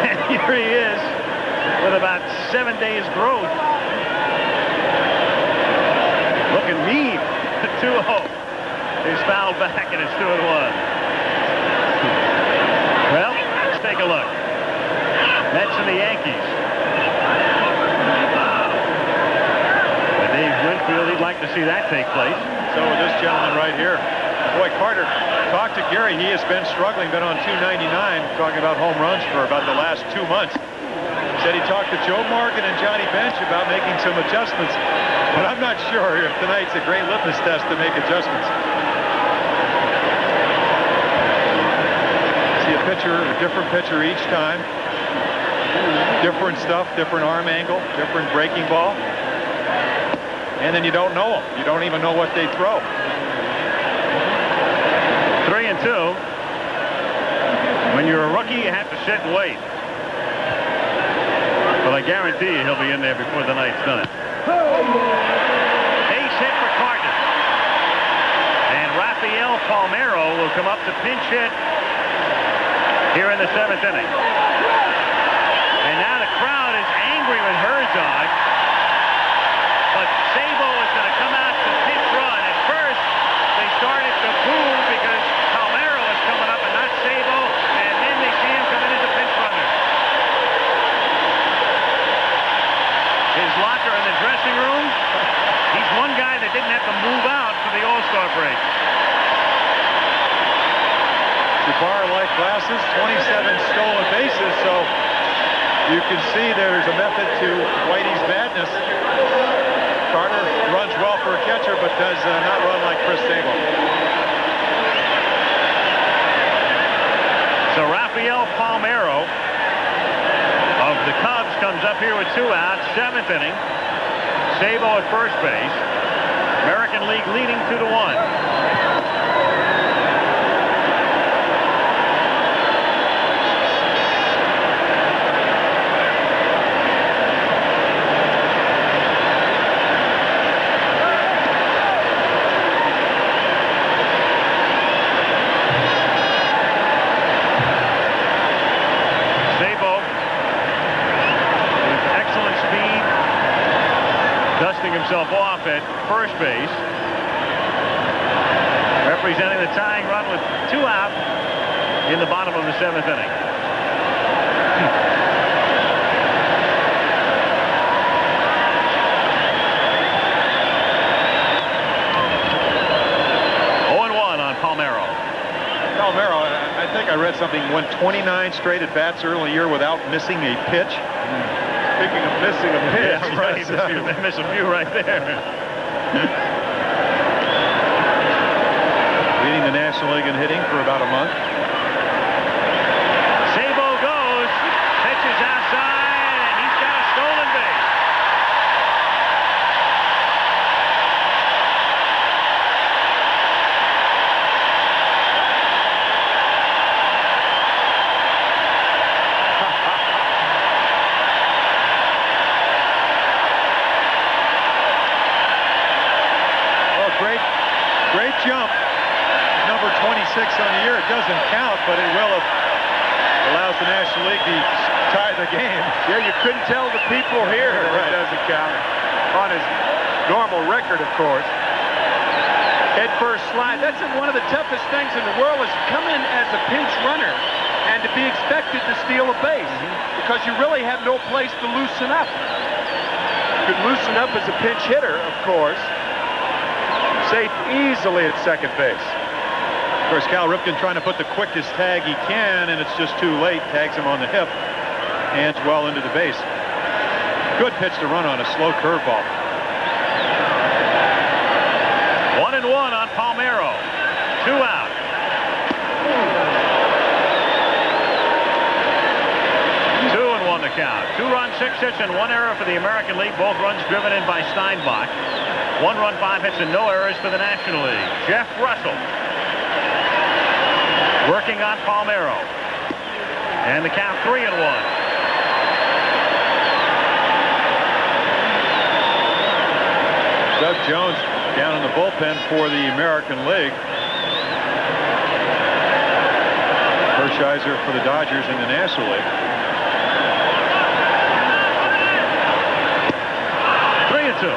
And here he is with about 7 days growth. Looking mean. 2-0. He's fouled back, and it's 2-1. Well, let's take a look. Mets and the Yankees. With Dave Winfield, he'd like to see that take place. So with this gentleman right here. Boy, Carter, talked to Gary. He has been struggling, been on 299, talking about home runs for about the last 2 months. Said he talked to Joe Morgan and Johnny Bench about making some adjustments. But I'm not sure if tonight's a great litmus test to make adjustments. See a pitcher, a different pitcher each time. Different stuff, different arm angle, different breaking ball. And then you don't know them. You don't even know what they throw. 3-2. When you're a rookie, you have to sit and wait. But I guarantee you he'll be in there before the night's done. Base hit for Carter. And Rafael Palmeiro will come up to pinch hit here in the 7th inning. And now the crowd is angry with Herzog. But Sabo is going to come out to pinch run. At first, they started to boo because Palmeiro is coming up and not Sabo. And then they see him coming as a pinch runner. His locker in the dressing room. He's one guy that didn't have to move out for the All-Star break. Jabbar-like glasses, 27 stolen bases, so you can see there's a method to Whitey's madness. Carter runs well for a catcher, but does not run like Chris Sabo. So Rafael Palmeiro of the Cubs comes up here with 2 outs, 7th inning. Sabo at first base. American League leading 2-1. Himself off at first base, representing the tying run with 2 out in the bottom of the 7th inning. On Palmeiro. Palmeiro, I think I read something, won 29 straight at bats early year without missing a pitch. Speaking of missing a pitch. Yeah, right. They miss a few right there. Leading the National League in hitting for about a month. Sabo goes, pitches outside, and he's got a stolen base. Great jump. Number 26 on the year. It doesn't count, but it will have allows the National League to tie the game. Yeah, you couldn't tell the people here that right. It doesn't count. On his normal record, of course. Head first slide. That's one of the toughest things in the world is to come in as a pinch runner and to be expected to steal a base because you really have no place to loosen up. You could loosen up as a pinch hitter, of course. Safe easily at second base. Of course, Cal Ripken trying to put the quickest tag he can, and it's just too late. Tags him on the hip. Hands well into the base. Good pitch to run on a slow curveball. 1-1 on Palmeiro. 2 out. The count. 2 runs, 6 hits, and 1 error for the American League. Both runs driven in by Steinbach. 1 run, 5 hits, and no errors for the National League. Jeff Russell working on Palmeiro. And the count 3-1. Doug Jones down in the bullpen for the American League. Hershiser for the Dodgers in the National League. 3-2.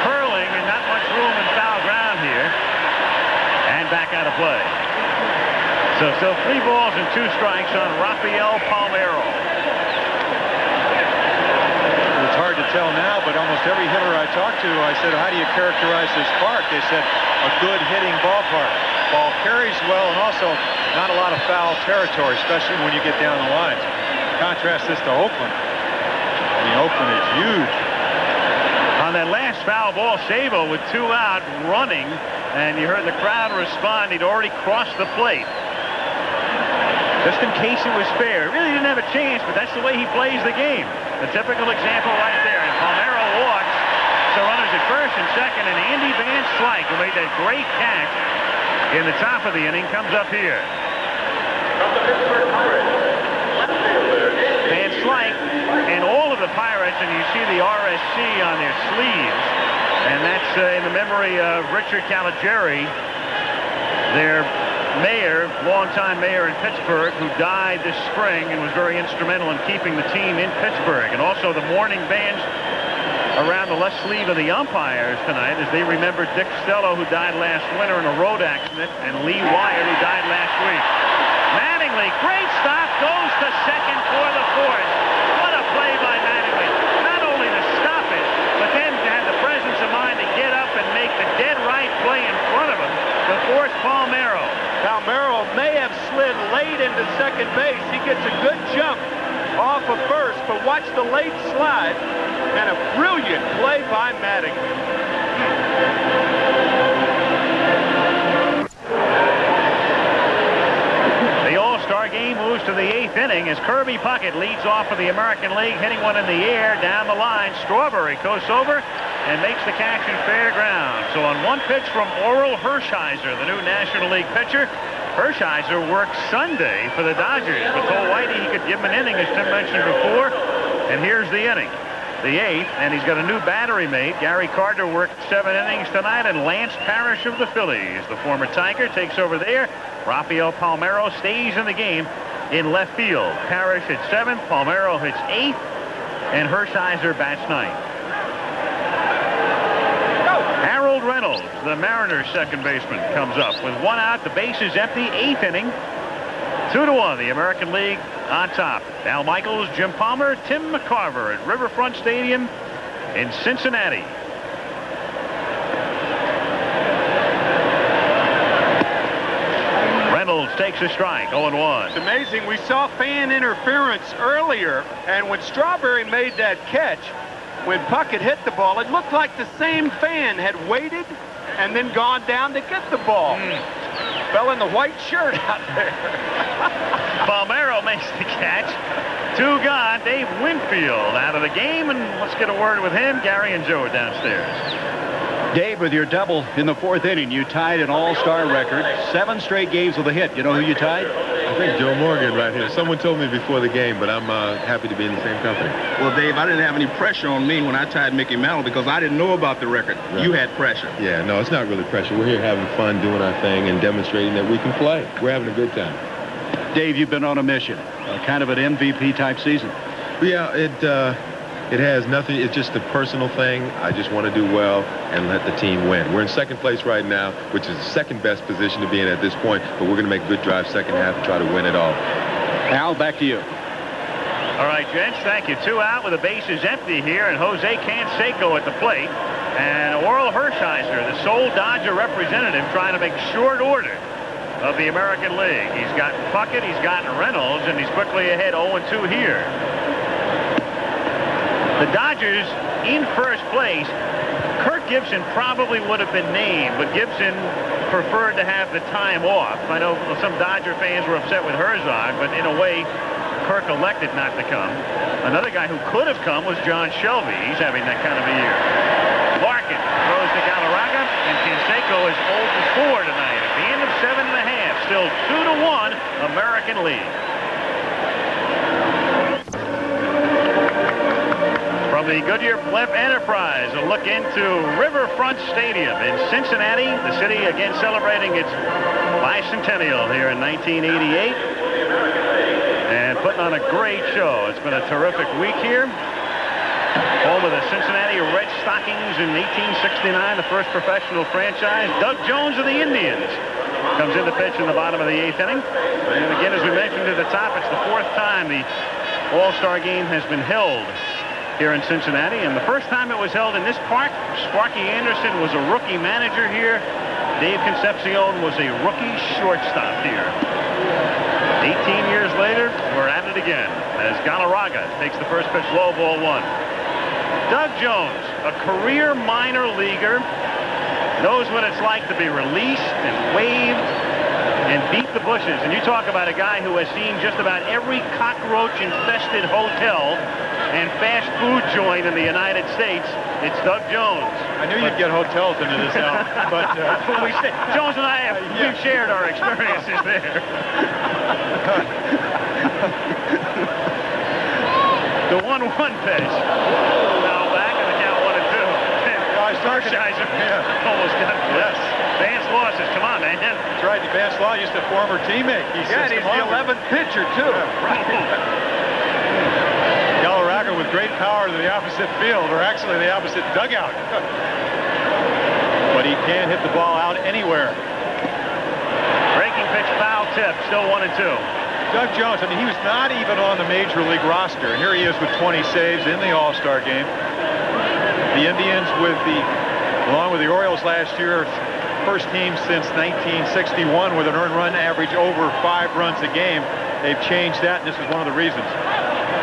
Curling and not much room in foul ground here. And back out of play. So 3 balls and 2 strikes on Rafael Palmeiro. It's hard to tell now, but almost every hitter I talked to, I said, how do you characterize this park? They said, a good hitting ballpark. Ball carries well and also not a lot of foul territory, especially when you get down the line. Contrast this to Oakland. I mean, Oakland is huge. On that last foul ball, Sabo with 2 out running, and you heard the crowd respond. He'd already crossed the plate. Just in case it was fair. He really didn't have a chance, but that's the way he plays the game. A typical example right there. And Palmeiro walks. So runners at first and second, and Andy Van Slyke, who made that great catch in the top of the inning, comes up here. Van Slyke and all of the Pirates, and you see the RSC on their sleeves, and that's in the memory of Richard Caligari, their mayor, longtime mayor in Pittsburgh, who died this spring and was very instrumental in keeping the team in Pittsburgh. And also the mourning bands around the left sleeve of the umpires tonight as they remember Dick Stello, who died last winter in a road accident, and Lee Wyatt, who died last week. Mattingly, great stop, goes to second for the fourth. What a play by Mattingly. Not only to stop it, but then to have the presence of mind to get up and make the dead right play in front of him to force Palmeiro. Palmeiro may have slid late into second base. He gets a good jump off of first, but watch the late slide and a brilliant play by Mattingly. The All-Star game moves to the 8th inning as Kirby Puckett leads off for the American League, hitting one in the air down the line. Strawberry goes over and makes the catch in fair ground. So on one pitch from Oral Hershiser, the new National League pitcher, Hershiser worked Sunday for the Dodgers, but told Whitey he could give him an inning, as Tim mentioned before. And here's the inning, the 8th, and he's got a new battery mate. Gary Carter worked 7 innings tonight, and Lance Parrish of the Phillies, the former Tiger, takes over there. Rafael Palmeiro stays in the game in left field. Parrish hits 7th, Palmeiro hits 8th, and Hershiser bats 9th. Harold Reynolds, the Mariners second baseman, comes up with 1 out. The base is empty. 8th inning. 2-1. The American League on top. Al Michaels, Jim Palmer, Tim McCarver at Riverfront Stadium in Cincinnati. Reynolds takes a strike. 0-1. It's amazing. We saw fan interference earlier, and when Strawberry made that catch, when Puckett hit the ball, it looked like the same fan had waited and then gone down to get the ball. Fell in the white shirt out there. Palmeiro makes the catch. 2 gone. Dave Winfield out of the game, and let's get a word with him. Gary and Joe are downstairs. Dave, with your double in the 4th inning, you tied an all-star record. 7 straight games with a hit. You know who you tied? I think Joe Morgan right here. Someone told me before the game, but I'm happy to be in the same company. Well, Dave, I didn't have any pressure on me when I tied Mickey Mantle because I didn't know about the record. Right. You had pressure. Yeah, no, it's not really pressure. We're here having fun, doing our thing, and demonstrating that we can play. We're having a good time. Dave, you've been on a mission, kind of an MVP-type season. Yeah, it has nothing. It's just a personal thing. I just want to do well and let the team win. We're in second place right now, which is the second best position to be in at this point, but we're going to make a good drive second half and try to win it all. Al, back to you. All right, gents, thank you. 2 out with the bases empty here, and Jose Canseco at the plate. And Oral Hershiser, the sole Dodger representative, trying to make short order of the American League. He's gotten Puckett, he's gotten Reynolds, and he's quickly ahead 0-2 here. The Dodgers in first place. Kirk Gibson probably would have been named, but Gibson preferred to have the time off. I know some Dodger fans were upset with Herzog, but in a way, Kirk elected not to come. Another guy who could have come was John Shelby. He's having that kind of a year. Larkin throws to Galarraga, and Canseco is 0-4 tonight. At the end of 7.5, still 2-1 American League. From the Goodyear Blimp Enterprise, a look into Riverfront Stadium in Cincinnati, the city again celebrating its bicentennial here in 1988 and putting on a great show. It's been a terrific week here. Home of the Cincinnati Red Stockings in 1869, the first professional franchise. Doug Jones of the Indians comes in to pitch in the bottom of the 8th inning. And again, as we mentioned at the top, it's the 4th time the All-Star game has been held here in Cincinnati, and the first time it was held in this park, Sparky Anderson was a rookie manager here. Dave Concepcion was a rookie shortstop here. 18 years later, we're at it again as Galarraga takes the first pitch, low, ball 1. Doug Jones, a career minor leaguer, knows what it's like to be released and waved and beat the bushes. And you talk about a guy who has seen just about every cockroach-infested hotel and fast food joint in the United States. It's Doug Jones. I knew you'd get hotels into this, Al, but Jones and I we've shared our experiences there. The 1-1 pitch. Now back in the count 1-2. Starsheiser almost got it. Yes. Vance Losses. Come on, man. That's right. Vance Law used a former teammate. He's the 11th pitcher, too. Galarraga with great power to the opposite field, or actually the opposite dugout. But he can't hit the ball out anywhere. Breaking pitch, foul tip. Still 1-2. Doug Jones, I mean, he was not even on the Major League roster, and here he is with 20 saves in the All-Star game. The Indians, along with the Orioles last year, first team since 1961 with an earned run average over 5 runs a game. They've changed that, and this is one of the reasons.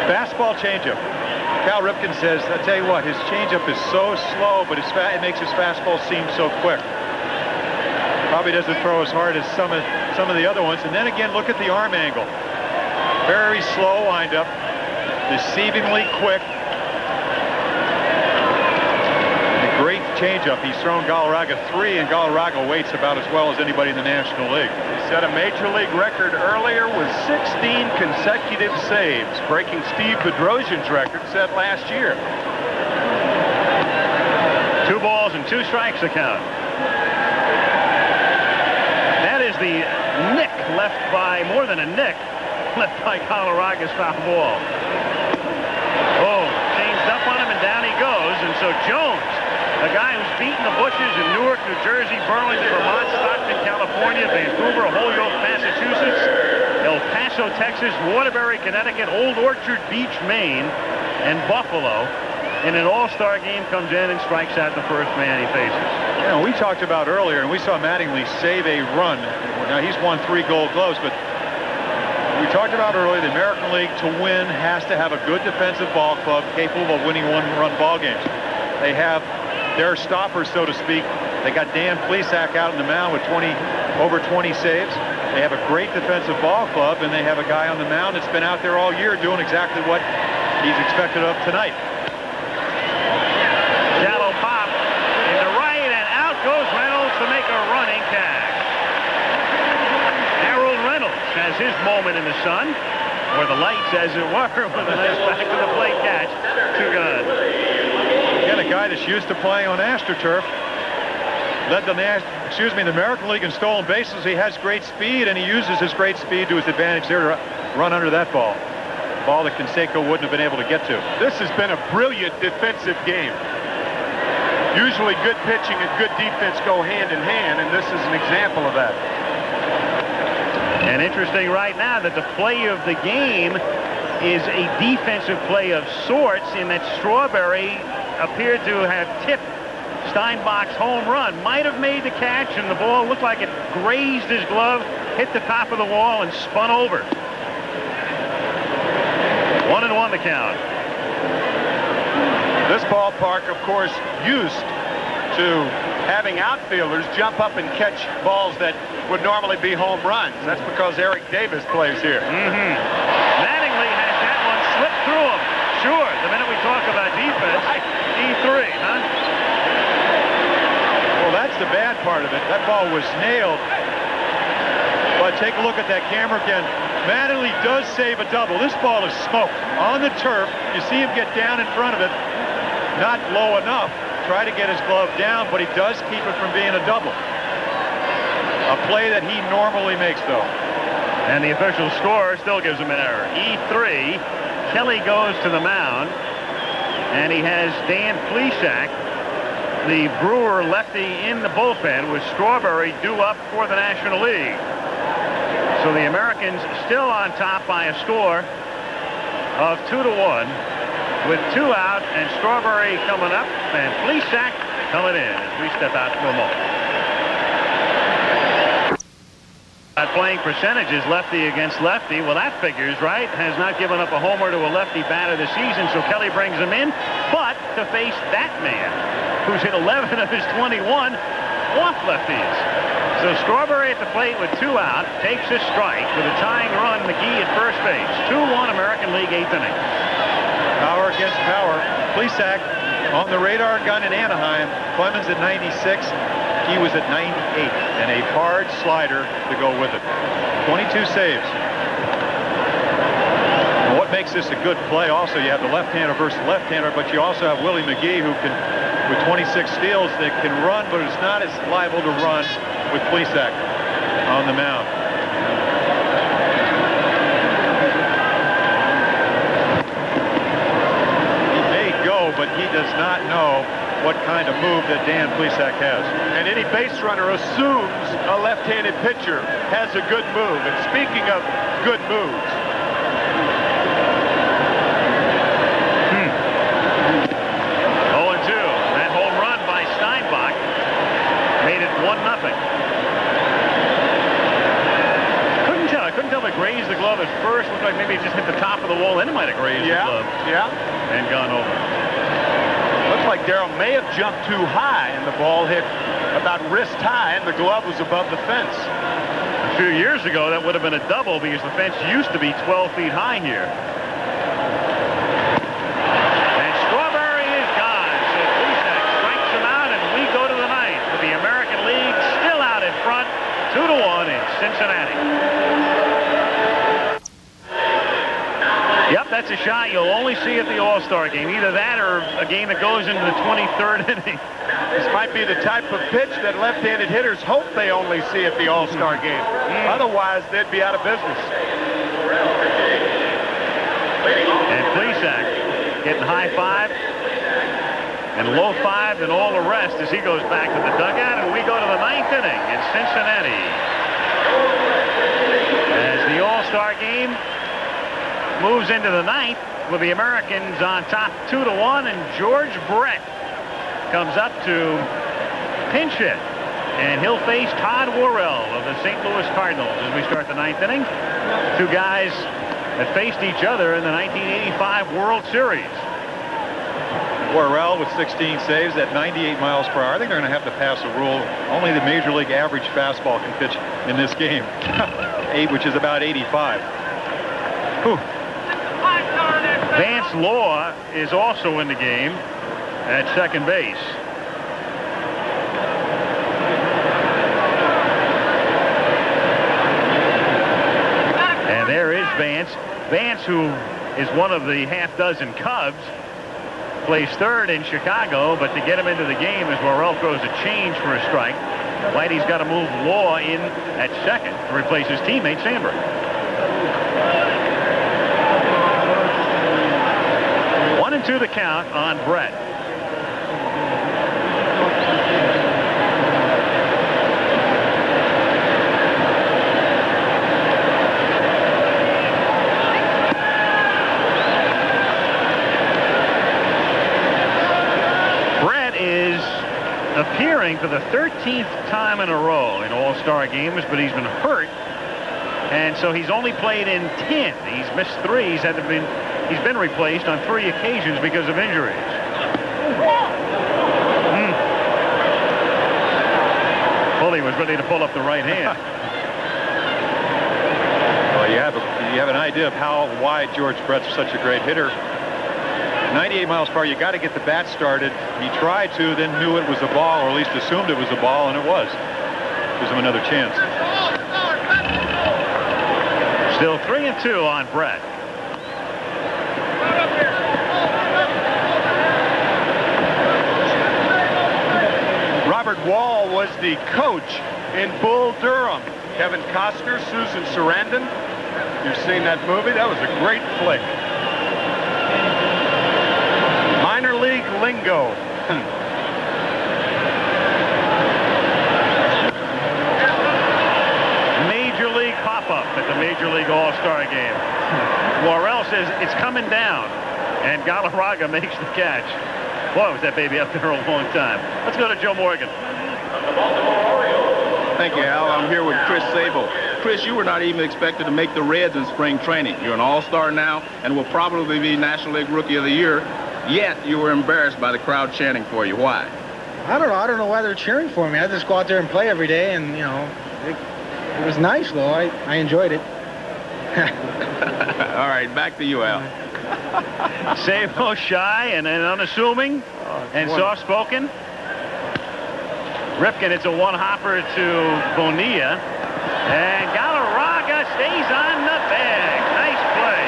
Fastball changeup. Cal Ripken says, I tell you what, his changeup is so slow, but it makes his fastball seem so quick. Probably doesn't throw as hard as some of the other ones. And then again, look at the arm angle. Very slow windup, deceivingly quick. Great changeup. He's thrown Galarraga 3, and Galarraga waits about as well as anybody in the National League. He set a Major League record earlier with 16 consecutive saves, breaking Steve Bedrosian's record set last year. 2 balls and 2 strikes the count. That is the nick left by, more than a nick, left by Galarraga's foul ball. Oh, changed up on him, and down he goes. And so Jones, a guy who's beaten the bushes in Newark, New Jersey, Burlington, Vermont, Stockton, California, Vancouver, Holyoke, Massachusetts, El Paso, Texas, Waterbury, Connecticut, Old Orchard Beach, Maine, and Buffalo. In an all-star game, comes in and strikes out the first man he faces. You know, we talked about earlier, and we saw Mattingly save a run. Now, he's won 3 Gold Gloves, but we talked about earlier, the American League to win has to have a good defensive ball club capable of winning one-run ball games. They have their stoppers, so to speak. They got Dan Plesac out in the mound with over 20 saves. They have a great defensive ball club, and they have a guy on the mound that's been out there all year doing exactly what he's expected of tonight. Shallow pop into right, and out goes Reynolds to make a running catch. Harold Reynolds has his moment in the sun, or the lights as it were, with a nice back to the plate catch. 2 guns. Again, a guy that's used to playing on AstroTurf. Led the American League in stolen bases. He has great speed, and he uses his great speed to his advantage there to run under that ball. Ball that Canseco wouldn't have been able to get to. This has been a brilliant defensive game. Usually good pitching and good defense go hand in hand, and this is an example of that. And interesting right now that the play of the game is a defensive play of sorts, in that Strawberry appeared to have tipped Steinbach's home run. Might have made the catch, and the ball looked like it grazed his glove, hit the top of the wall, and spun over. 1-1 the count. This ballpark, of course, used to having outfielders jump up and catch balls that would normally be home runs. That's because Eric Davis plays here. Mattingly has that one slip through him. Sure, the minute we talk about defense, E3, huh? Well, that's the bad part of it. That ball was nailed. But take a look at that camera again. Mattingly does save a double. This ball is smoked on the turf. You see him get down in front of it. Not low enough. Try to get his glove down, but he does keep it from being a double. A play that he normally makes, though. And the official score still gives him an error. E3. Kelly goes to the mound, and he has Dan Plesac, the Brewer lefty, in the bullpen, with Strawberry due up for the National League. So the Americans still on top by a score of 2-1, with 2 out, and Strawberry coming up, and Plesac coming in as we step out for a moment. Playing percentages, lefty against lefty. Well, that figures, right? Has not given up a homer to a lefty batter this season, so Kelly brings him in. but to face that man, who's hit 11 of his 21 off lefties. So Strawberry at the plate with 2 out, takes a strike with a tying run, McGee at first base. 2-1 American League 8th inning. Power against power. Plesac on the radar gun in Anaheim. Clemens at 96. He was at 98. And a hard slider to go with it. 22 saves. And what makes this a good play also, you have the left-hander versus left-hander, but you also have Willie McGee, who can, with 26 steals, that can run, but is not as liable to run with Plesac on the mound. He may go, but he does not know what kind of move that Dan Plesac has. And any base runner assumes a left-handed pitcher has a good move. And speaking of good moves, 0-2. That home run by Steinbach made it 1-0. Couldn't tell if it grazed the glove at first. Looked like maybe it just hit the top of the wall, and it might have grazed the glove. Yeah. And gone over. Looks like Darrell may have jumped too high, and the ball hit about wrist high, and the glove was above the fence. A few years ago, that would have been a double because the fence used to be 12 feet high here. And Strawberry is gone. So Plesac strikes him out, and we go to the ninth with the American League still out in front, 2-1 in Cincinnati. Yep, that's a shot you'll only see at the All-Star game. Either that or a game that goes into the 23rd inning. This might be the type of pitch that left-handed hitters hope they only see at the All-Star game. Otherwise, they'd be out of business. And Plesac getting high five and low five and all the rest as he goes back to the dugout. And we go to the 9th inning in Cincinnati. As the All-Star game moves into the 9th with the Americans on top 2-1, and George Brett comes up to pinch hit, and he'll face Todd Worrell of the St. Louis Cardinals as we start the 9th inning. 2 guys that faced each other in the 1985 World Series. Worrell with 16 saves at 98 miles per hour. I think they're going to have to pass a rule. Only the major league average fastball can pitch in this game, which is about 85. Whew. Vance Law is also in the game at second base. And there is Vance. Vance, who is one of the half-dozen Cubs, plays third in Chicago, but to get him into the game as Worrell throws a change for a strike, Whitey's got to move Law in at second to replace his teammate Sandberg. 1-2 the count on Brett. Brett is appearing for the 13th time in a row in All-Star games, but he's been hurt, and so he's only played in 10. He's missed 3. He's been replaced on 3 occasions because of injuries. Pulley was ready to pull up the right hand. Well, you have an idea of how wide George Brett's such a great hitter. 98 miles per hour, you got to get the bat started. He tried to, then knew it was a ball, or at least assumed it was a ball, and it was. Gives him another chance. Still 3-2 on Brett. Robert Wall was the coach in Bull Durham. Kevin Costner, Susan Sarandon. You've seen that movie? That was a great flick. Minor league lingo. Major league pop-up at the Major League All-Star game. Worrell says it's coming down, and Galarraga makes the catch. Boy, was that baby up there a long time. Let's go to Joe Morgan. Thank you, Al. I'm here with Chris Sable. Chris, you were not even expected to make the Reds in spring training. You're an all-star now and will probably be National League Rookie of the Year. yet you were embarrassed by the crowd chanting for you. Why? I don't know. I don't know why they're cheering for me. I just go out there and play every day, and, you know, it was nice, though. I enjoyed it. All right, back to you, Al. Sabo shy and unassuming and soft-spoken. Ripken, it's a one-hopper to Bonilla. And Galarraga stays on the bag. Nice play.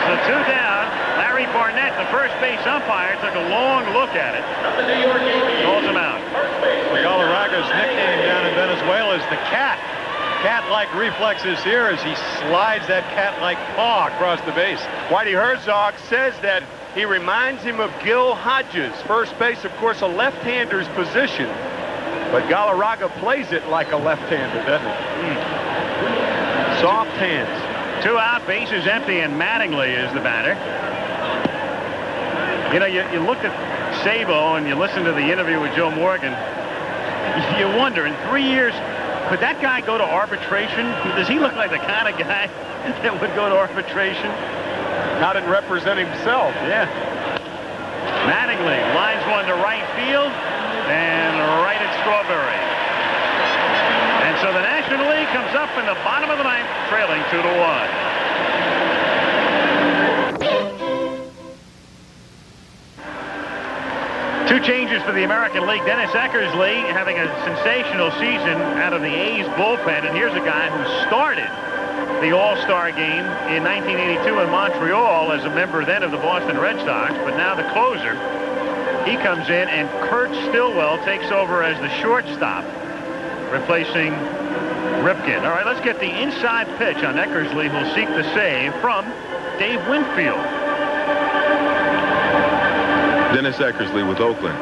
So 2 down. Larry Barnett, the first base umpire, took a long look at it. Calls him out. Galarraga's nickname down in Venezuela is the cat. Cat-like reflexes here as he slides that cat-like paw across the base. Whitey Herzog says that he reminds him of Gil Hodges. First base, of course, a left-hander's position. But Galarraga plays it like a left-hander, doesn't he? Soft hands. 2 out, bases empty, and Mattingly is the batter. You know, you look at Sabo and you listen to the interview with Joe Morgan. You wonder, in 3 years, could that guy go to arbitration? Does he look like the kind of guy that would go to arbitration? Not in representing himself. Yeah. Mattingly lines one to right field and right at Strawberry. And so the National League comes up in the bottom of the 9th, trailing 2-1. Two changes for the American League. Dennis Eckersley having a sensational season out of the A's bullpen. And here's a guy who started the All-Star game in 1982 in Montreal as a member then of the Boston Red Sox. But now the closer, he comes in, and Kurt Stillwell takes over as the shortstop, replacing Ripken. All right, let's get the inside pitch on Eckersley, who'll seek the save from Dave Winfield. Dennis Eckersley with Oakland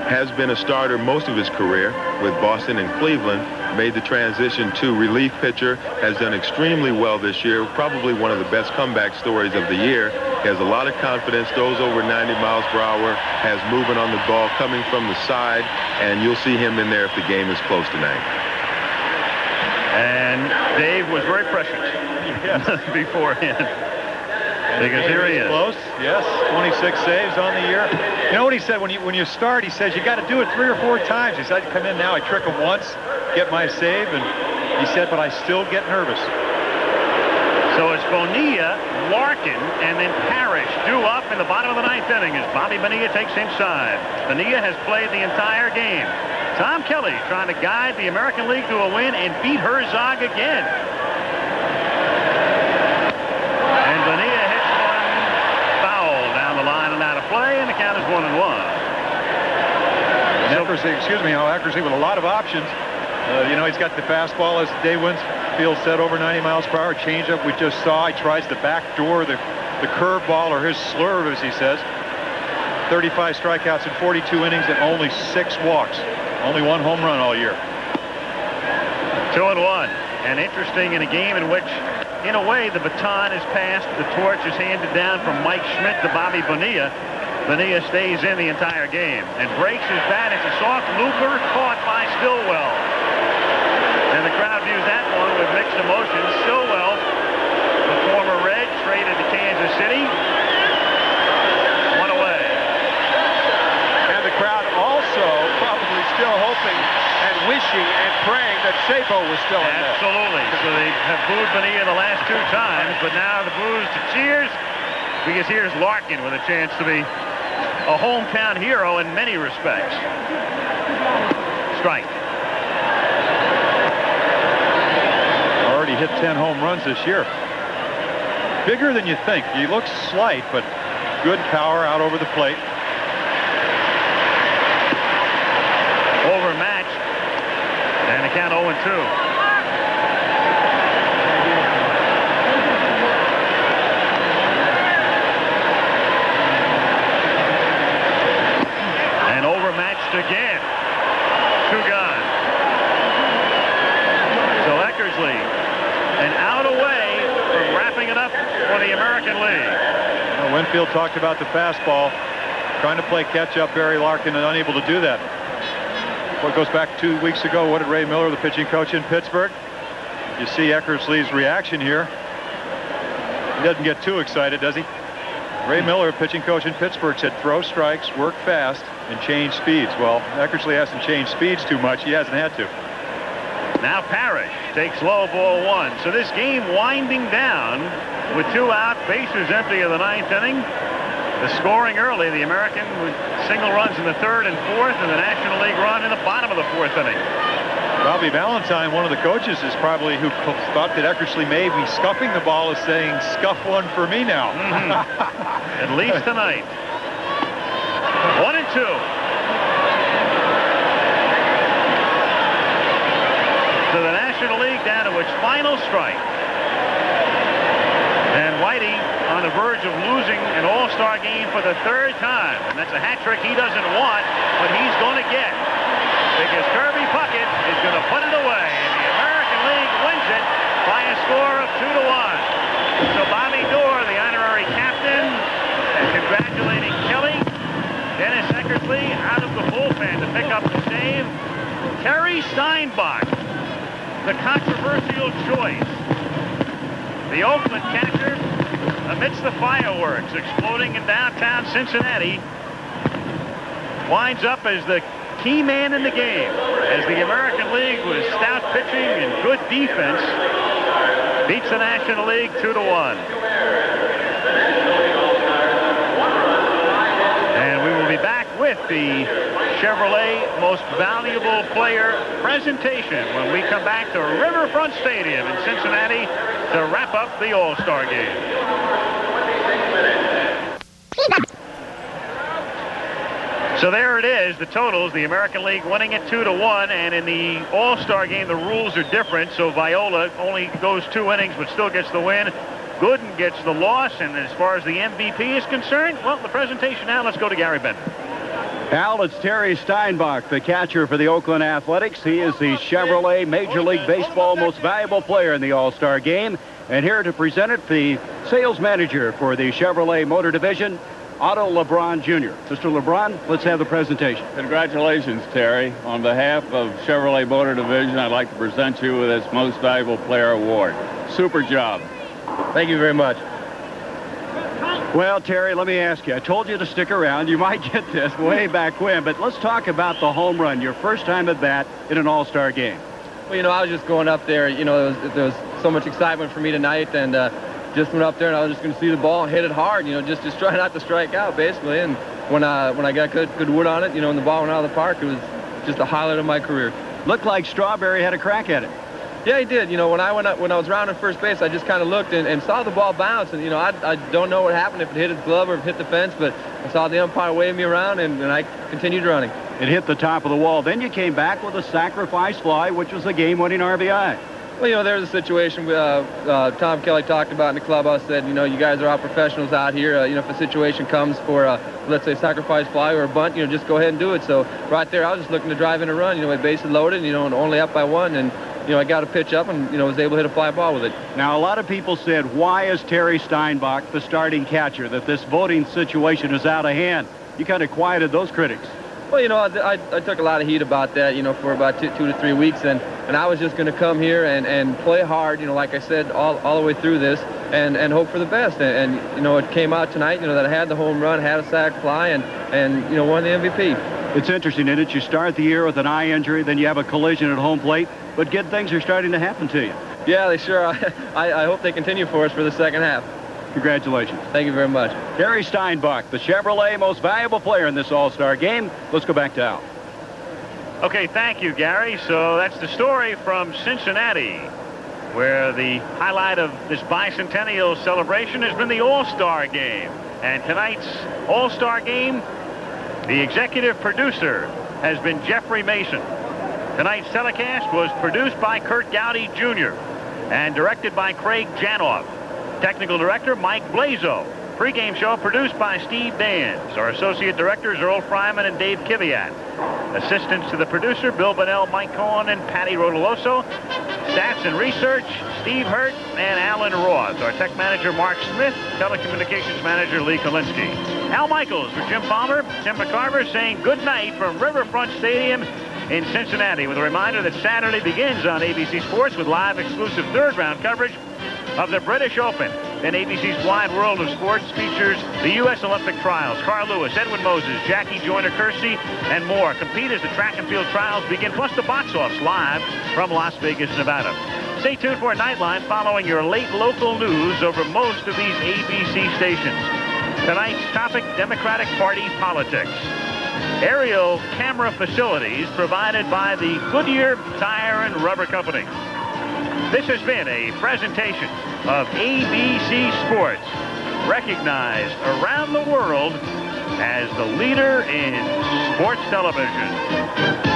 has been a starter most of his career with Boston and Cleveland. Made the transition to relief pitcher, has done extremely well this year, probably one of the best comeback stories of the year. He has a lot of confidence, throws over 90 miles per hour, has movement on the ball coming from the side, and you'll see him in there if the game is close tonight. And Dave was very precious beforehand. Because here he is. Close, yes. 26 saves on the year. You know what he said when you start? He says you got to do it 3 or 4 times. He said, I come in now, I trick him once, get my save, and he said, but I still get nervous. So it's Bonilla, Larkin, and then Parrish due up in the bottom of the 9th inning as Bobby Bonilla takes inside. Bonilla has played the entire game. Tom Kelly trying to guide the American League to a win and beat Herzog again. And Bonilla hits one foul down the line and out of play, and the count is 1-1. Eckersley with a lot of options. You know, he's got the fastball, as Dave Winfield said, over 90 miles per hour. Changeup we just saw. He tries the back door, the curveball, or his slurve, as he says. 35 strikeouts in 42 innings and only 6 walks. Only 1 home run all year. 2-1. And interesting in a game in which, in a way, the baton is passed, the torch is handed down from Mike Schmidt to Bobby Bonilla. Bonilla stays in the entire game and breaks his bat. It's a soft looper caught by Stillwell. And the crowd views that one with mixed emotions. Stillwell, the former Red, traded to Kansas City. One away. And the crowd also probably still hoping and wishing and praying that Sabo was still in there. Absolutely. So they have booed Bonilla the last 2 times, but now the boos to cheers, because here's Larkin with a chance to be a hometown hero in many respects. Strike. Already hit 10 home runs this year. Bigger than you think. He looks slight, but good power out over the plate. Overmatched. And the count 0-2. Again, 2 gone. So Eckersley, an out away from wrapping it up for the American League. Well, Winfield talked about the fastball, trying to play catch up. Barry Larkin and unable to do that. What goes back 2 weeks ago? What did Ray Miller, the pitching coach in Pittsburgh? You see Eckersley's reaction here. He doesn't get too excited, does he? Ray Miller, pitching coach in Pittsburgh, said throw strikes, work fast, and change speeds. Well, Eckersley hasn't changed speeds too much. He hasn't had to. Now Parrish takes low, ball 1. So this game winding down with 2 out, bases empty of the 9th inning. The scoring early, the American with single runs in the 3rd and 4th, and the National League run in the bottom of the 4th inning. Robbie Valentine, one of the coaches, is probably who thought that Eckersley may be scuffing the ball, is saying, "Scuff one for me now." At least tonight. 1-2. So the National League down to its final strike. And Whitey on the verge of losing an All-Star game for the 3rd time. And that's a hat trick he doesn't want, but he's going to get. Because Kirby Puckett is going to put it away. And the American League wins it by a score of 2-1. So Bobby Doerr, the honorary captain, and congratulating Kelly. Dennis Eckersley out of the bullpen to pick up the save. Terry Steinbach, the controversial choice. The Oakland catcher, amidst the fireworks exploding in downtown Cincinnati, winds up as the key man in the game, as the American League with stout pitching and good defense beats the National League 2-1. And we will be back with the Chevrolet Most Valuable Player presentation when we come back to Riverfront Stadium in Cincinnati to wrap up the All-Star game. So there it is, the totals. The American League winning it 2-1, and in the All-Star game, the rules are different. So Viola only goes 2 innings, but still gets the win. Gooden gets the loss, and as far as the MVP is concerned, well, the presentation now, let's go to Gary Bender. Al, it's Terry Steinbach, the catcher for the Oakland Athletics. He is the Chevrolet Major League Baseball Most Valuable Player in the All-Star game. And here to present it, the sales manager for the Chevrolet Motor Division, Otto LeBron Jr. Mr. LeBron, let's have the presentation. Congratulations, Terry. On behalf of Chevrolet Motor Division, I'd like to present you with this Most Valuable Player Award. Super job. Thank you very much. Well, Terry, let me ask you. I told you to stick around. You might get this way back when, but let's talk about the home run, your first time at bat in an All-Star game. Well, I was just going up there. There was so much excitement for me tonight, and just went up there, and I was just going to see the ball and hit it hard, just try not to strike out, basically. And when I got good wood on it, and the ball went out of the park, it was just a highlight of my career. Looked like Strawberry had a crack at it. Yeah, he did. When I was rounding first base, I just kind of looked and saw the ball bounce, and I don't know what happened, if it hit his glove or if it hit the fence, but I saw the umpire wave me around, and I continued running. It hit the top of the wall. Then you came back with a sacrifice fly, which was the game-winning RBI. Well, there was a situation Tom Kelly talked about in the clubhouse. Said, you guys are all professionals out here. If a situation comes for, let's say, sacrifice fly or a bunt, just go ahead and do it. So right there, I was just looking to drive in a run. My bases loaded, and only up by 1, and I got a pitch up and was able to hit a fly ball with it. Now, a lot of people said, why is Terry Steinbach the starting catcher? That this voting situation is out of hand. You kind of quieted those critics. Well, I took a lot of heat about that, for about 2 to 3 weeks, and I was just going to come here and play hard, like I said, all the way through this, and hope for the best. And it came out tonight, that I had the home run, had a sac fly, and won the MVP. It's interesting, isn't it? You start the year with an eye injury, then you have a collision at home plate, but good things are starting to happen to you. Yeah, they sure are. I hope they continue for us for the second half. Congratulations. Thank you very much. Terry Steinbach, the Chevrolet Most Valuable Player in this All-Star game. Let's go back to Al. Okay, thank you, Gary. So that's the story from Cincinnati, where the highlight of this bicentennial celebration has been the All-Star game. And tonight's All-Star game, the executive producer has been Jeffrey Mason. Tonight's telecast was produced by Kurt Gowdy Jr. and directed by Craig Janoff. Technical director, Mike Blazo. Pre-game show produced by Steve Dans. Our associate directors, Earl Fryman and Dave Kiviat. Assistants to the producer, Bill Bonnell, Mike Cohen, and Patty Rotoloso. Stats and research, Steve Hurt and Alan Roth. Our tech manager, Mark Smith. Telecommunications manager, Lee Kolinsky. Al Michaels for Jim Palmer. Tim McCarver saying good night from Riverfront Stadium in Cincinnati, with a reminder that Saturday begins on ABC Sports with live exclusive third round coverage of the British Open. And ABC's Wide World of Sports features the U.S. Olympic trials. Carl Lewis, Edwin Moses, Jackie Joyner-Kersee, and more compete as the track and field trials begin, plus the box-offs live from Las Vegas, Nevada. Stay tuned for a Nightline following your late local news over most of these ABC stations. Tonight's topic, Democratic Party politics. Aerial camera facilities provided by the Goodyear Tire and Rubber Company. This has been a presentation of ABC Sports, recognized around the world as the leader in sports television.